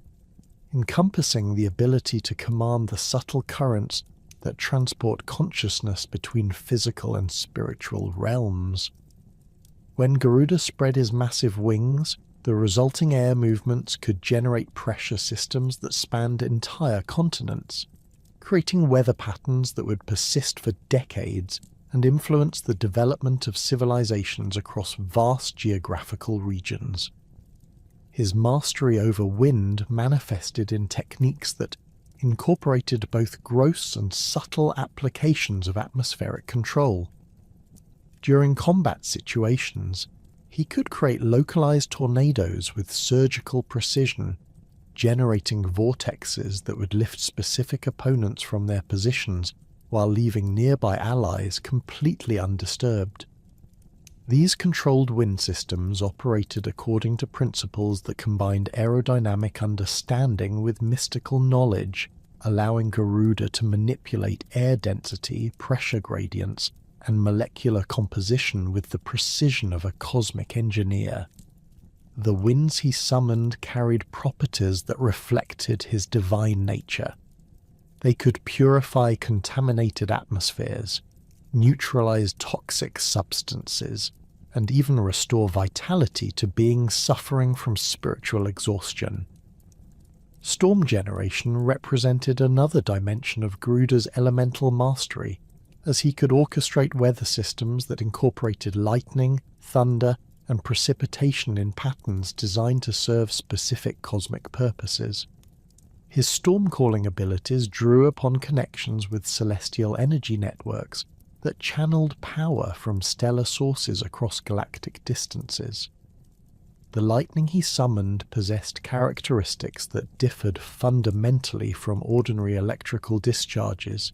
encompassing the ability to command the subtle currents that transport consciousness between physical and spiritual realms. When Garuda spread his massive wings, the resulting air movements could generate pressure systems that spanned entire continents, creating weather patterns that would persist for decades and influence the development of civilizations across vast geographical regions. His mastery over wind manifested in techniques that incorporated both gross and subtle applications of atmospheric control. During combat situations, he could create localized tornadoes with surgical precision, generating vortexes that would lift specific opponents from their positions while leaving nearby allies completely undisturbed. These controlled wind systems operated according to principles that combined aerodynamic understanding with mystical knowledge, allowing Garuda to manipulate air density, pressure gradients, and molecular composition with the precision of a cosmic engineer. The winds he summoned carried properties that reflected his divine nature. They could purify contaminated atmospheres, neutralize toxic substances, and even restore vitality to beings suffering from spiritual exhaustion. Storm generation represented another dimension of Garuda's elemental mastery, as he could orchestrate weather systems that incorporated lightning, thunder, and precipitation in patterns designed to serve specific cosmic purposes. His storm-calling abilities drew upon connections with celestial energy networks that channeled power from stellar sources across galactic distances. The lightning he summoned possessed characteristics that differed fundamentally from ordinary electrical discharges,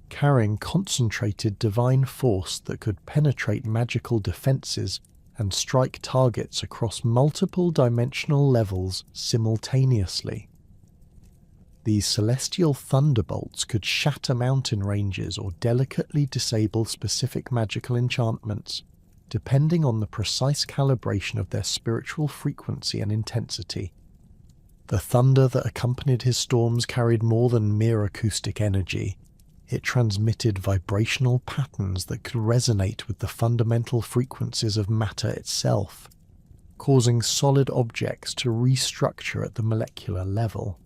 carrying concentrated divine force that could penetrate magical defenses and strike targets across multiple dimensional levels simultaneously. These celestial thunderbolts could shatter mountain ranges or delicately disable specific magical enchantments, depending on the precise calibration of their spiritual frequency and intensity. The thunder that accompanied his storms carried more than mere acoustic energy. It transmitted vibrational patterns that could resonate with the fundamental frequencies of matter itself, causing solid objects to restructure at the molecular level.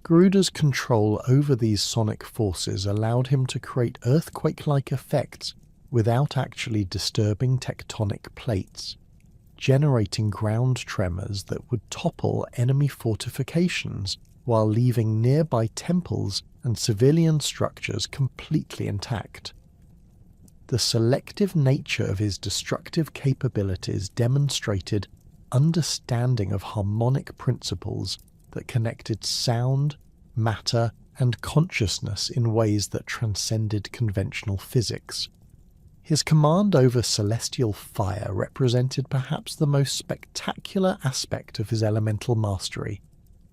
Garuda's control over these sonic forces allowed him to create earthquake-like effects without actually disturbing tectonic plates, generating ground tremors that would topple enemy fortifications while leaving nearby temples and civilian structures completely intact. The selective nature of his destructive capabilities demonstrated understanding of harmonic principles that connected sound, matter, and consciousness in ways that transcended conventional physics. His command over celestial fire represented perhaps the most spectacular aspect of his elemental mastery,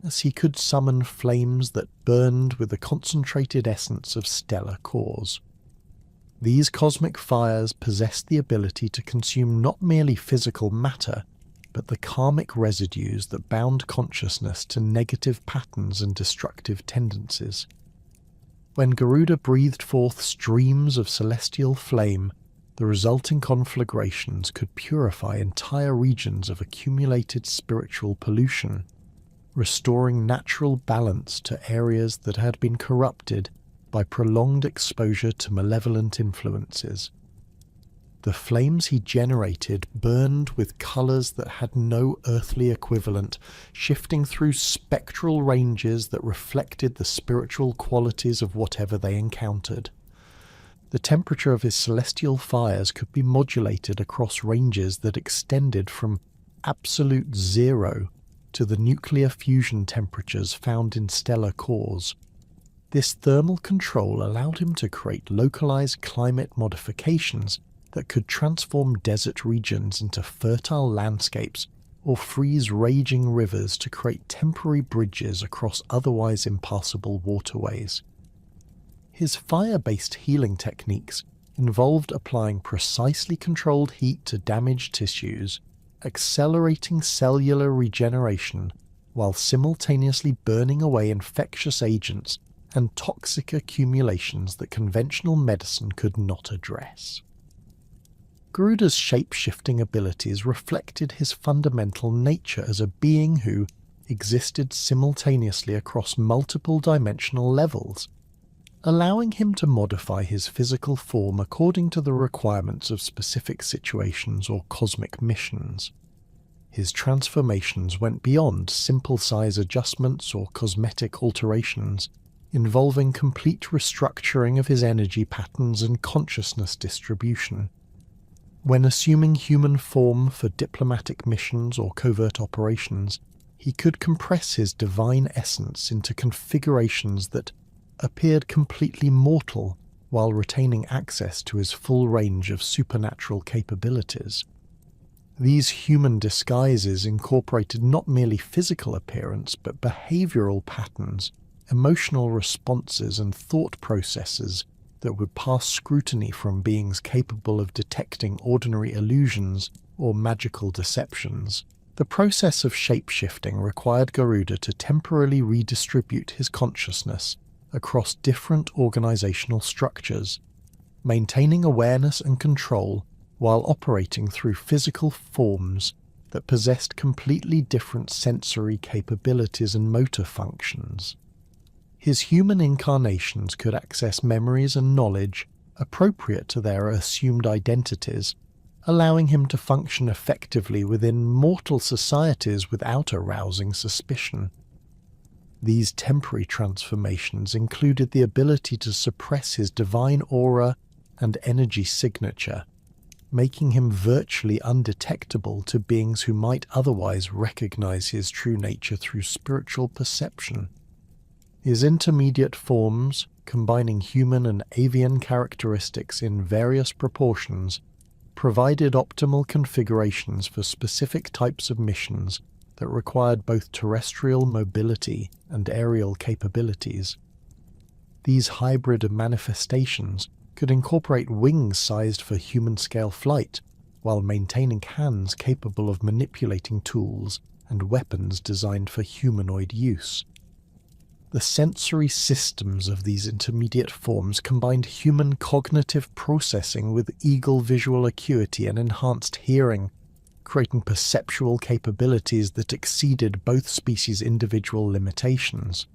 as he could summon flames that burned with the concentrated essence of stellar cores. These cosmic fires possessed the ability to consume not merely physical matter, but the karmic residues that bound consciousness to negative patterns and destructive tendencies. When Garuda breathed forth streams of celestial flame, the resulting conflagrations could purify entire regions of accumulated spiritual pollution, restoring natural balance to areas that had been corrupted by prolonged exposure to malevolent influences. The flames he generated burned with colours that had no earthly equivalent, shifting through spectral ranges that reflected the spiritual qualities of whatever they encountered. The temperature of his celestial fires could be modulated across ranges that extended from absolute zero to the nuclear fusion temperatures found in stellar cores. This thermal control allowed him to create localized climate modifications that could transform desert regions into fertile landscapes or freeze raging rivers to create temporary bridges across otherwise impassable waterways. His fire-based healing techniques involved applying precisely controlled heat to damaged tissues, accelerating cellular regeneration while simultaneously burning away infectious agents and toxic accumulations that conventional medicine could not address. Garuda's shape-shifting abilities reflected his fundamental nature as a being who existed simultaneously across multiple dimensional levels, allowing him to modify his physical form according to the requirements of specific situations or cosmic missions. His transformations went beyond simple size adjustments or cosmetic alterations, involving complete restructuring of his energy patterns and consciousness distribution. When assuming human form for diplomatic missions or covert operations, he could compress his divine essence into configurations that appeared completely mortal while retaining access to his full range of supernatural capabilities. These human disguises incorporated not merely physical appearance but behavioral patterns, emotional responses and thought processes that would pass scrutiny from beings capable of detecting ordinary illusions or magical deceptions. The process of shape-shifting required Garuda to temporarily redistribute his consciousness across different organizational structures, maintaining awareness and control while operating through physical forms that possessed completely different sensory capabilities and motor functions. His human incarnations could access memories and knowledge appropriate to their assumed identities, allowing him to function effectively within mortal societies without arousing suspicion. These temporary transformations included the ability to suppress his divine aura and energy signature, making him virtually undetectable to beings who might otherwise recognize his true nature through spiritual perception. His intermediate forms, combining human and avian characteristics in various proportions, provided optimal configurations for specific types of missions that required both terrestrial mobility and aerial capabilities. These hybrid manifestations could incorporate wings sized for human-scale flight, while maintaining hands capable of manipulating tools and weapons designed for humanoid use. The sensory systems of these intermediate forms combined human cognitive processing with eagle visual acuity and enhanced hearing, creating perceptual capabilities that exceeded both species' individual limitations.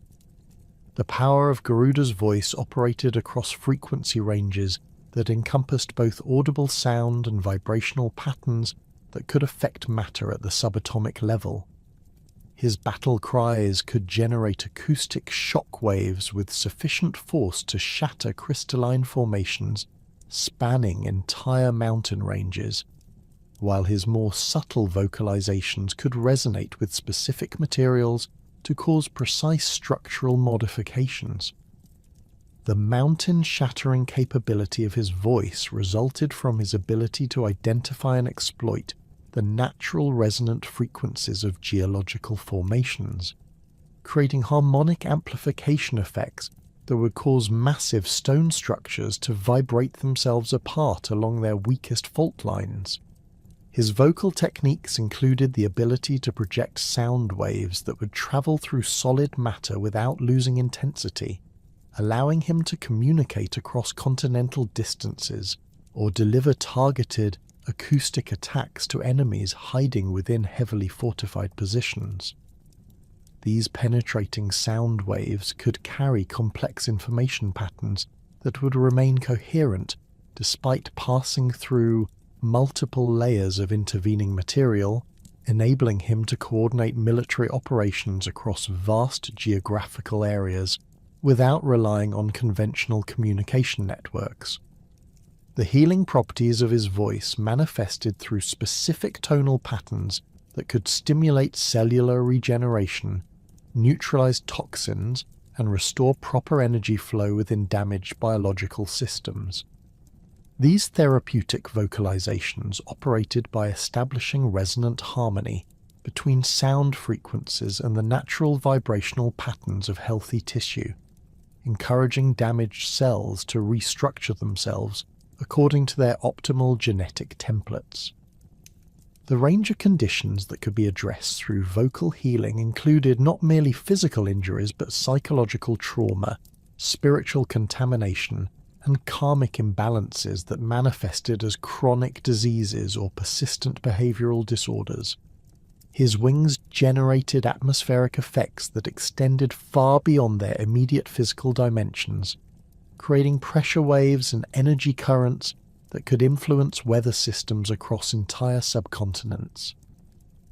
The power of Garuda's voice operated across frequency ranges that encompassed both audible sound and vibrational patterns that could affect matter at the subatomic level. His battle cries could generate acoustic shock waves with sufficient force to shatter crystalline formations spanning entire mountain ranges, while his more subtle vocalizations could resonate with specific materials to cause precise structural modifications. The mountain-shattering capability of his voice resulted from his ability to identify and exploit the natural resonant frequencies of geological formations, creating harmonic amplification effects that would cause massive stone structures to vibrate themselves apart along their weakest fault lines. His vocal techniques included the ability to project sound waves that would travel through solid matter without losing intensity, allowing him to communicate across continental distances or deliver targeted acoustic attacks to enemies hiding within heavily fortified positions. These penetrating sound waves could carry complex information patterns that would remain coherent despite passing through multiple layers of intervening material, enabling him to coordinate military operations across vast geographical areas without relying on conventional communication networks. The healing properties of his voice manifested through specific tonal patterns that could stimulate cellular regeneration, neutralize toxins, and restore proper energy flow within damaged biological systems. These therapeutic vocalizations operated by establishing resonant harmony between sound frequencies and the natural vibrational patterns of healthy tissue, encouraging damaged cells to restructure themselves according to their optimal genetic templates. The range of conditions that could be addressed through vocal healing included not merely physical injuries but psychological trauma, spiritual contamination, and karmic imbalances that manifested as chronic diseases or persistent behavioral disorders. His wings generated atmospheric effects that extended far beyond their immediate physical dimensions, creating pressure waves and energy currents that could influence weather systems across entire subcontinents.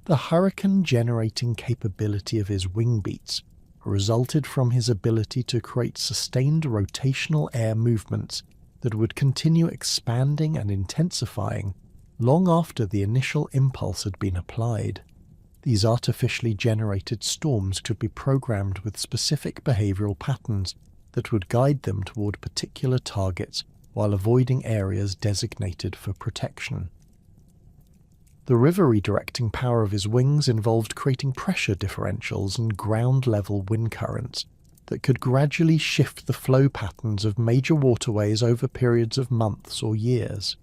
The hurricane-generating capability of his wing beats resulted from his ability to create sustained rotational air movements that would continue expanding and intensifying long after the initial impulse had been applied. These artificially generated storms could be programmed with specific behavioral patterns that would guide them toward particular targets while avoiding areas designated for protection. The river redirecting power of his wings involved creating pressure differentials and ground-level wind currents that could gradually shift the flow patterns of major waterways over periods of months or years.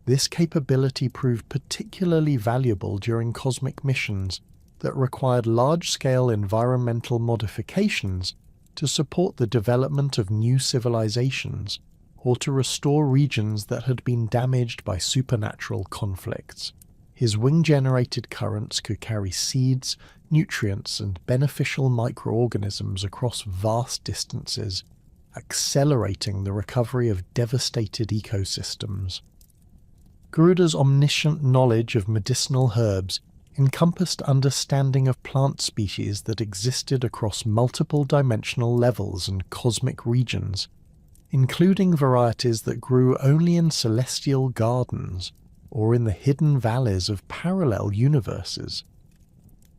This capability proved particularly valuable during cosmic missions that required large-scale environmental modifications to support the development of new civilizations, or to restore regions that had been damaged by supernatural conflicts. His wing-generated currents could carry seeds, nutrients, and beneficial microorganisms across vast distances, accelerating the recovery of devastated ecosystems. Garuda's omniscient knowledge of medicinal herbs encompassed understanding of plant species that existed across multiple dimensional levels and cosmic regions, including varieties that grew only in celestial gardens or in the hidden valleys of parallel universes.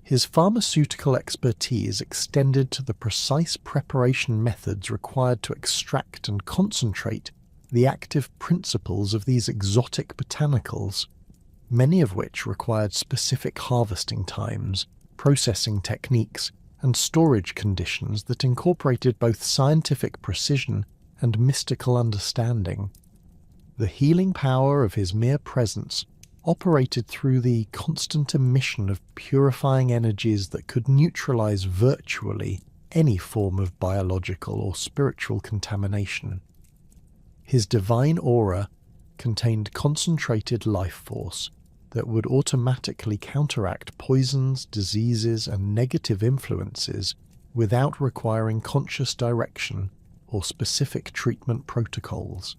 His pharmaceutical expertise extended to the precise preparation methods required to extract and concentrate the active principles of these exotic botanicals, many of which required specific harvesting times, processing techniques, and storage conditions that incorporated both scientific precision and mystical understanding. The healing power of his mere presence operated through the constant emission of purifying energies that could neutralize virtually any form of biological or spiritual contamination. His divine aura contained concentrated life force that would automatically counteract poisons, diseases, and negative influences without requiring conscious direction or specific treatment protocols.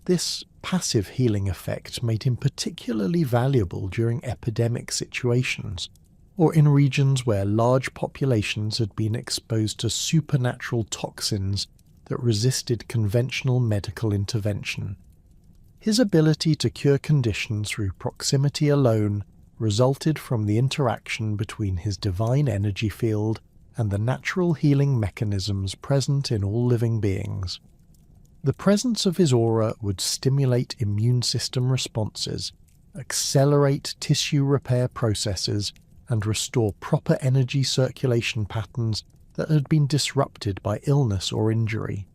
This passive healing effect made him particularly valuable during epidemic situations, or in regions where large populations had been exposed to supernatural toxins that resisted conventional medical intervention. His ability to cure conditions through proximity alone resulted from the interaction between his divine energy field and the natural healing mechanisms present in all living beings. The presence of his aura would stimulate immune system responses, accelerate tissue repair processes, and restore proper energy circulation patterns that had been disrupted by illness or injury.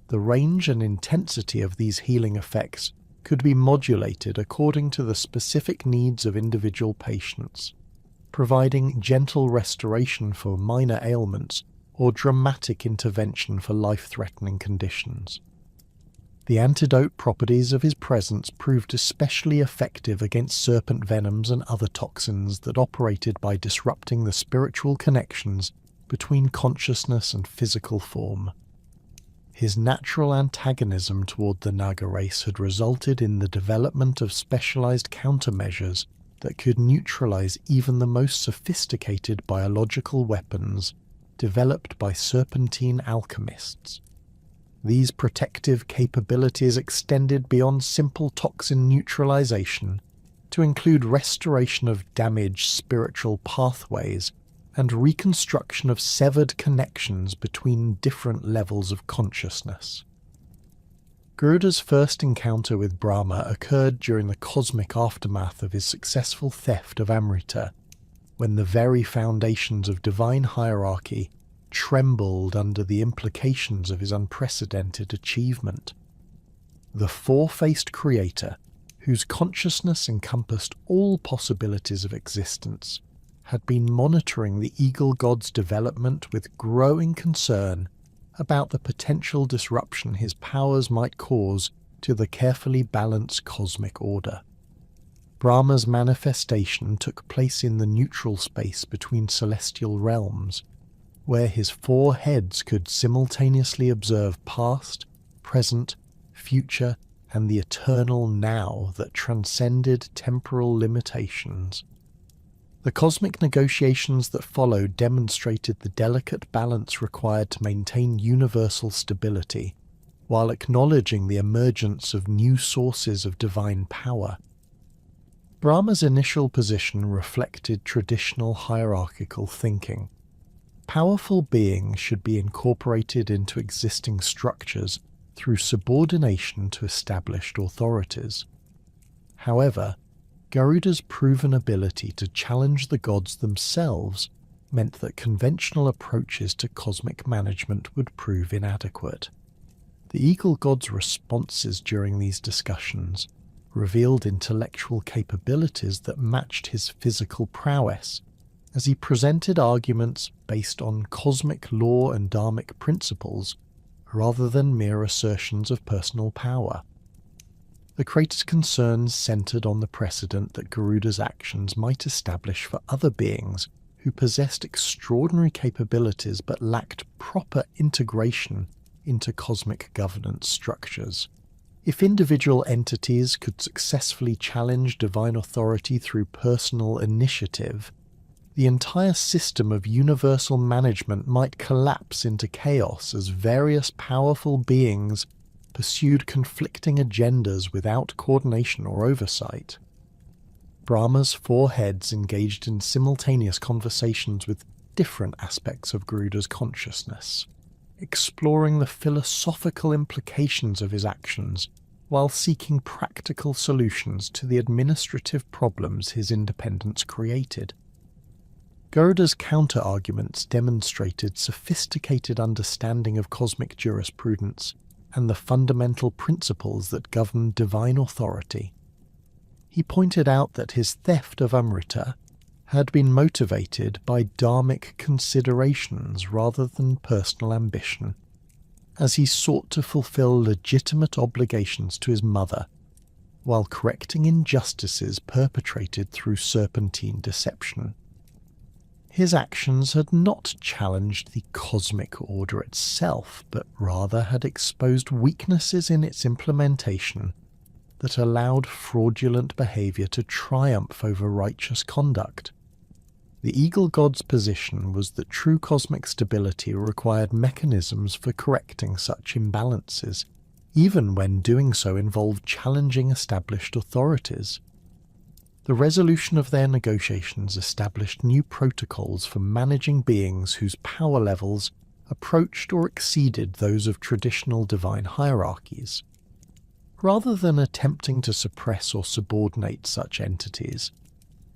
The range and intensity of these healing effects could be modulated according to the specific needs of individual patients, providing gentle restoration for minor ailments or dramatic intervention for life-threatening conditions. The antidote properties of his presence proved especially effective against serpent venoms and other toxins that operated by disrupting the spiritual connections between consciousness and physical form. His natural antagonism toward the Naga race had resulted in the development of specialized countermeasures that could neutralize even the most sophisticated biological weapons developed by serpentine alchemists. These protective capabilities extended beyond simple toxin neutralization to include restoration of damaged spiritual pathways and reconstruction of severed connections between different levels of consciousness. Garuda's first encounter with Brahma occurred during the cosmic aftermath of his successful theft of Amrita, when the very foundations of divine hierarchy trembled under the implications of his unprecedented achievement. The four-faced creator, whose consciousness encompassed all possibilities of existence, had been monitoring the eagle god's development with growing concern about the potential disruption his powers might cause to the carefully balanced cosmic order. Brahma's manifestation took place in the neutral space between celestial realms, where his four heads could simultaneously observe past, present, future, and the eternal now that transcended temporal limitations. The cosmic negotiations that followed demonstrated the delicate balance required to maintain universal stability, while acknowledging the emergence of new sources of divine power. Brahma's initial position reflected traditional hierarchical thinking. Powerful beings should be incorporated into existing structures through subordination to established authorities. However, Garuda's proven ability to challenge the gods themselves meant that conventional approaches to cosmic management would prove inadequate. The eagle god's responses during these discussions revealed intellectual capabilities that matched his physical prowess, as he presented arguments based on cosmic law and dharmic principles rather than mere assertions of personal power. The creator's concerns centered on the precedent that Garuda's actions might establish for other beings who possessed extraordinary capabilities but lacked proper integration into cosmic governance structures. If individual entities could successfully challenge divine authority through personal initiative, the entire system of universal management might collapse into chaos as various powerful beings pursued conflicting agendas without coordination or oversight. Brahma's four heads engaged in simultaneous conversations with different aspects of Garuda's consciousness, exploring the philosophical implications of his actions while seeking practical solutions to the administrative problems his independence created. Garuda's counter-arguments demonstrated sophisticated understanding of cosmic jurisprudence and the fundamental principles that govern divine authority. He pointed out that his theft of Amrita had been motivated by dharmic considerations rather than personal ambition, as he sought to fulfill legitimate obligations to his mother, while correcting injustices perpetrated through serpentine deception. His actions had not challenged the cosmic order itself, but rather had exposed weaknesses in its implementation that allowed fraudulent behavior to triumph over righteous conduct. The Eagle God's position was that true cosmic stability required mechanisms for correcting such imbalances, even when doing so involved challenging established authorities. The resolution of their negotiations established new protocols for managing beings whose power levels approached or exceeded those of traditional divine hierarchies. Rather than attempting to suppress or subordinate such entities,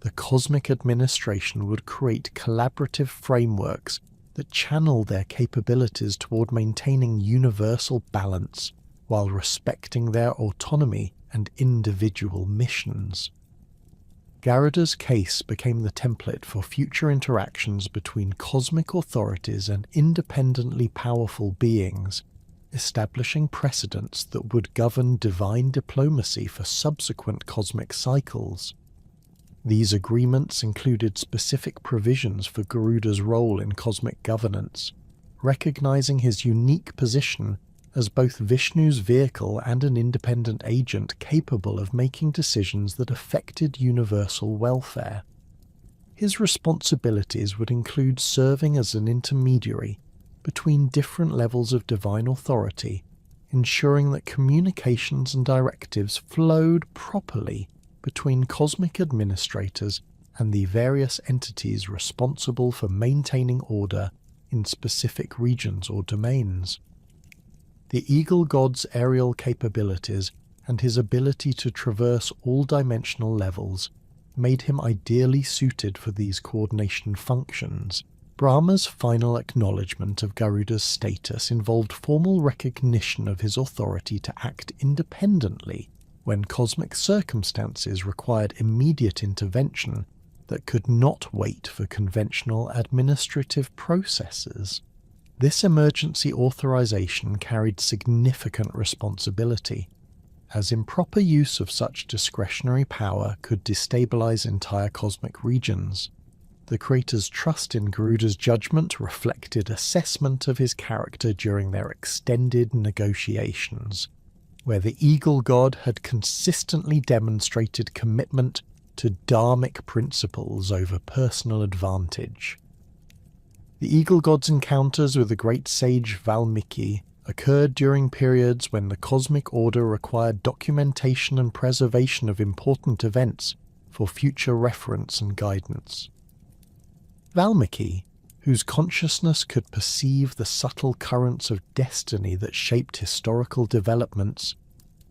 the cosmic administration would create collaborative frameworks that channel their capabilities toward maintaining universal balance while respecting their autonomy and individual missions. Garuda's case became the template for future interactions between cosmic authorities and independently powerful beings, establishing precedents that would govern divine diplomacy for subsequent cosmic cycles. These agreements included specific provisions for Garuda's role in cosmic governance, recognizing his unique position as both Vishnu's vehicle and an independent agent capable of making decisions that affected universal welfare. His responsibilities would include serving as an intermediary between different levels of divine authority, ensuring that communications and directives flowed properly between cosmic administrators and the various entities responsible for maintaining order in specific regions or domains. The Eagle God's aerial capabilities and his ability to traverse all dimensional levels made him ideally suited for these coordination functions. Brahma's final acknowledgement of Garuda's status involved formal recognition of his authority to act independently when cosmic circumstances required immediate intervention that could not wait for conventional administrative processes. This emergency authorization carried significant responsibility, as improper use of such discretionary power could destabilize entire cosmic regions. The Creator's trust in Garuda's judgment reflected assessment of his character during their extended negotiations, where the Eagle God had consistently demonstrated commitment to dharmic principles over personal advantage. The Eagle God's encounters with the great sage Valmiki occurred during periods when the cosmic order required documentation and preservation of important events for future reference and guidance. Valmiki, whose consciousness could perceive the subtle currents of destiny that shaped historical developments,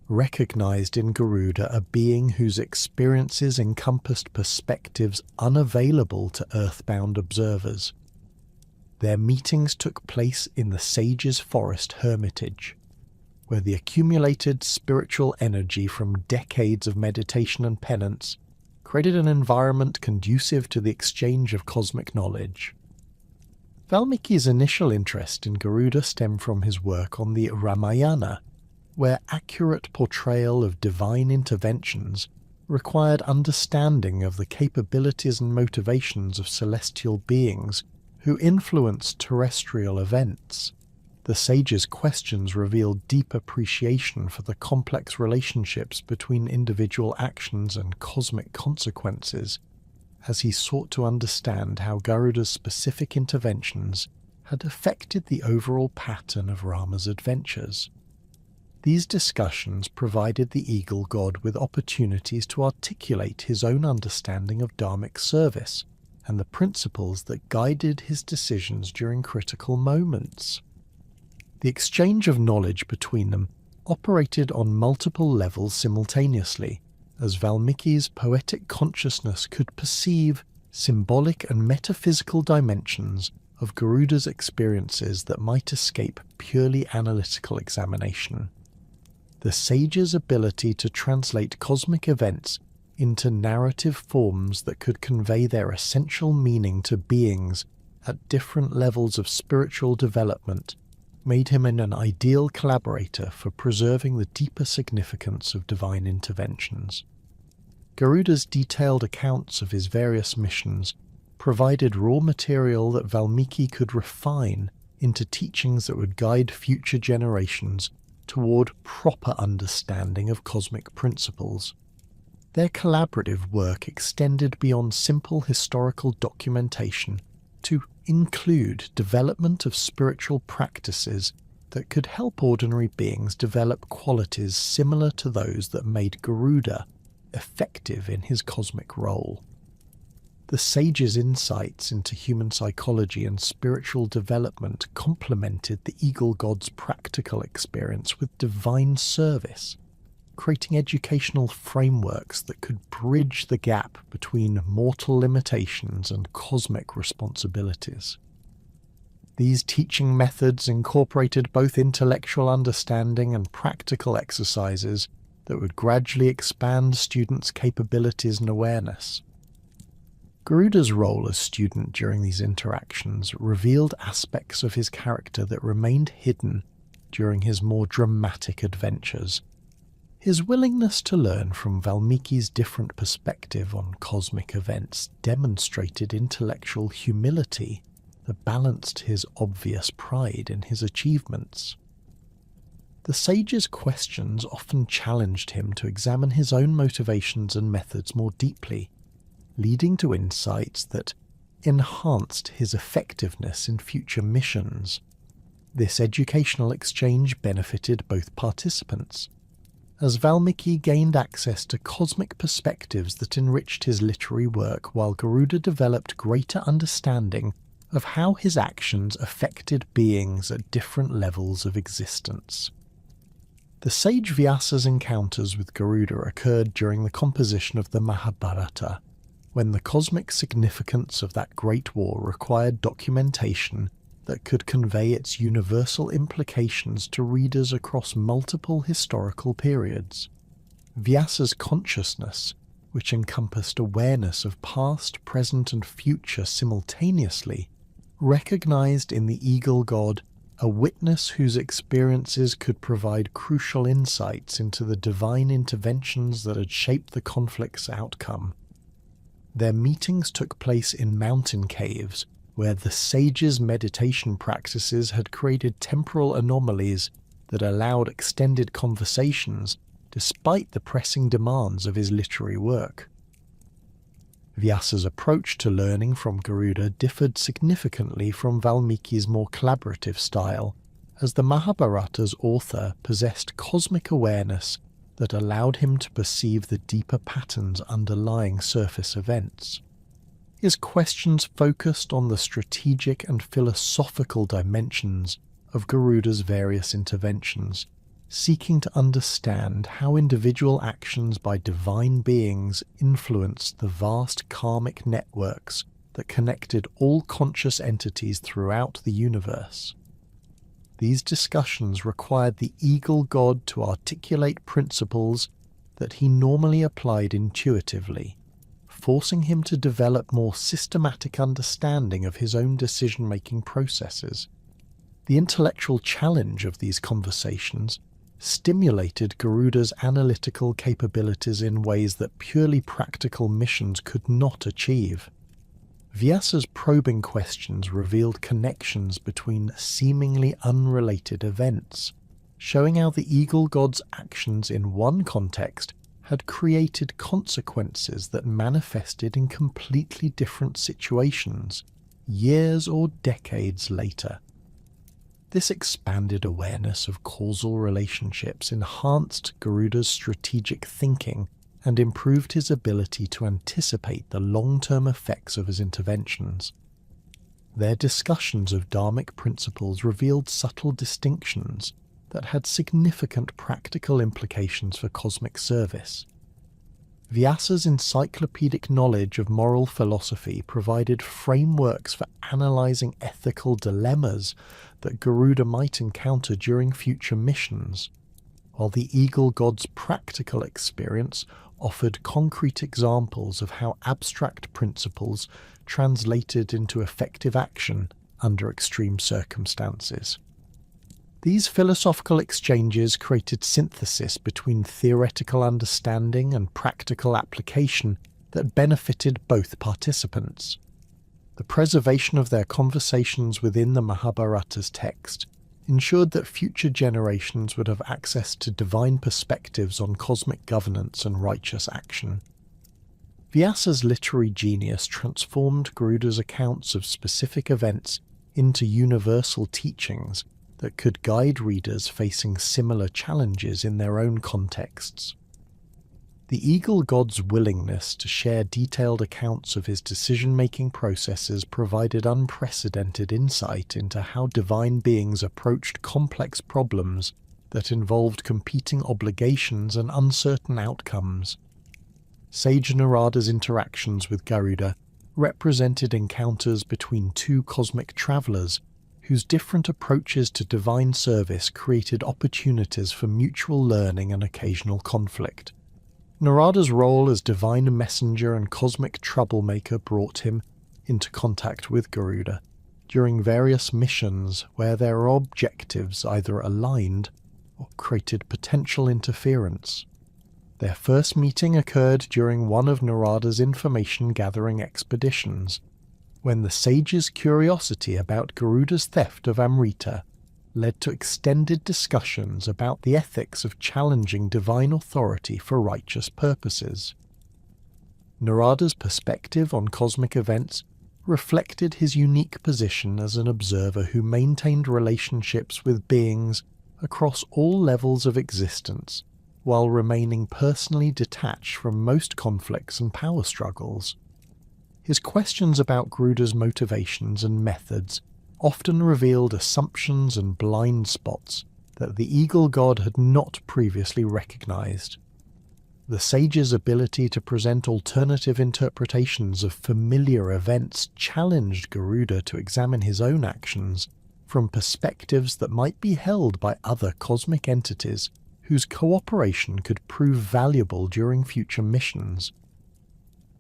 recognized in Garuda a being whose experiences encompassed perspectives unavailable to earthbound observers. Their meetings took place in the sage's forest hermitage, where the accumulated spiritual energy from decades of meditation and penance created an environment conducive to the exchange of cosmic knowledge. Valmiki's initial interest in Garuda stemmed from his work on the Ramayana, where accurate portrayal of divine interventions required understanding of the capabilities and motivations of celestial beings who influenced terrestrial events. The sage's questions revealed deep appreciation for the complex relationships between individual actions and cosmic consequences, as he sought to understand how Garuda's specific interventions had affected the overall pattern of Rama's adventures. These discussions provided the eagle god with opportunities to articulate his own understanding of dharmic service and the principles that guided his decisions during critical moments. The exchange of knowledge between them operated on multiple levels simultaneously, as Valmiki's poetic consciousness could perceive symbolic and metaphysical dimensions of Garuda's experiences that might escape purely analytical examination. The sage's ability to translate cosmic events into narrative forms that could convey their essential meaning to beings at different levels of spiritual development made him an ideal collaborator for preserving the deeper significance of divine interventions. Garuda's detailed accounts of his various missions provided raw material that Valmiki could refine into teachings that would guide future generations toward proper understanding of cosmic principles. Their collaborative work extended beyond simple historical documentation to include development of spiritual practices that could help ordinary beings develop qualities similar to those that made Garuda effective in his cosmic role. The sage's insights into human psychology and spiritual development complemented the eagle god's practical experience with divine service, creating educational frameworks that could bridge the gap between mortal limitations and cosmic responsibilities. These teaching methods incorporated both intellectual understanding and practical exercises that would gradually expand students' capabilities and awareness. Garuda's role as student during these interactions revealed aspects of his character that remained hidden during his more dramatic adventures. His willingness to learn from Valmiki's different perspective on cosmic events demonstrated intellectual humility that balanced his obvious pride in his achievements. The sage's questions often challenged him to examine his own motivations and methods more deeply, leading to insights that enhanced his effectiveness in future missions. This educational exchange benefited both participants, as Valmiki gained access to cosmic perspectives that enriched his literary work, while Garuda developed greater understanding of how his actions affected beings at different levels of existence. The sage Vyasa's encounters with Garuda occurred during the composition of the Mahabharata, when the cosmic significance of that great war required documentation that could convey its universal implications to readers across multiple historical periods. Vyasa's consciousness, which encompassed awareness of past, present and future simultaneously, recognized in the eagle god a witness whose experiences could provide crucial insights into the divine interventions that had shaped the conflict's outcome. Their meetings took place in mountain caves, where the sage's meditation practices had created temporal anomalies that allowed extended conversations despite the pressing demands of his literary work. Vyasa's approach to learning from Garuda differed significantly from Valmiki's more collaborative style, as the Mahabharata's author possessed cosmic awareness that allowed him to perceive the deeper patterns underlying surface events. His questions focused on the strategic and philosophical dimensions of Garuda's various interventions, seeking to understand how individual actions by divine beings influenced the vast karmic networks that connected all conscious entities throughout the universe. These discussions required the eagle god to articulate principles that he normally applied intuitively, forcing him to develop more systematic understanding of his own decision-making processes. The intellectual challenge of these conversations stimulated Garuda's analytical capabilities in ways that purely practical missions could not achieve. Vyasa's probing questions revealed connections between seemingly unrelated events, showing how the eagle god's actions in one context had created consequences that manifested in completely different situations, years or decades later. This expanded awareness of causal relationships enhanced Garuda's strategic thinking and improved his ability to anticipate the long-term effects of his interventions. Their discussions of dharmic principles revealed subtle distinctions that had significant practical implications for cosmic service. Vyasa's encyclopedic knowledge of moral philosophy provided frameworks for analyzing ethical dilemmas that Garuda might encounter during future missions, while the eagle god's practical experience offered concrete examples of how abstract principles translated into effective action under extreme circumstances. These philosophical exchanges created synthesis between theoretical understanding and practical application that benefited both participants. The preservation of their conversations within the Mahabharata's text ensured that future generations would have access to divine perspectives on cosmic governance and righteous action. Vyasa's literary genius transformed Garuda's accounts of specific events into universal teachings that could guide readers facing similar challenges in their own contexts. The eagle god's willingness to share detailed accounts of his decision-making processes provided unprecedented insight into how divine beings approached complex problems that involved competing obligations and uncertain outcomes. Sage Narada's interactions with Garuda represented encounters between two cosmic travelers whose different approaches to divine service created opportunities for mutual learning and occasional conflict. Narada's role as divine messenger and cosmic troublemaker brought him into contact with Garuda during various missions where their objectives either aligned or created potential interference. Their first meeting occurred during one of Narada's information-gathering expeditions, when the sage's curiosity about Garuda's theft of Amrita led to extended discussions about the ethics of challenging divine authority for righteous purposes. Narada's perspective on cosmic events reflected his unique position as an observer who maintained relationships with beings across all levels of existence, while remaining personally detached from most conflicts and power struggles. His questions about Garuda's motivations and methods often revealed assumptions and blind spots that the eagle god had not previously recognized. The sage's ability to present alternative interpretations of familiar events challenged Garuda to examine his own actions from perspectives that might be held by other cosmic entities whose cooperation could prove valuable during future missions.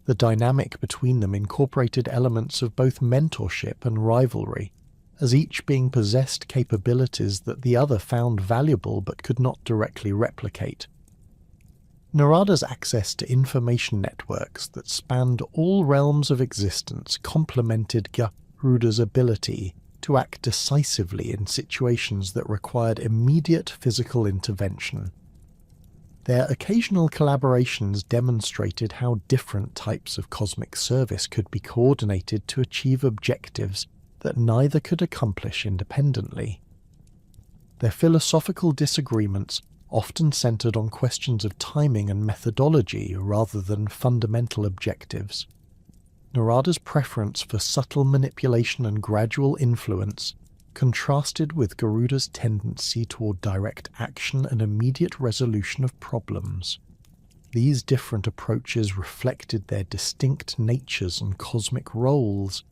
The dynamic between them incorporated elements of both mentorship and rivalry, as each being possessed capabilities that the other found valuable but could not directly replicate. Narada's access to information networks that spanned all realms of existence complemented Garuda's ability to act decisively in situations that required immediate physical intervention. Their occasional collaborations demonstrated how different types of cosmic service could be coordinated to achieve objectives that neither could accomplish independently. Their philosophical disagreements often centered on questions of timing and methodology rather than fundamental objectives. Narada's preference for subtle manipulation and gradual influence contrasted with Garuda's tendency toward direct action and immediate resolution of problems. These different approaches reflected their distinct natures and cosmic roles,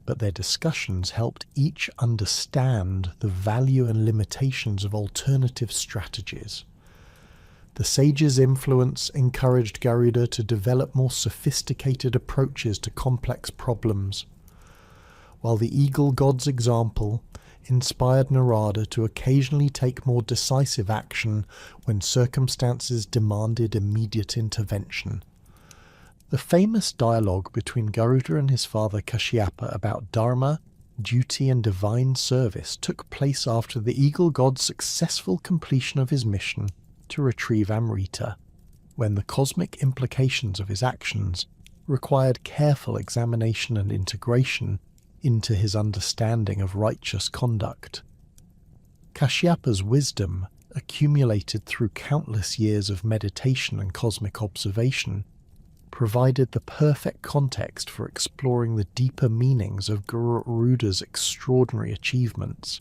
but their discussions helped each understand the value and limitations of alternative strategies. The sage's influence encouraged Garuda to develop more sophisticated approaches to complex problems, while the eagle god's example inspired Narada to occasionally take more decisive action when circumstances demanded immediate intervention. The famous dialogue between Garuda and his father Kashyapa about dharma, duty and divine service took place after the eagle god's successful completion of his mission to retrieve Amrita, when the cosmic implications of his actions required careful examination and integration into his understanding of righteous conduct. Kashyapa's wisdom, accumulated through countless years of meditation and cosmic observation, provided the perfect context for exploring the deeper meanings of Garuda's extraordinary achievements.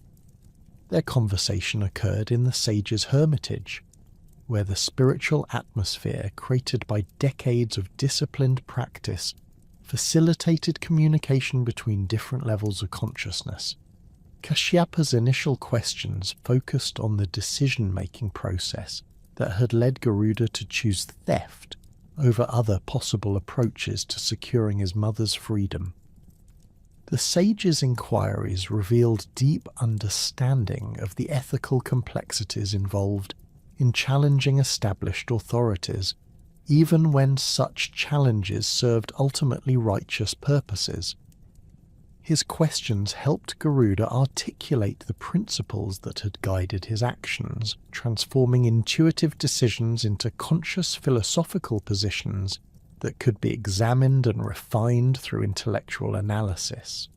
Their conversation occurred in the sage's hermitage, where the spiritual atmosphere created by decades of disciplined practice facilitated communication between different levels of consciousness. Kashyapa's initial questions focused on the decision-making process that had led Garuda to choose theft over other possible approaches to securing his mother's freedom. The sage's inquiries revealed deep understanding of the ethical complexities involved in challenging established authorities, even when such challenges served ultimately righteous purposes. His questions helped Garuda articulate the principles that had guided his actions, transforming intuitive decisions into conscious philosophical positions that could be examined and refined through intellectual analysis.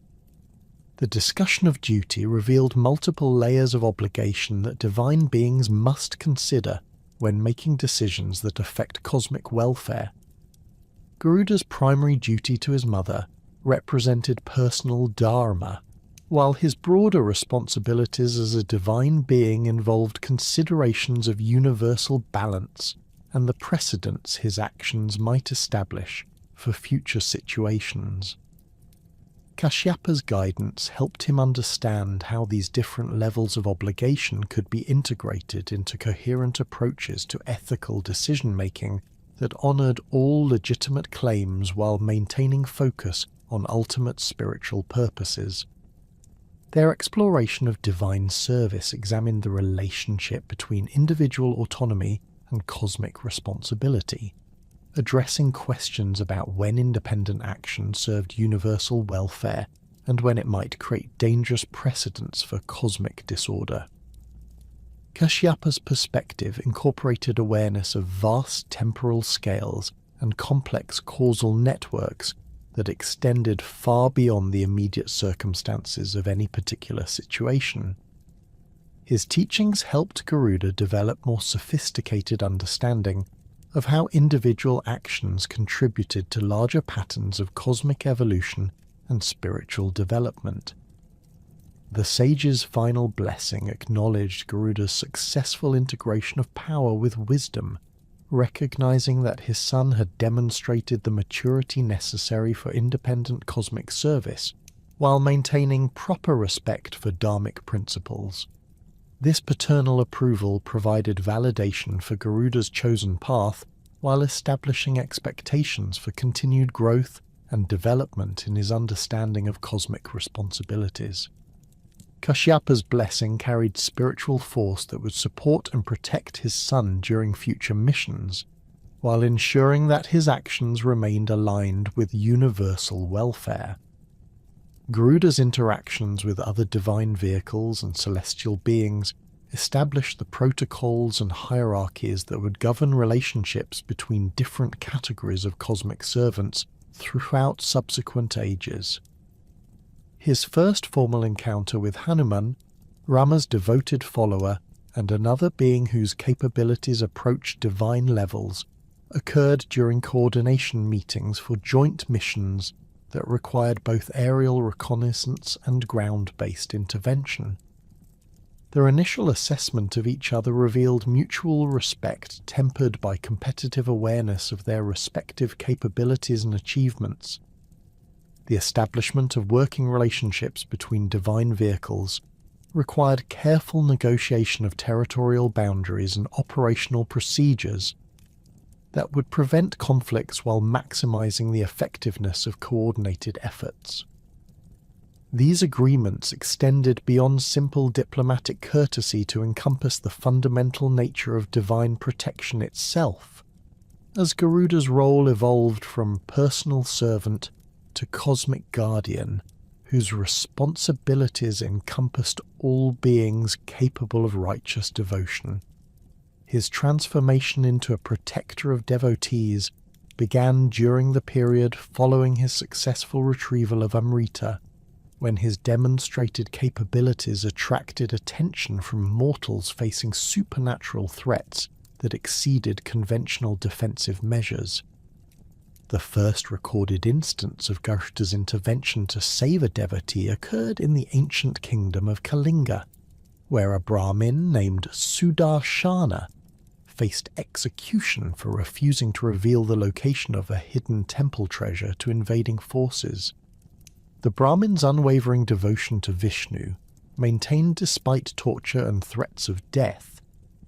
The discussion of duty revealed multiple layers of obligation that divine beings must consider when making decisions that affect cosmic welfare. Garuda's primary duty to his mother represented personal dharma, while his broader responsibilities as a divine being involved considerations of universal balance and the precedents his actions might establish for future situations. Kashyapa's guidance helped him understand how these different levels of obligation could be integrated into coherent approaches to ethical decision-making that honored all legitimate claims while maintaining focus on ultimate spiritual purposes. Their exploration of divine service examined the relationship between individual autonomy and cosmic responsibility, addressing questions about when independent action served universal welfare and when it might create dangerous precedents for cosmic disorder. Kashyapa's perspective incorporated awareness of vast temporal scales and complex causal networks that extended far beyond the immediate circumstances of any particular situation. His teachings helped Garuda develop more sophisticated understanding of how individual actions contributed to larger patterns of cosmic evolution and spiritual development. The sage's final blessing acknowledged Garuda's successful integration of power with wisdom, recognizing that his son had demonstrated the maturity necessary for independent cosmic service, while maintaining proper respect for dharmic principles. This paternal approval provided validation for Garuda's chosen path, while establishing expectations for continued growth and development in his understanding of cosmic responsibilities. Kashyapa's blessing carried spiritual force that would support and protect his son during future missions, while ensuring that his actions remained aligned with universal welfare. Garuda's interactions with other divine vehicles and celestial beings established the protocols and hierarchies that would govern relationships between different categories of cosmic servants throughout subsequent ages. His first formal encounter with Hanuman, Rama's devoted follower and another being whose capabilities approached divine levels, occurred during coordination meetings for joint missions that required both aerial reconnaissance and ground-based intervention. Their initial assessment of each other revealed mutual respect tempered by competitive awareness of their respective capabilities and achievements. The establishment of working relationships between divine vehicles required careful negotiation of territorial boundaries and operational procedures that would prevent conflicts while maximizing the effectiveness of coordinated efforts. These agreements extended beyond simple diplomatic courtesy to encompass the fundamental nature of divine protection itself. as Garuda's role evolved from personal servant to cosmic guardian, whose responsibilities encompassed all beings capable of righteous devotion. His transformation into a protector of devotees began during the period following his successful retrieval of Amrita, when his demonstrated capabilities attracted attention from mortals facing supernatural threats that exceeded conventional defensive measures. The first recorded instance of Garuda's intervention to save a devotee occurred in the ancient kingdom of Kalinga, where a Brahmin named Sudarshana faced execution for refusing to reveal the location of a hidden temple treasure to invading forces. The Brahmin's unwavering devotion to Vishnu, maintained despite torture and threats of death,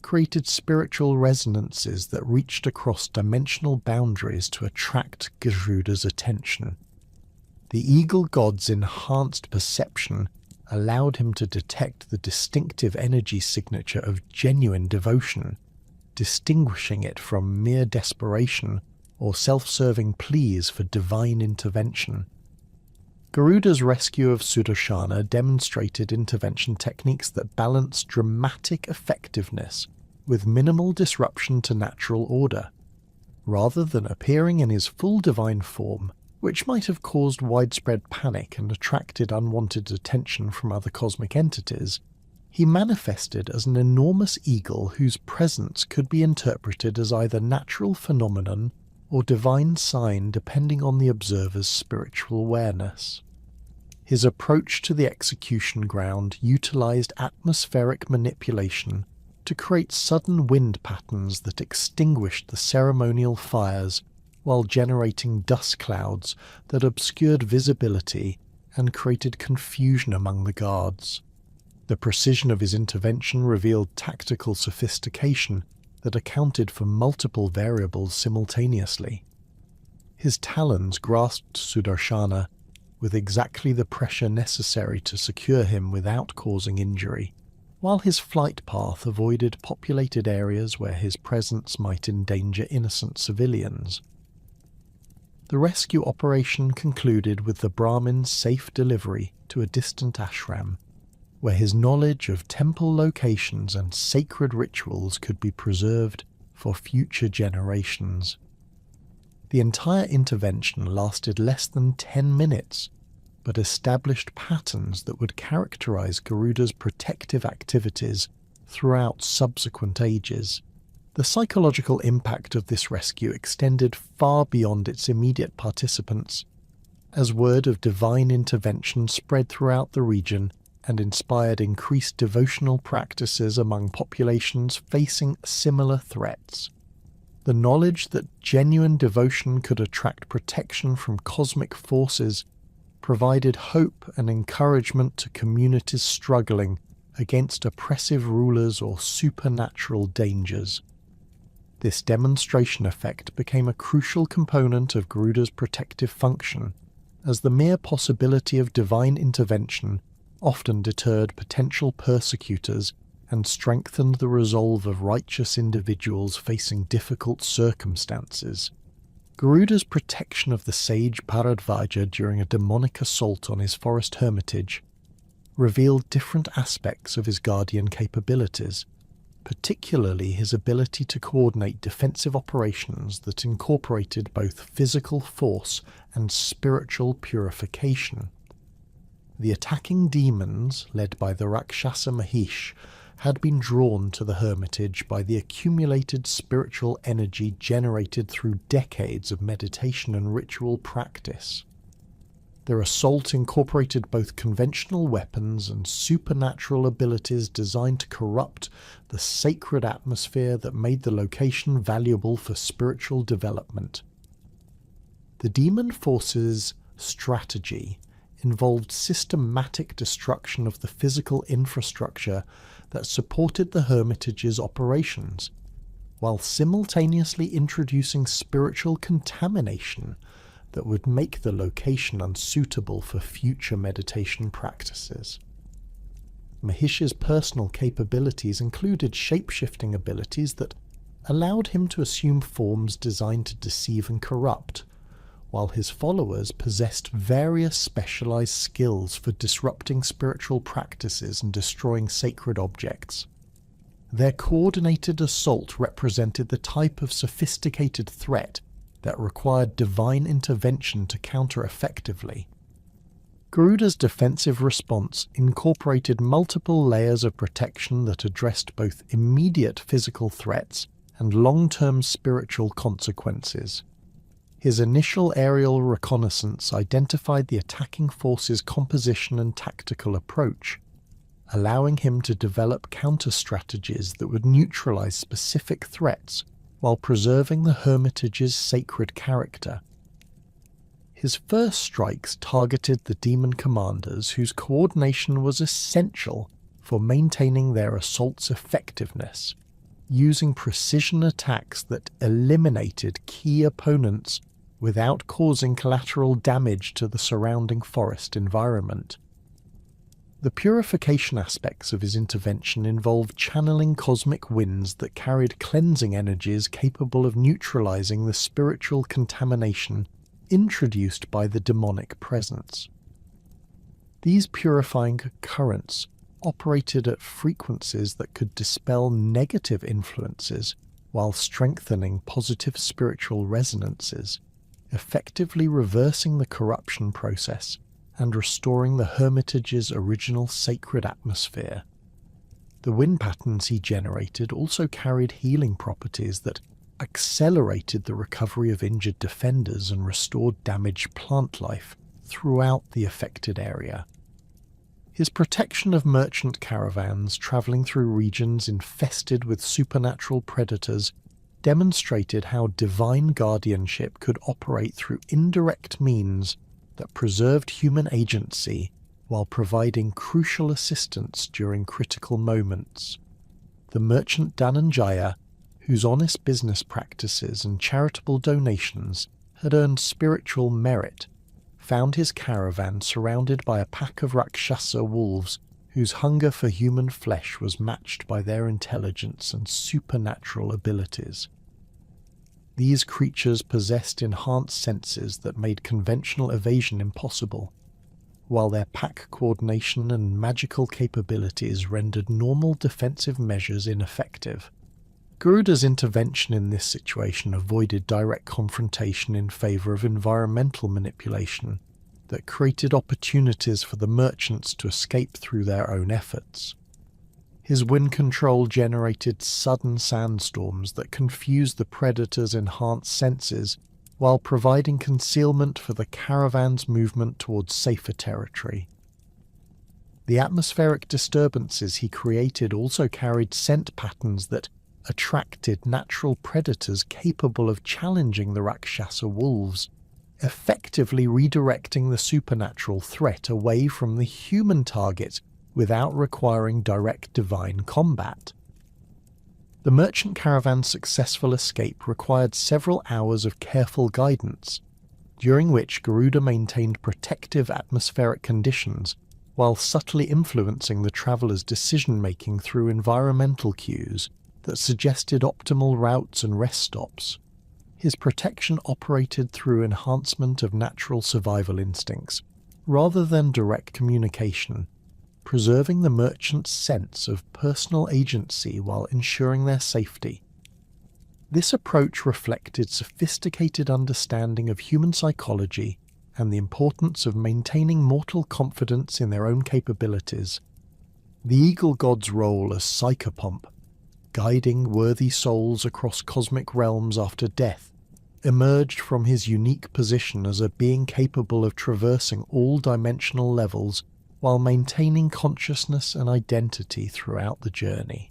created spiritual resonances that reached across dimensional boundaries to attract Garuda's attention. The eagle god's enhanced perception allowed him to detect the distinctive energy signature of genuine devotion, distinguishing it from mere desperation or self-serving pleas for divine intervention. Garuda's rescue of Sudarshana demonstrated intervention techniques that balanced dramatic effectiveness with minimal disruption to natural order. Rather than appearing in his full divine form, which might have caused widespread panic and attracted unwanted attention from other cosmic entities, he manifested as an enormous eagle whose presence could be interpreted as either natural phenomenon or divine sign depending on the observer's spiritual awareness. His approach to the execution ground utilized atmospheric manipulation to create sudden wind patterns that extinguished the ceremonial fires while generating dust clouds that obscured visibility and created confusion among the guards. The precision of his intervention revealed tactical sophistication that accounted for multiple variables simultaneously. His talons grasped Sudarshana with exactly the pressure necessary to secure him without causing injury, while his flight path avoided populated areas where his presence might endanger innocent civilians. The rescue operation concluded with the Brahmin's safe delivery to a distant ashram, where his knowledge of temple locations and sacred rituals could be preserved for future generations. The entire intervention lasted less than 10 minutes, but established patterns that would characterize Garuda's protective activities throughout subsequent ages. The psychological impact of this rescue extended far beyond its immediate participants, as word of divine intervention spread throughout the region and inspired increased devotional practices among populations facing similar threats. The knowledge that genuine devotion could attract protection from cosmic forces provided hope and encouragement to communities struggling against oppressive rulers or supernatural dangers. This demonstration effect became a crucial component of Garuda's protective function, as the mere possibility of divine intervention often deterred potential persecutors and strengthened the resolve of righteous individuals facing difficult circumstances. Garuda's protection of the sage Bharadvaja during a demonic assault on his forest hermitage revealed different aspects of his guardian capabilities, particularly his ability to coordinate defensive operations that incorporated both physical force and spiritual purification. The attacking demons, led by the Rakshasa Mahish, had been drawn to the hermitage by the accumulated spiritual energy generated through decades of meditation and ritual practice. Their assault incorporated both conventional weapons and supernatural abilities designed to corrupt the sacred atmosphere that made the location valuable for spiritual development. The demon force's strategy involved systematic destruction of the physical infrastructure that supported the hermitage's operations, while simultaneously introducing spiritual contamination that would make the location unsuitable for future meditation practices. Mahish's personal capabilities included shape-shifting abilities that allowed him to assume forms designed to deceive and corrupt, while his followers possessed various specialized skills for disrupting spiritual practices and destroying sacred objects. Their coordinated assault represented the type of sophisticated threat that required divine intervention to counter effectively. Garuda's defensive response incorporated multiple layers of protection that addressed both immediate physical threats and long-term spiritual consequences. His initial aerial reconnaissance identified the attacking force's composition and tactical approach, allowing him to develop counter-strategies that would neutralize specific threats while preserving the hermitage's sacred character. His first strikes targeted the demon commanders, whose coordination was essential for maintaining their assault's effectiveness, using precision attacks that eliminated key opponents without causing collateral damage to the surrounding forest environment. The purification aspects of his intervention involved channeling cosmic winds that carried cleansing energies capable of neutralizing the spiritual contamination introduced by the demonic presence. These purifying currents operated at frequencies that could dispel negative influences while strengthening positive spiritual resonances, effectively reversing the corruption process and restoring the hermitage's original sacred atmosphere. The wind patterns he generated also carried healing properties that accelerated the recovery of injured defenders and restored damaged plant life throughout the affected area. His protection of merchant caravans travelling through regions infested with supernatural predators demonstrated how divine guardianship could operate through indirect means that preserved human agency while providing crucial assistance during critical moments. The merchant Dhananjaya, whose honest business practices and charitable donations had earned spiritual merit, found his caravan surrounded by a pack of Rakshasa wolves whose hunger for human flesh was matched by their intelligence and supernatural abilities. These creatures possessed enhanced senses that made conventional evasion impossible, while their pack coordination and magical capabilities rendered normal defensive measures ineffective. Garuda's intervention in this situation avoided direct confrontation in favour of environmental manipulation that created opportunities for the merchants to escape through their own efforts. His wind control generated sudden sandstorms that confused the predator's enhanced senses while providing concealment for the caravan's movement towards safer territory. The atmospheric disturbances he created also carried scent patterns that attracted natural predators capable of challenging the Rakshasa wolves, effectively redirecting the supernatural threat away from the human target without requiring direct divine combat. The merchant caravan's successful escape required several hours of careful guidance, during which Garuda maintained protective atmospheric conditions while subtly influencing the traveller's decision-making through environmental cues that suggested optimal routes and rest stops. His protection operated through enhancement of natural survival instincts, rather than direct communication, preserving the merchant's sense of personal agency while ensuring their safety. This approach reflected sophisticated understanding of human psychology and the importance of maintaining mortal confidence in their own capabilities. The eagle god's role as psychopomp, guiding worthy souls across cosmic realms after death, emerged from his unique position as a being capable of traversing all dimensional levels while maintaining consciousness and identity throughout the journey.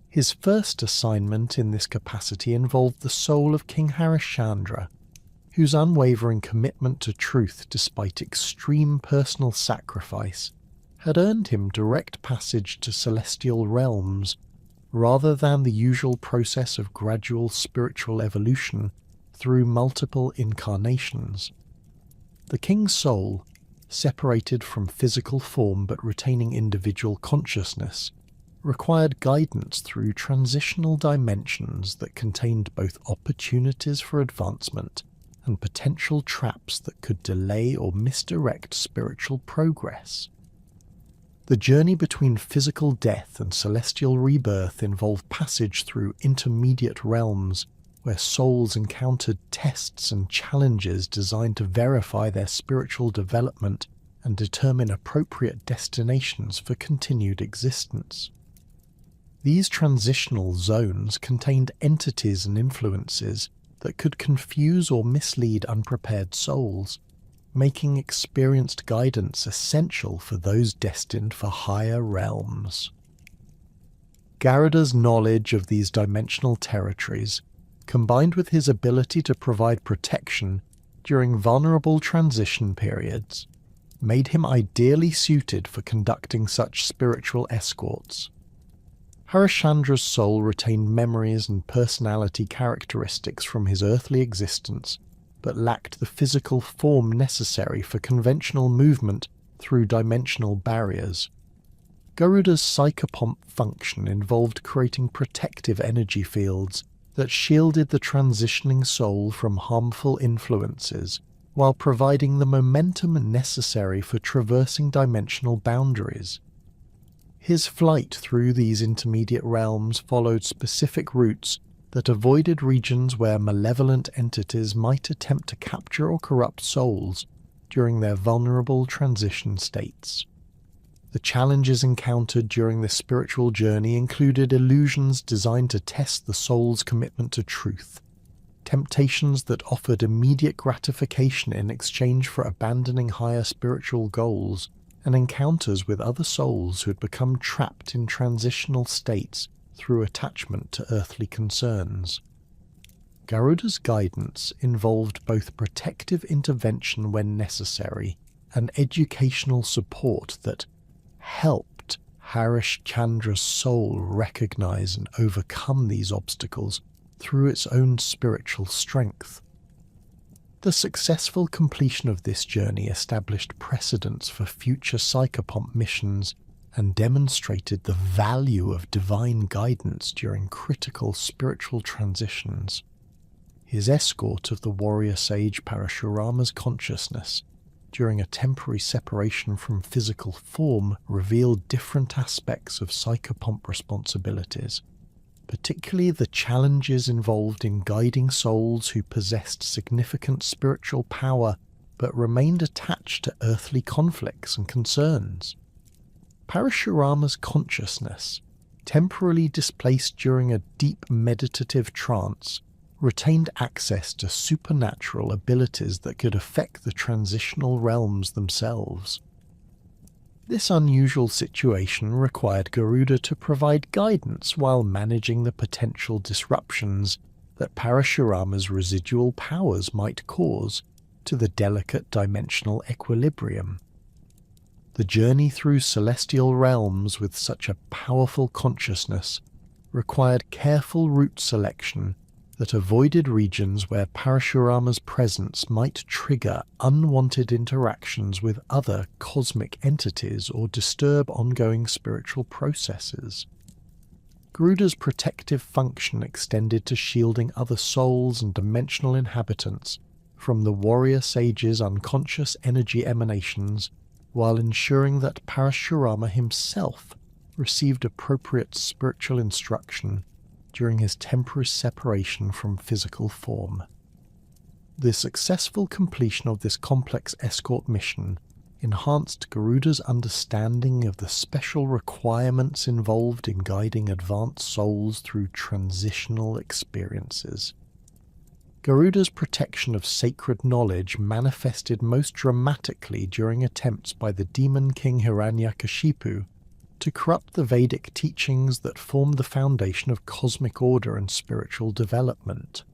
His first assignment in this capacity involved the soul of King Harishchandra, whose unwavering commitment to truth despite extreme personal sacrifice had earned him direct passage to celestial realms, rather than the usual process of gradual spiritual evolution through multiple incarnations. The king's soul, separated from physical form but retaining individual consciousness, required guidance through transitional dimensions that contained both opportunities for advancement and potential traps that could delay or misdirect spiritual progress. The journey between physical death and celestial rebirth involved passage through intermediate realms where souls encountered tests and challenges designed to verify their spiritual development and determine appropriate destinations for continued existence. These transitional zones contained entities and influences that could confuse or mislead unprepared souls, making experienced guidance essential for those destined for higher realms. Garuda's knowledge of these dimensional territories, combined with his ability to provide protection during vulnerable transition periods, made him ideally suited for conducting such spiritual escorts. Harishandra's soul retained memories and personality characteristics from his earthly existence, but lacked the physical form necessary for conventional movement through dimensional barriers. Garuda's psychopomp function involved creating protective energy fields that shielded the transitioning soul from harmful influences, while providing the momentum necessary for traversing dimensional boundaries. His flight through these intermediate realms followed specific routes that avoided regions where malevolent entities might attempt to capture or corrupt souls during their vulnerable transition states. The challenges encountered during this spiritual journey included illusions designed to test the soul's commitment to truth, temptations that offered immediate gratification in exchange for abandoning higher spiritual goals, and encounters with other souls who had become trapped in transitional states through attachment to earthly concerns. Garuda's guidance involved both protective intervention when necessary and educational support that helped Harishchandra's soul recognize and overcome these obstacles through its own spiritual strength. The successful completion of this journey established precedents for future psychopomp missions and demonstrated the value of divine guidance during critical spiritual transitions. His escort of the warrior sage Parashurama's consciousness during a temporary separation from physical form revealed different aspects of psychopomp responsibilities, particularly the challenges involved in guiding souls who possessed significant spiritual power but remained attached to earthly conflicts and concerns. Parashurama's consciousness, temporarily displaced during a deep meditative trance, retained access to supernatural abilities that could affect the transitional realms themselves. This unusual situation required Garuda to provide guidance while managing the potential disruptions that Parashurama's residual powers might cause to the delicate dimensional equilibrium. The journey through celestial realms with such a powerful consciousness required careful route selection that avoided regions where Parashurama's presence might trigger unwanted interactions with other cosmic entities or disturb ongoing spiritual processes. Garuda's protective function extended to shielding other souls and dimensional inhabitants from the warrior sage's unconscious energy emanations, while ensuring that Parashurama himself received appropriate spiritual instruction during his temporary separation from physical form. The successful completion of this complex escort mission enhanced Garuda's understanding of the special requirements involved in guiding advanced souls through transitional experiences. Garuda's protection of sacred knowledge manifested most dramatically during attempts by the demon king Hiranyakashipu to corrupt the Vedic teachings that formed the foundation of cosmic order and spiritual development.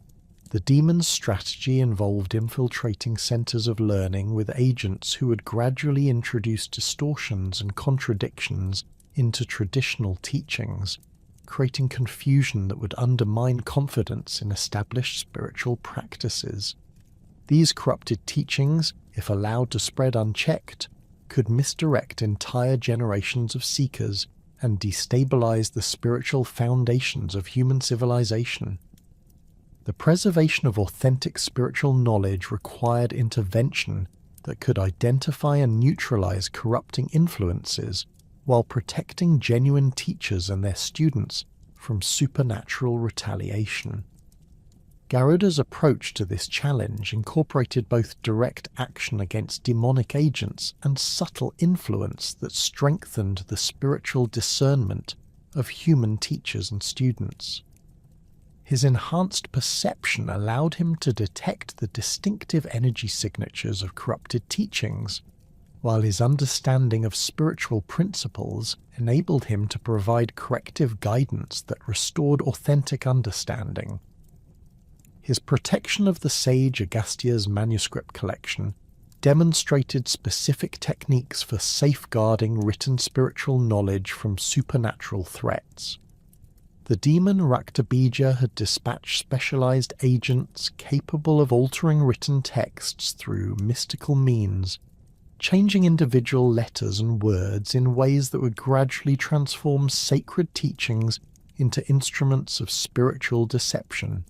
The demon's strategy involved infiltrating centers of learning with agents who would gradually introduce distortions and contradictions into traditional teachings, creating confusion that would undermine confidence in established spiritual practices. These corrupted teachings, if allowed to spread unchecked, could misdirect entire generations of seekers and destabilize the spiritual foundations of human civilization. The preservation of authentic spiritual knowledge required intervention that could identify and neutralize corrupting influences while protecting genuine teachers and their students from supernatural retaliation. Garuda's approach to this challenge incorporated both direct action against demonic agents and subtle influence that strengthened the spiritual discernment of human teachers and students. His enhanced perception allowed him to detect the distinctive energy signatures of corrupted teachings, while his understanding of spiritual principles enabled him to provide corrective guidance that restored authentic understanding. His protection of the sage Agastya's manuscript collection demonstrated specific techniques for safeguarding written spiritual knowledge from supernatural threats. The demon Raktabija had dispatched specialized agents capable of altering written texts through mystical means, changing individual letters and words in ways that would gradually transform sacred teachings into instruments of spiritual deception.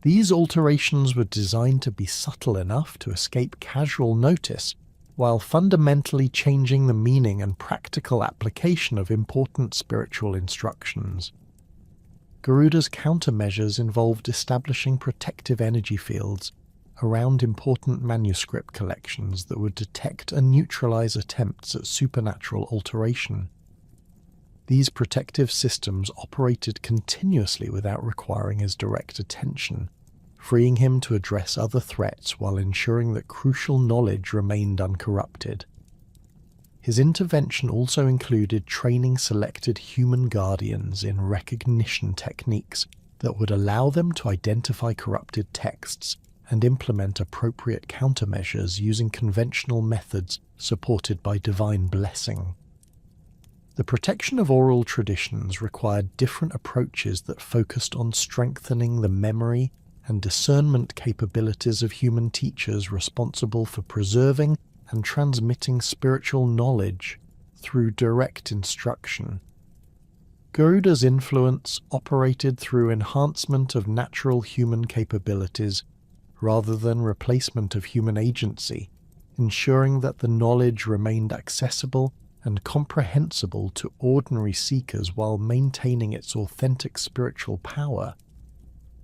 These alterations were designed to be subtle enough to escape casual notice, while fundamentally changing the meaning and practical application of important spiritual instructions. Garuda's countermeasures involved establishing protective energy fields around important manuscript collections that would detect and neutralize attempts at supernatural alteration. These protective systems operated continuously without requiring his direct attention, freeing him to address other threats while ensuring that crucial knowledge remained uncorrupted. His intervention also included training selected human guardians in recognition techniques that would allow them to identify corrupted texts and implement appropriate countermeasures using conventional methods supported by divine blessing. The protection of oral traditions required different approaches that focused on strengthening the memory and discernment capabilities of human teachers responsible for preserving and transmitting spiritual knowledge through direct instruction. Garuda's influence operated through enhancement of natural human capabilities rather than replacement of human agency, ensuring that the knowledge remained accessible and comprehensible to ordinary seekers while maintaining its authentic spiritual power.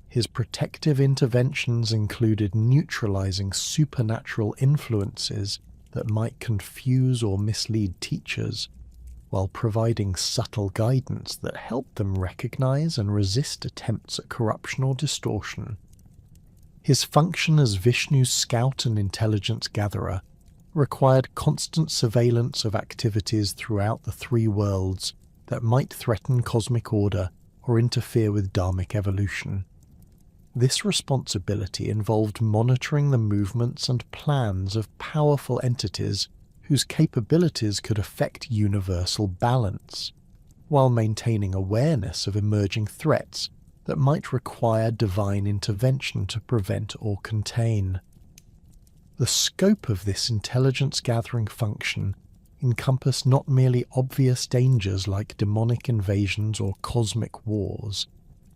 His protective interventions included neutralizing supernatural influences that might confuse or mislead teachers, while providing subtle guidance that helped them recognize and resist attempts at corruption or distortion. His function as Vishnu's scout and intelligence gatherer required constant surveillance of activities throughout the three worlds that might threaten cosmic order or interfere with dharmic evolution. This responsibility involved monitoring the movements and plans of powerful entities whose capabilities could affect universal balance, while maintaining awareness of emerging threats that might require divine intervention to prevent or contain. The scope of this intelligence-gathering function encompassed not merely obvious dangers like demonic invasions or cosmic wars,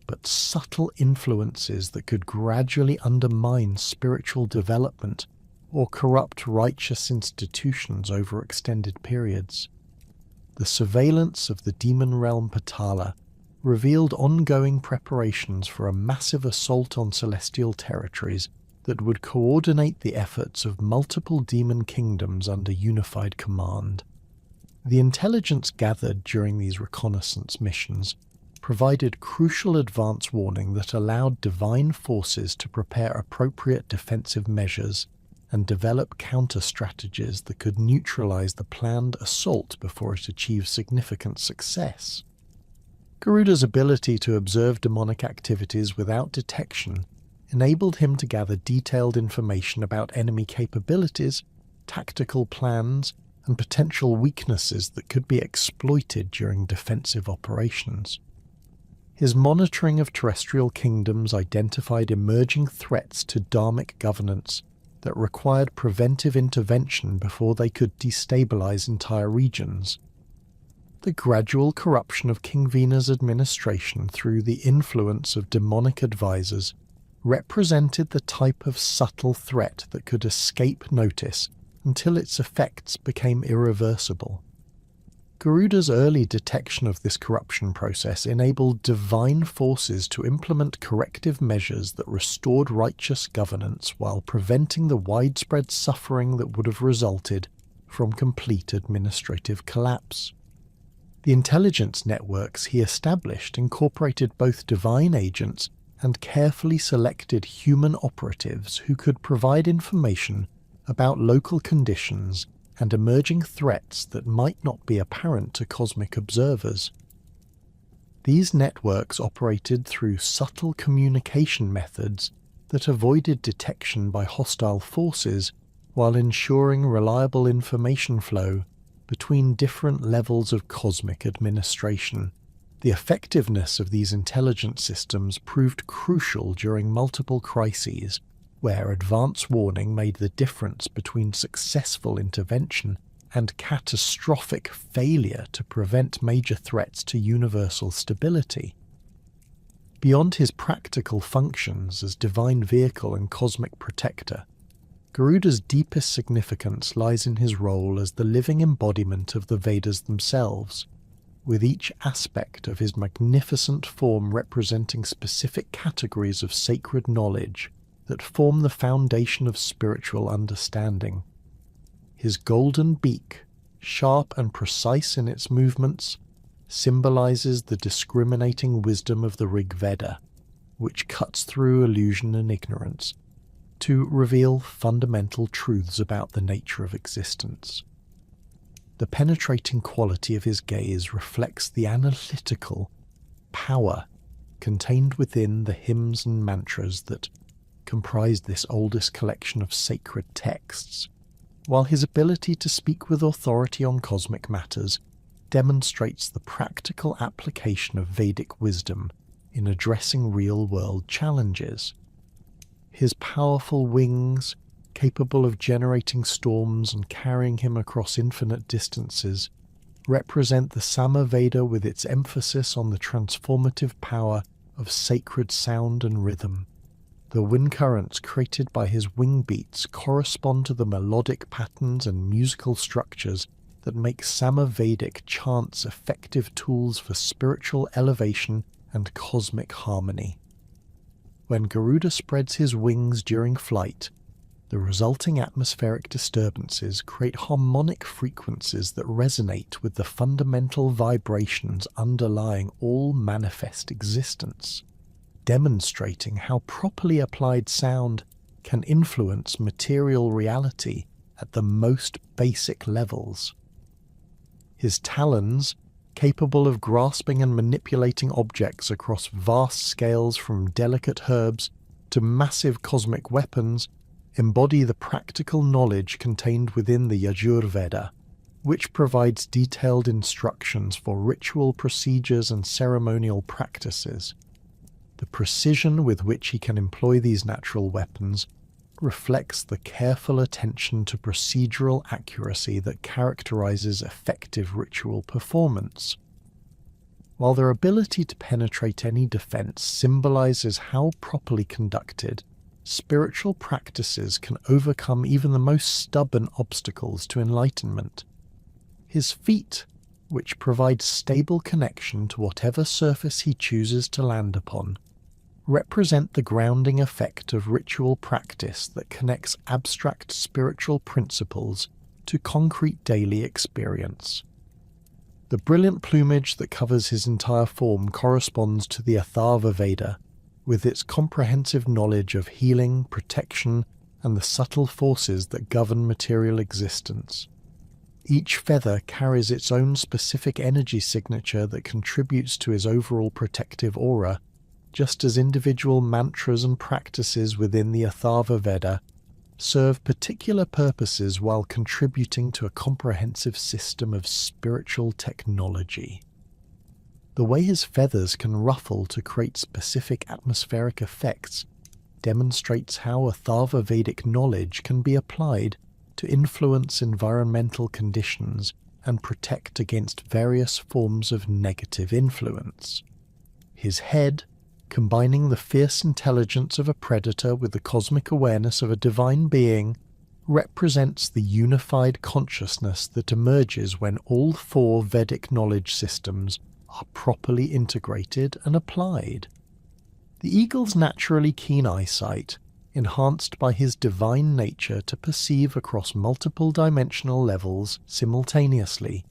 but subtle influences that could gradually undermine spiritual development or corrupt righteous institutions over extended periods. The surveillance of the demon realm Patala revealed ongoing preparations for a massive assault on celestial territories that would coordinate the efforts of multiple demon kingdoms under unified command. The intelligence gathered during these reconnaissance missions provided crucial advance warning that allowed divine forces to prepare appropriate defensive measures and develop counter-strategies that could neutralize the planned assault before it achieved significant success. Garuda's ability to observe demonic activities without detection enabled him to gather detailed information about enemy capabilities, tactical plans, and potential weaknesses that could be exploited during defensive operations. His monitoring of terrestrial kingdoms identified emerging threats to dharmic governance that required preventive intervention before they could destabilize entire regions. The gradual corruption of King Vena's administration through the influence of demonic advisors represented the type of subtle threat that could escape notice until its effects became irreversible. Garuda's early detection of this corruption process enabled divine forces to implement corrective measures that restored righteous governance while preventing the widespread suffering that would have resulted from complete administrative collapse. The intelligence networks he established incorporated both divine agents and carefully selected human operatives who could provide information about local conditions and emerging threats that might not be apparent to cosmic observers. These networks operated through subtle communication methods that avoided detection by hostile forces while ensuring reliable information flow between different levels of cosmic administration. The effectiveness of these intelligence systems proved crucial during multiple crises, where advance warning made the difference between successful intervention and catastrophic failure to prevent major threats to universal stability. Beyond his practical functions as divine vehicle and cosmic protector, Garuda's deepest significance lies in his role as the living embodiment of the Vedas themselves, with each aspect of his magnificent form representing specific categories of sacred knowledge that form the foundation of spiritual understanding. His golden beak, sharp and precise in its movements, symbolizes the discriminating wisdom of the Rig Veda, which cuts through illusion and ignorance to reveal fundamental truths about the nature of existence. The penetrating quality of his gaze reflects the analytical power contained within the hymns and mantras that comprise this oldest collection of sacred texts, while his ability to speak with authority on cosmic matters demonstrates the practical application of Vedic wisdom in addressing real-world challenges. His powerful wings, capable of generating storms and carrying him across infinite distances, represent the Samaveda with its emphasis on the transformative power of sacred sound and rhythm. The wind currents created by his wing beats correspond to the melodic patterns and musical structures that make Samavedic chants effective tools for spiritual elevation and cosmic harmony. When Garuda spreads his wings during flight, the resulting atmospheric disturbances create harmonic frequencies that resonate with the fundamental vibrations underlying all manifest existence, demonstrating how properly applied sound can influence material reality at the most basic levels. His talons, capable of grasping and manipulating objects across vast scales from delicate herbs to massive cosmic weapons, embody the practical knowledge contained within the Yajur Veda, which provides detailed instructions for ritual procedures and ceremonial practices. The precision with which he can employ these natural weapons reflects the careful attention to procedural accuracy that characterizes effective ritual performance. While their ability to penetrate any defense symbolizes how properly conducted spiritual practices can overcome even the most stubborn obstacles to enlightenment, his feet, which provide stable connection to whatever surface he chooses to land upon, represent the grounding effect of ritual practice that connects abstract spiritual principles to concrete daily experience. The brilliant plumage that covers his entire form corresponds to the Atharva Veda, with its comprehensive knowledge of healing, protection, and the subtle forces that govern material existence. Each feather carries its own specific energy signature that contributes to his overall protective aura, just as individual mantras and practices within the Atharva Veda serve particular purposes while contributing to a comprehensive system of spiritual technology. The way his feathers can ruffle to create specific atmospheric effects demonstrates how Atharva Vedic knowledge can be applied to influence environmental conditions and protect against various forms of negative influence. His head, combining the fierce intelligence of a predator with the cosmic awareness of a divine being, represents the unified consciousness that emerges when all four Vedic knowledge systems are properly integrated and applied. The eagle's naturally keen eyesight, enhanced by his divine nature to perceive across multiple dimensional levels simultaneously,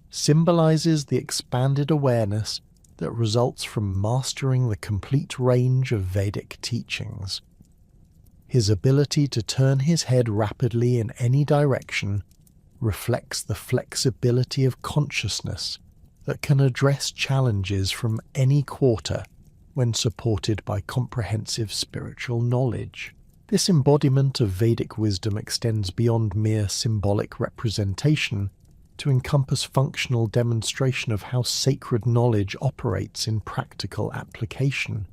symbolizes the expanded awareness that results from mastering the complete range of Vedic teachings. His ability to turn his head rapidly in any direction reflects the flexibility of consciousness that can address challenges from any quarter when supported by comprehensive spiritual knowledge. This embodiment of Vedic wisdom extends beyond mere symbolic representation to encompass functional demonstration of how sacred knowledge operates in practical application.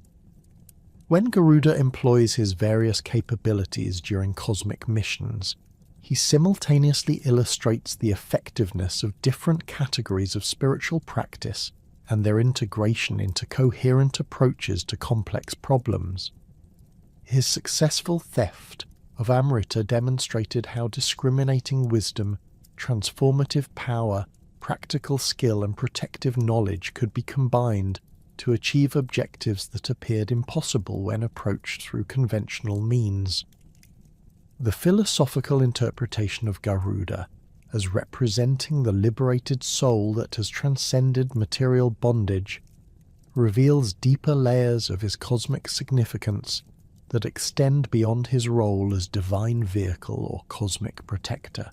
When Garuda employs his various capabilities during cosmic missions, he simultaneously illustrates the effectiveness of different categories of spiritual practice and their integration into coherent approaches to complex problems. His successful theft of Amrita demonstrated how discriminating wisdom, transformative power, practical skill and protective knowledge could be combined to achieve objectives that appeared impossible when approached through conventional means. The philosophical interpretation of Garuda as representing the liberated soul that has transcended material bondage reveals deeper layers of his cosmic significance that extend beyond his role as divine vehicle or cosmic protector.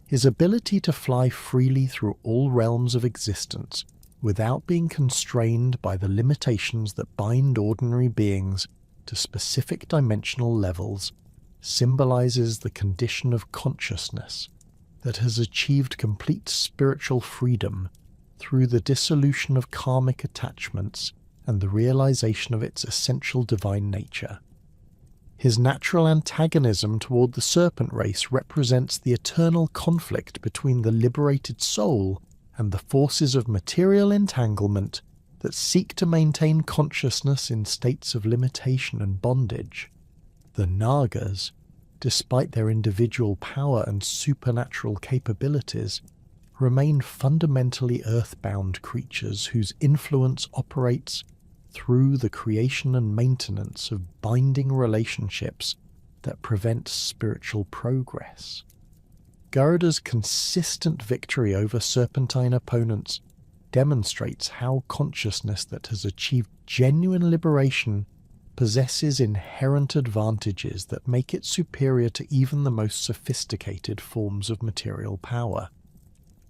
His ability to fly freely through all realms of existence without being constrained by the limitations that bind ordinary beings to specific dimensional levels symbolizes the condition of consciousness that has achieved complete spiritual freedom through the dissolution of karmic attachments and the realization of its essential divine nature. His natural antagonism toward the serpent race represents the eternal conflict between the liberated soul and the forces of material entanglement that seek to maintain consciousness in states of limitation and bondage. The Nagas, despite their individual power and supernatural capabilities, remain fundamentally earthbound creatures whose influence operates through the creation and maintenance of binding relationships that prevent spiritual progress. Garuda's consistent victory over serpentine opponents demonstrates how consciousness that has achieved genuine liberation possesses inherent advantages that make it superior to even the most sophisticated forms of material power.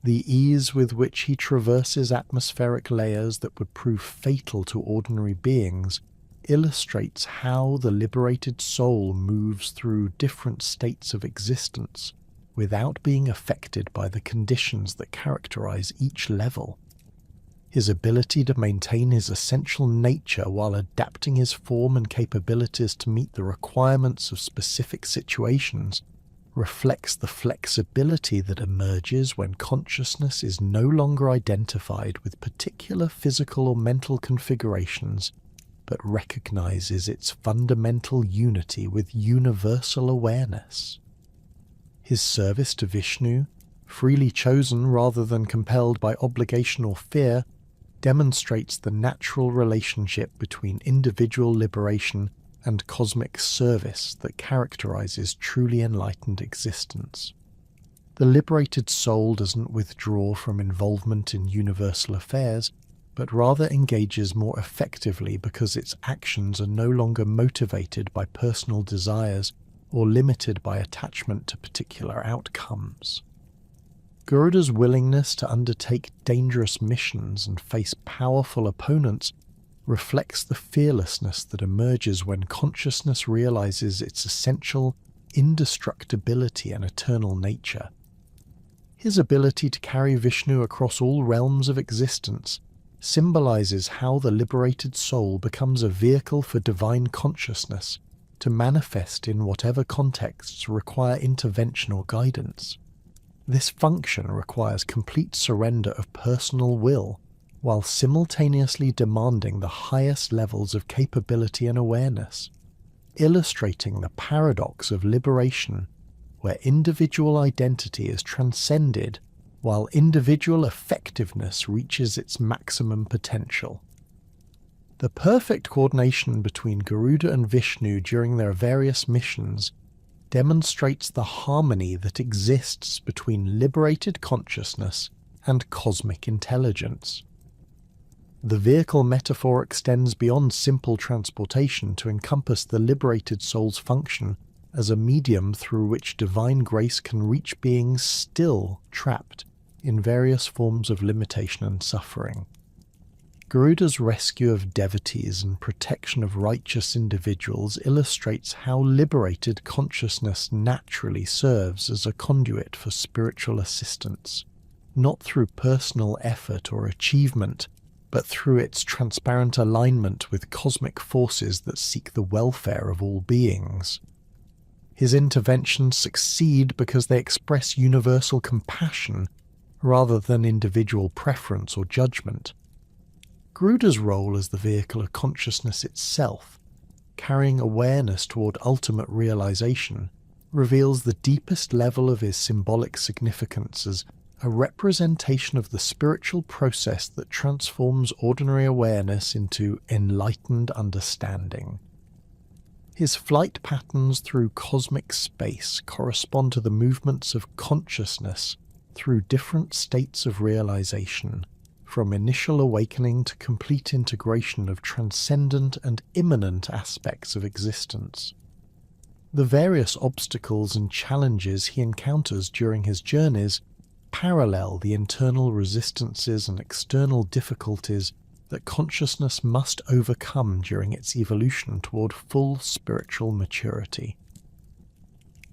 The ease with which he traverses atmospheric layers that would prove fatal to ordinary beings illustrates how the liberated soul moves through different states of existence without being affected by the conditions that characterize each level. His ability to maintain his essential nature while adapting his form and capabilities to meet the requirements of specific situations reflects the flexibility that emerges when consciousness is no longer identified with particular physical or mental configurations, but recognizes its fundamental unity with universal awareness. His service to Vishnu, freely chosen rather than compelled by obligation or fear, demonstrates the natural relationship between individual liberation and cosmic service that characterizes truly enlightened existence. The liberated soul doesn't withdraw from involvement in universal affairs, but rather engages more effectively because its actions are no longer motivated by personal desires or limited by attachment to particular outcomes. Garuda's willingness to undertake dangerous missions and face powerful opponents reflects the fearlessness that emerges when consciousness realizes its essential indestructibility and eternal nature. His ability to carry Vishnu across all realms of existence symbolizes how the liberated soul becomes a vehicle for divine consciousness to manifest in whatever contexts require intervention or guidance. This function requires complete surrender of personal will, while simultaneously demanding the highest levels of capability and awareness, illustrating the paradox of liberation, where individual identity is transcended while individual effectiveness reaches its maximum potential. The perfect coordination between Garuda and Vishnu during their various missions demonstrates the harmony that exists between liberated consciousness and cosmic intelligence. The vehicle metaphor extends beyond simple transportation to encompass the liberated soul's function as a medium through which divine grace can reach beings still trapped in various forms of limitation and suffering. Garuda's rescue of devotees and protection of righteous individuals illustrates how liberated consciousness naturally serves as a conduit for spiritual assistance, not through personal effort or achievement, but through its transparent alignment with cosmic forces that seek the welfare of all beings. His interventions succeed because they express universal compassion rather than individual preference or judgment. Garuda's role as the vehicle of consciousness itself, carrying awareness toward ultimate realization, reveals the deepest level of his symbolic significance as a representation of the spiritual process that transforms ordinary awareness into enlightened understanding. His flight patterns through cosmic space correspond to the movements of consciousness through different states of realization, from initial awakening to complete integration of transcendent and immanent aspects of existence. The various obstacles and challenges he encounters during his journeys parallel the internal resistances and external difficulties that consciousness must overcome during its evolution toward full spiritual maturity.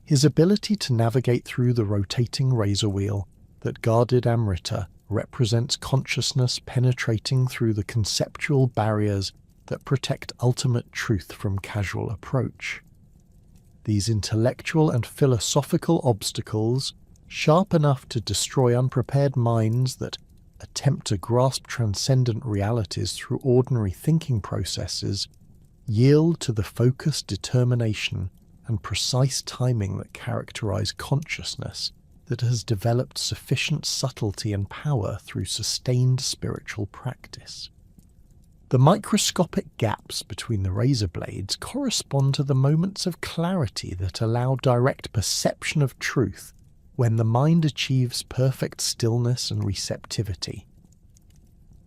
His ability to navigate through the rotating razor wheel that guarded Amrita represents consciousness penetrating through the conceptual barriers that protect ultimate truth from casual approach. These intellectual and philosophical obstacles, sharp enough to destroy unprepared minds that attempt to grasp transcendent realities through ordinary thinking processes, yield to the focused determination and precise timing that characterize consciousness that has developed sufficient subtlety and power through sustained spiritual practice. The microscopic gaps between the razor blades correspond to the moments of clarity that allow direct perception of truth when the mind achieves perfect stillness and receptivity.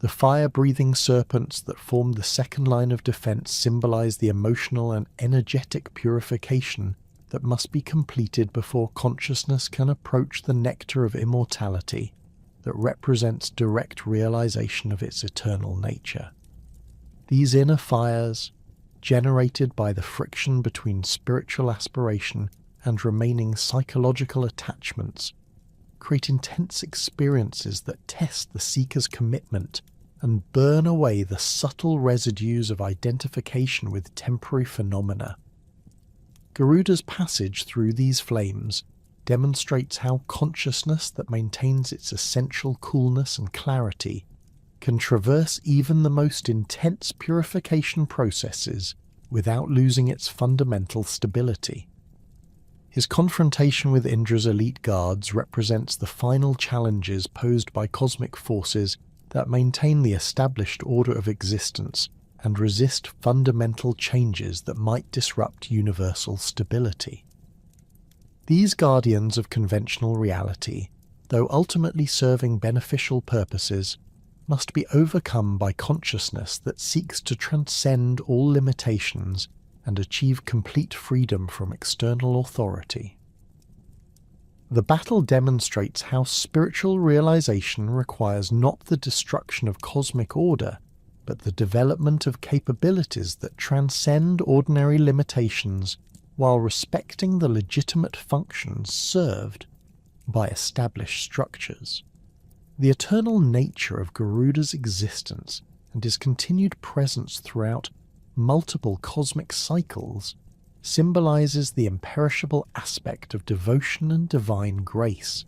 The fire-breathing serpents that form the second line of defense symbolize the emotional and energetic purification that must be completed before consciousness can approach the nectar of immortality that represents direct realization of its eternal nature. These inner fires, generated by the friction between spiritual aspiration and remaining psychological attachments, create intense experiences that test the seeker's commitment and burn away the subtle residues of identification with temporary phenomena. Garuda's passage through these flames demonstrates how consciousness that maintains its essential coolness and clarity can traverse even the most intense purification processes without losing its fundamental stability. His confrontation with Indra's elite guards represents the final challenges posed by cosmic forces that maintain the established order of existence and resist fundamental changes that might disrupt universal stability. These guardians of conventional reality, though ultimately serving beneficial purposes, must be overcome by consciousness that seeks to transcend all limitations and achieve complete freedom from external authority. The battle demonstrates how spiritual realization requires not the destruction of cosmic order, but the development of capabilities that transcend ordinary limitations while respecting the legitimate functions served by established structures. The eternal nature of Garuda's existence and his continued presence throughout multiple cosmic cycles symbolizes the imperishable aspect of devotion and divine grace,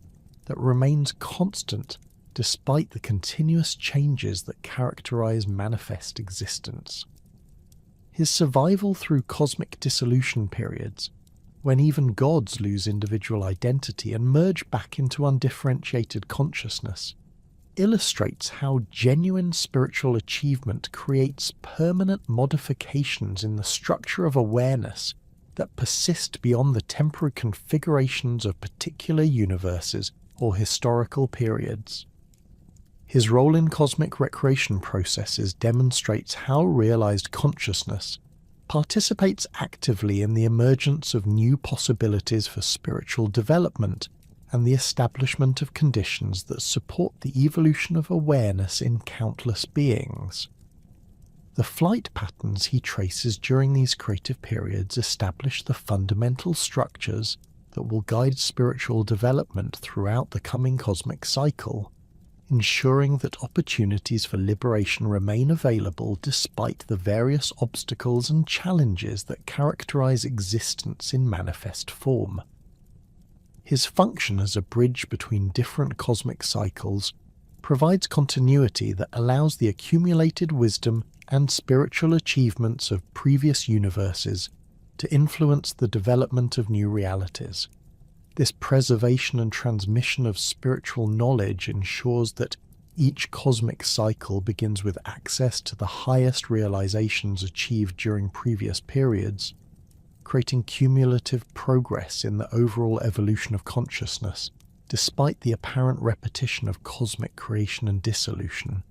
that remains constant despite the continuous changes that characterize manifest existence. His survival through cosmic dissolution periods, when even gods lose individual identity and merge back into undifferentiated consciousness, illustrates how genuine spiritual achievement creates permanent modifications in the structure of awareness that persist beyond the temporary configurations of particular universes or historical periods. His role in cosmic recreation processes demonstrates how realized consciousness participates actively in the emergence of new possibilities for spiritual development and the establishment of conditions that support the evolution of awareness in countless beings. The flight patterns he traces during these creative periods establish the fundamental structures that will guide spiritual development throughout the coming cosmic cycle, ensuring that opportunities for liberation remain available despite the various obstacles and challenges that characterize existence in manifest form. His function as a bridge between different cosmic cycles provides continuity that allows the accumulated wisdom and spiritual achievements of previous universes to influence the development of new realities. This preservation and transmission of spiritual knowledge ensures that each cosmic cycle begins with access to the highest realizations achieved during previous periods, creating cumulative progress in the overall evolution of consciousness, despite the apparent repetition of cosmic creation and dissolution.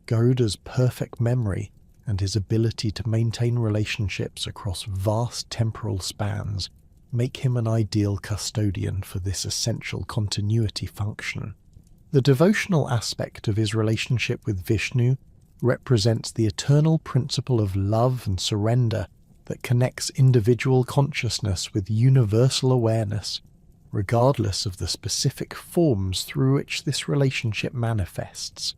Garuda's perfect memory and his ability to maintain relationships across vast temporal spans make him an ideal custodian for this essential continuity function. The devotional aspect of his relationship with Vishnu represents the eternal principle of love and surrender that connects individual consciousness with universal awareness, regardless of the specific forms through which this relationship manifests.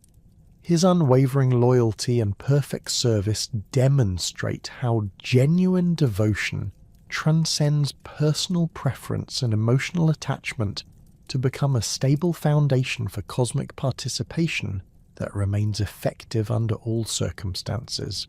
His unwavering loyalty and perfect service demonstrate how genuine devotion transcends personal preference and emotional attachment to become a stable foundation for cosmic participation that remains effective under all circumstances.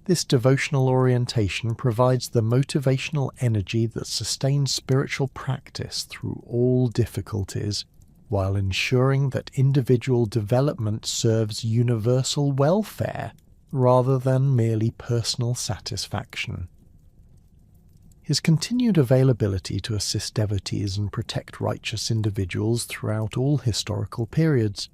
This devotional orientation provides the motivational energy that sustains spiritual practice through all difficulties, while ensuring that individual development serves universal welfare rather than merely personal satisfaction. His continued availability to assist devotees and protect righteous individuals throughout all historical periods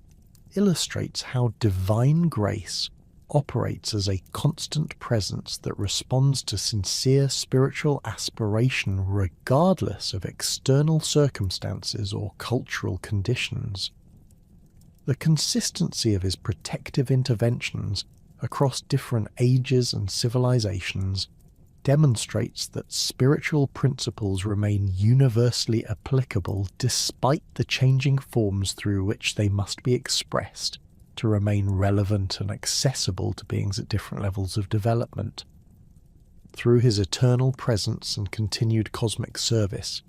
illustrates how divine grace operates as a constant presence that responds to sincere spiritual aspiration regardless of external circumstances or cultural conditions. The consistency of his protective interventions across different ages and civilizations demonstrates that spiritual principles remain universally applicable despite the changing forms through which they must be expressed to remain relevant and accessible to beings at different levels of development. Through his eternal presence and continued cosmic service,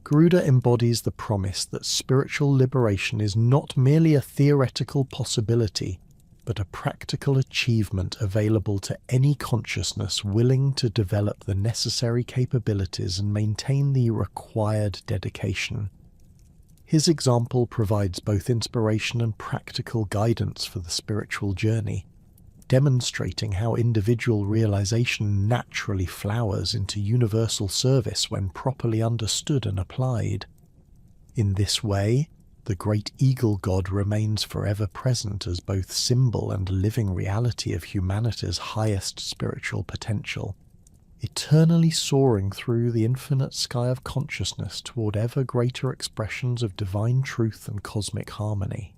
Garuda embodies the promise that spiritual liberation is not merely a theoretical possibility, but a practical achievement available to any consciousness willing to develop the necessary capabilities and maintain the required dedication. His example provides both inspiration and practical guidance for the spiritual journey, demonstrating how individual realization naturally flowers into universal service when properly understood and applied. In this way, the great eagle god remains forever present as both symbol and living reality of humanity's highest spiritual potential, eternally soaring through the infinite sky of consciousness toward ever greater expressions of divine truth and cosmic harmony.